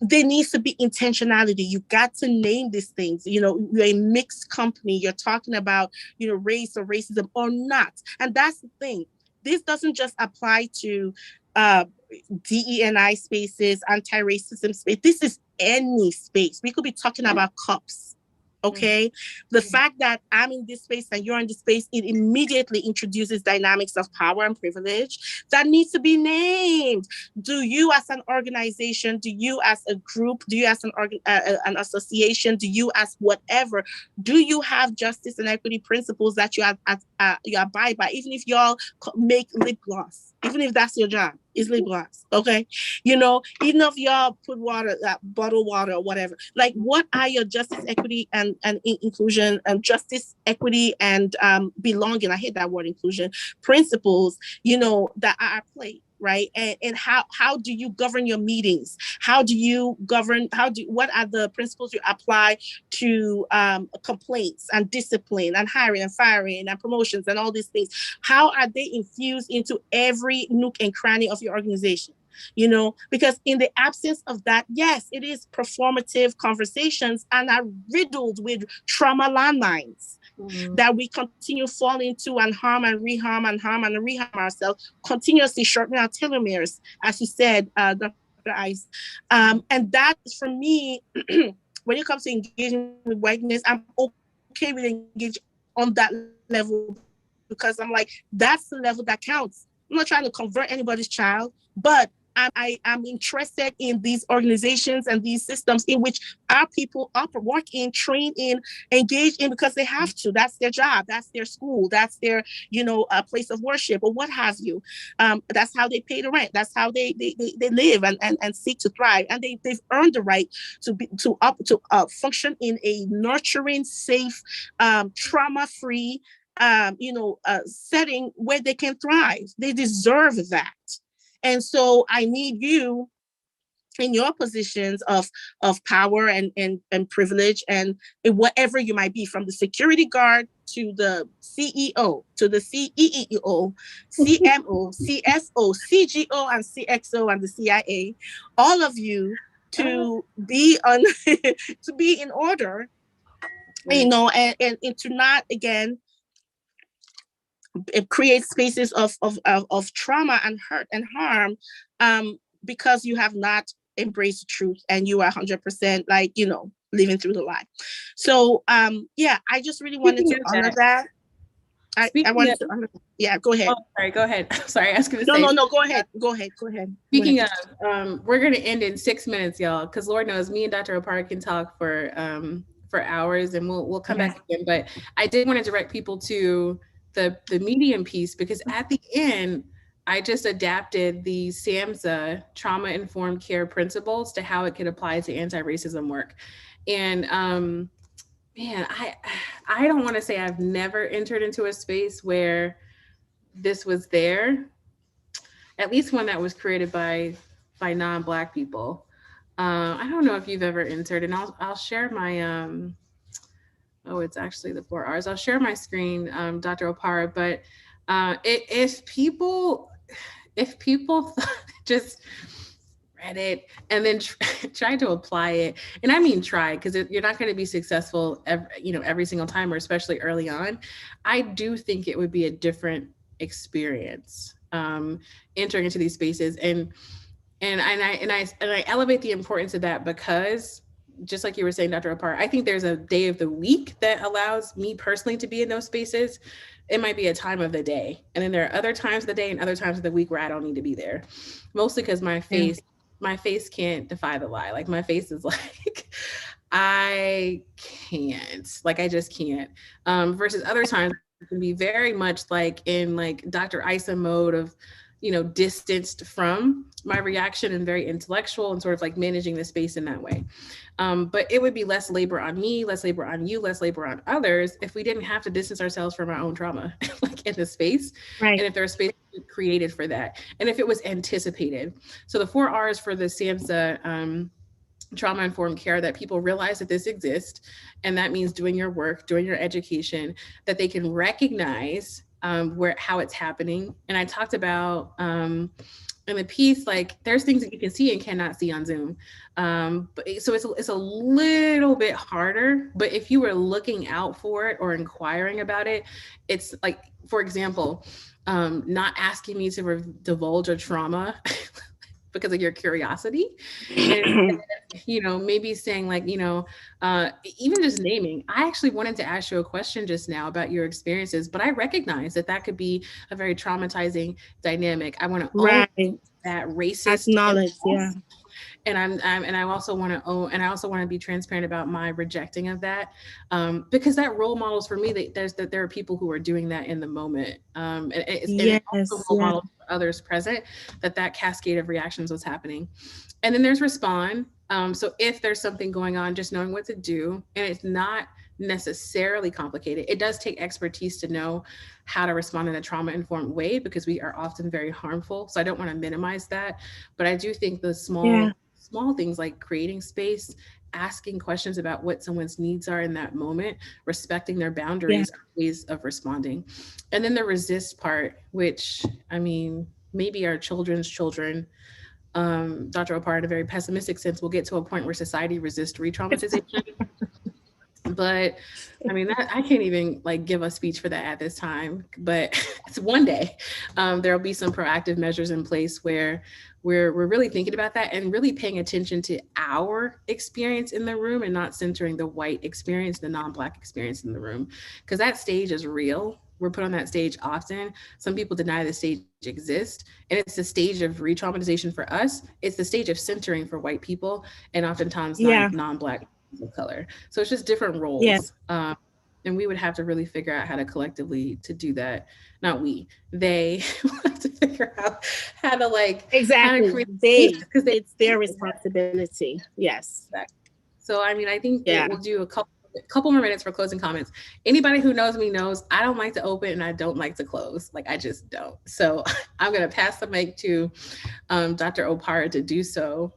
there needs to be intentionality. You got to name these things. You're a mixed company. You're talking about, race or racism or not. And that's the thing. This doesn't just apply to DE&I spaces, anti-racism space. This is any space. We could be talking about cups. Okay. The fact that I'm in this space and you're in this space, it immediately introduces dynamics of power and privilege that needs to be named. Do you as an organization, do you as a group, do you as an association, do you as whatever, do you have justice and equity principles that you abide by, even if y'all make lip gloss, even if that's your job, is lip gloss, okay? Even if y'all put water, bottled water or whatever, like, what are your justice, equity, and inclusion, and justice, equity, and belonging, I hate that word, inclusion, principles, that are at play, right? And how do you govern your meetings? What are the principles you apply to complaints and discipline and hiring and firing and promotions and all these things? How are they infused into every nook and cranny of your organization? Because in the absence of that, yes, it is performative conversations and are riddled with trauma landmines that we continue falling into and harm and reharm and harm and reharm ourselves, continuously shortening our telomeres, as you said, Dr. Ice. And that is, for me, when it comes to engaging with whiteness, I'm okay with engaging on that level because I'm like, that's the level that counts. I'm not trying to convert anybody's child, but I'm interested in these organizations and these systems in which our people work in, train in, engage in because they have to. That's their job. That's their school. That's their, place of worship or what have you. That's how they pay the rent. That's how they live and seek to thrive. And they've earned the right to function in a nurturing, safe, trauma-free, setting where they can thrive. They deserve that. And so I need you in your positions of power and privilege and whatever you might be, from the security guard to the CEO to the CEO, CMO, CSO, CGO, and CXO, and the CIA, all of you to be on to be in order, and to not again create spaces of trauma and hurt and harm, because you have not embraced the truth and you are 100% living through the lie. So I just really wanted to honor that. I wanted to honor that. Yeah, go ahead. Oh, sorry, go ahead. Sorry, I was going to say. No, go ahead. Speaking of, we're going to end in 6 minutes, y'all, because Lord knows me and Dr. Opara can talk for hours, and we'll come back again. But I did want to direct people to the medium piece, because at the end, I just adapted the SAMHSA trauma-informed care principles to how it could apply to anti-racism work. And man, I don't want to say I've never entered into a space where this was there, at least one that was created by non-Black people. I don't know if you've ever entered, and I'll share my it's actually the 4 R's. I'll share my screen, Dr. Opara, but if people just read it and then try to apply it, and I mean try, because you're not going to be successful every single time, or especially early on, I do think it would be a different experience entering into these spaces, and I elevate the importance of that, because just like you were saying, Dr. Opara, I think there's a day of the week that allows me personally to be in those spaces. It might be a time of the day. And then there are other times of the day and other times of the week where I don't need to be there. Mostly because my face can't defy the lie. Like, my face is like, I can't, like, I just can't. Versus other times it can be very much like in like Dr. Isom mode of, distanced from my reaction and very intellectual and sort of like managing the space in that way. But it would be less labor on me, less labor on you, less labor on others if we didn't have to distance ourselves from our own trauma, like in the space. Right. And if there's space created for that, and if it was anticipated. So the 4 R's for the SAMHSA trauma-informed care, that people realize that this exists, and that means doing your work, doing your education, that they can recognize how it's happening. And I talked about in the piece, like, there's things that you can see and cannot see on Zoom. So it's a little bit harder, but if you were looking out for it or inquiring about it, it's like, for example, not asking me to divulge a trauma because of your curiosity, and maybe saying like, even just naming, I actually wanted to ask you a question just now about your experiences, but I recognize that could be a very traumatizing dynamic. I want to own that racist knowledge, and I also want to own, and I also want to be transparent about my rejecting of that, because that role models for me, that there are people who are doing that in the moment, and it's also role models for others present, that cascade of reactions was happening. And then there's respond. So if there's something going on, just knowing what to do, and it's not necessarily complicated. It does take expertise to know how to respond in a trauma-informed way, because we are often very harmful. So I don't want to minimize that, but I do think the small things like creating space, asking questions about what someone's needs are in that moment, respecting their boundaries are ways of responding. And then the resist part, which, I mean, maybe our children's children, Dr. Opara, in a very pessimistic sense, will get to a point where society resists re-traumatization. But I mean, I can't even like give a speech for that at this time. But it's one day. There will be some proactive measures in place where we're really thinking about that and really paying attention to our experience in the room and not centering the white experience, the non-black experience in the room, because that stage is real. We're put on that stage often. Some people deny the stage exists, and it's the stage of re-traumatization for us. It's the stage of centering for white people, and oftentimes Yeah. non-black of color. So it's just different Yeah. roles. And we would have to really figure out how to collectively to do that. Not we, they will have to figure out how to Exactly. create They, because they it's their responsibility. Yes. so I mean, I think Yeah. we'll do a couple more minutes for closing comments. Anybody who knows me knows I don't like to open and I don't like to close. Like I just don't. So I'm gonna pass the mic to Dr. Opara to do so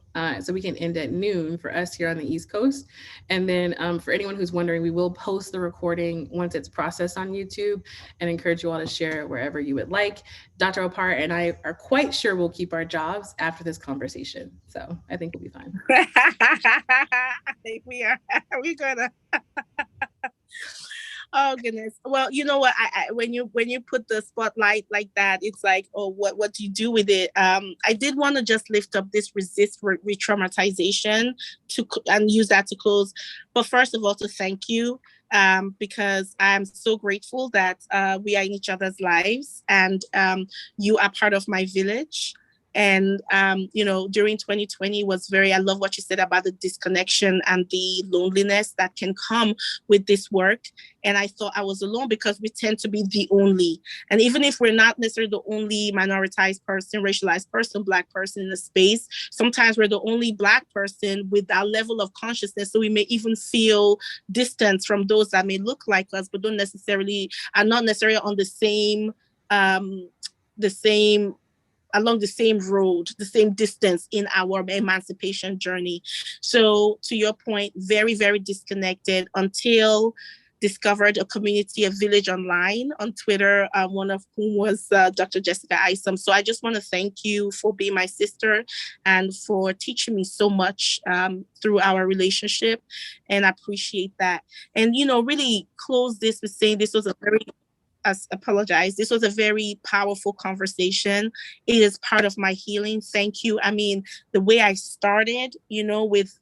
we can end at noon for us here on the East Coast. And then for anyone who's wondering, we will post the recording once it's processed on YouTube and encourage you all to share it wherever you would like. Dr. Opara and I are quite sure we'll keep our jobs after this conversation. So I think we'll be fine. We are. We're gonna. Oh goodness. Well, you know what? I when you put the spotlight like that, it's like, oh, what do you do with it? I did want to just lift up this resist re-traumatization and use that to close. But first of all, to thank you, because I'm so grateful that we are in each other's lives, and you are part of my village. And, during 2020 was I love what you said about the disconnection and the loneliness that can come with this work. And I thought I was alone because we tend to be the only. And even if we're not necessarily the only minoritized person, racialized person, Black person in the space, sometimes we're the only Black person with that level of consciousness. So we may even feel distance from those that may look like us, but are not necessarily on the same along the same road, the same distance in our emancipation journey. So to your point, very, very disconnected until discovered a community, a village online on Twitter, one of whom was Dr. Jessica Isom. So I just want to thank you for being my sister and for teaching me so much through our relationship. And I appreciate that. And, really close this with saying this was apologize. This was a very powerful conversation. It is part of my healing. Thank you. I mean, the way I started, with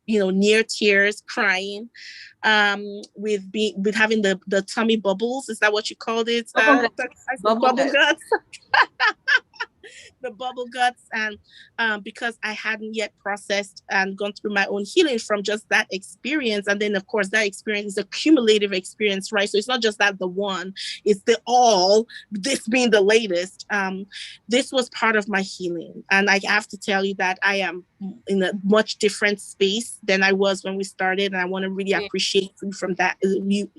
near tears, crying, with having the tummy bubbles. Is that what you called it? Bubble guts. The bubble guts, and because I hadn't yet processed and gone through my own healing from just that experience. And then of course that experience is a cumulative experience, right? So it's not just that the one, it's the all, this being the latest. This was part of my healing. And I have to tell you that I am in a much different space than I was when we started. And I want to really appreciate you from that. You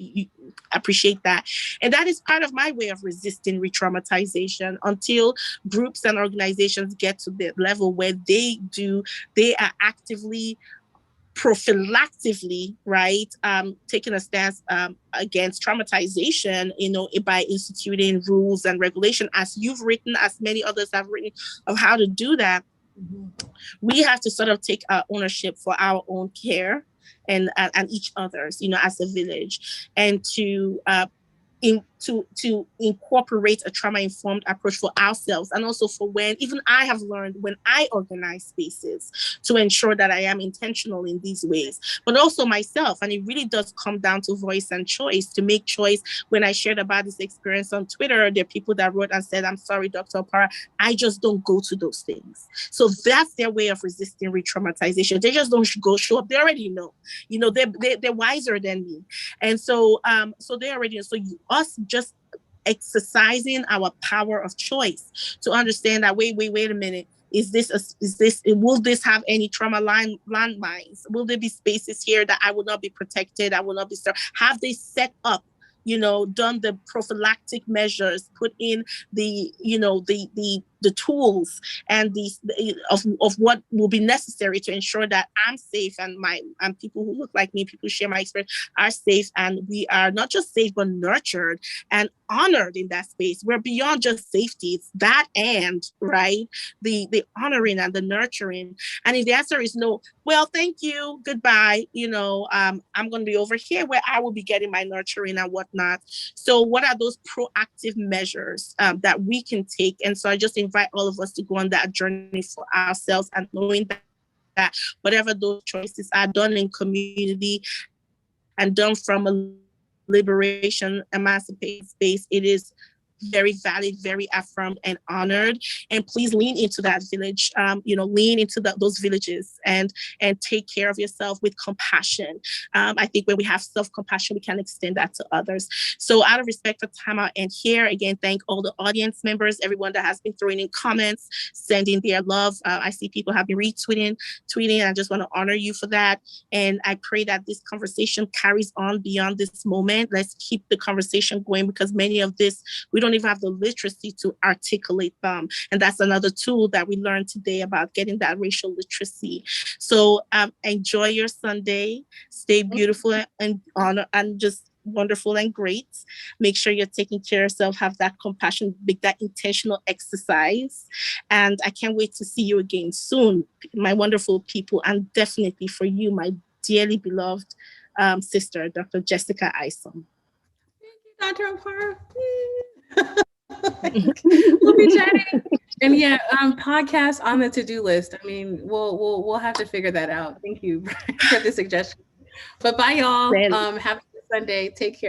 appreciate that. And that is part of my way of resisting re-traumatization until groups and organizations get to the level where they are actively, prophylactically, right, taking a stance against traumatization, by instituting rules and regulation, as you've written, as many others have written, of how to do that. Mm-hmm. We have to sort of take ownership for our own care and each other's, as a village, and to incorporate a trauma-informed approach for ourselves, and also for even I have learned when I organize spaces to ensure that I am intentional in these ways, but also myself. And it really does come down to voice and choice, to make choice. When I shared about this experience on Twitter, there are people that wrote and said, I'm sorry, Dr. Opara, I just don't go to those things. So that's their way of resisting re-traumatization. They just don't show up. They already know, they're wiser than me. And so they already know. So us just exercising our power of choice to understand that wait a minute, will this have any trauma landmines? Will there be spaces here that I will not be protected? I will not be served? Have they set up, done the prophylactic measures, put in the the tools and of what will be necessary to ensure that I'm safe and my and people who look like me, people who share my experience, are safe, and we are not just safe but nurtured and honored in that space. We're beyond just safety. It's that, and right, the honoring and the nurturing. And if the answer is no, well, thank you, goodbye. I'm going to be over here where I will be getting my nurturing and whatnot. So what are those proactive measures that we can take? And so I just invite all of us to go on that journey for ourselves, and knowing that whatever those choices are done in community and done from a liberation, emancipation space, it is very valid, very affirmed and honored. And please lean into that village, lean into those villages and take care of yourself with compassion. I think when we have self-compassion, we can extend that to others. So out of respect for time, I'll end here. Again, thank all the audience members, everyone that has been throwing in comments, sending their love. I see people have been tweeting. I just want to honor you for that. And I pray that this conversation carries on beyond this moment. Let's keep the conversation going, because many of this, we don't even have the literacy to articulate them. And that's another tool that we learned today about getting that racial literacy. So enjoy your Sunday. Stay beautiful and honor and just wonderful and great. Make sure you're taking care of yourself. Have that compassion, make that intentional exercise. And I can't wait to see you again soon, my wonderful people. And definitely for you, my dearly beloved sister, Dr. Jessica Isom. Thank you, Dr. Opara. We'll be chatting, and podcast on the to-do list. I mean, we'll have to figure that out. Thank you for the suggestion. But bye, y'all. Have a good Sunday. Take care.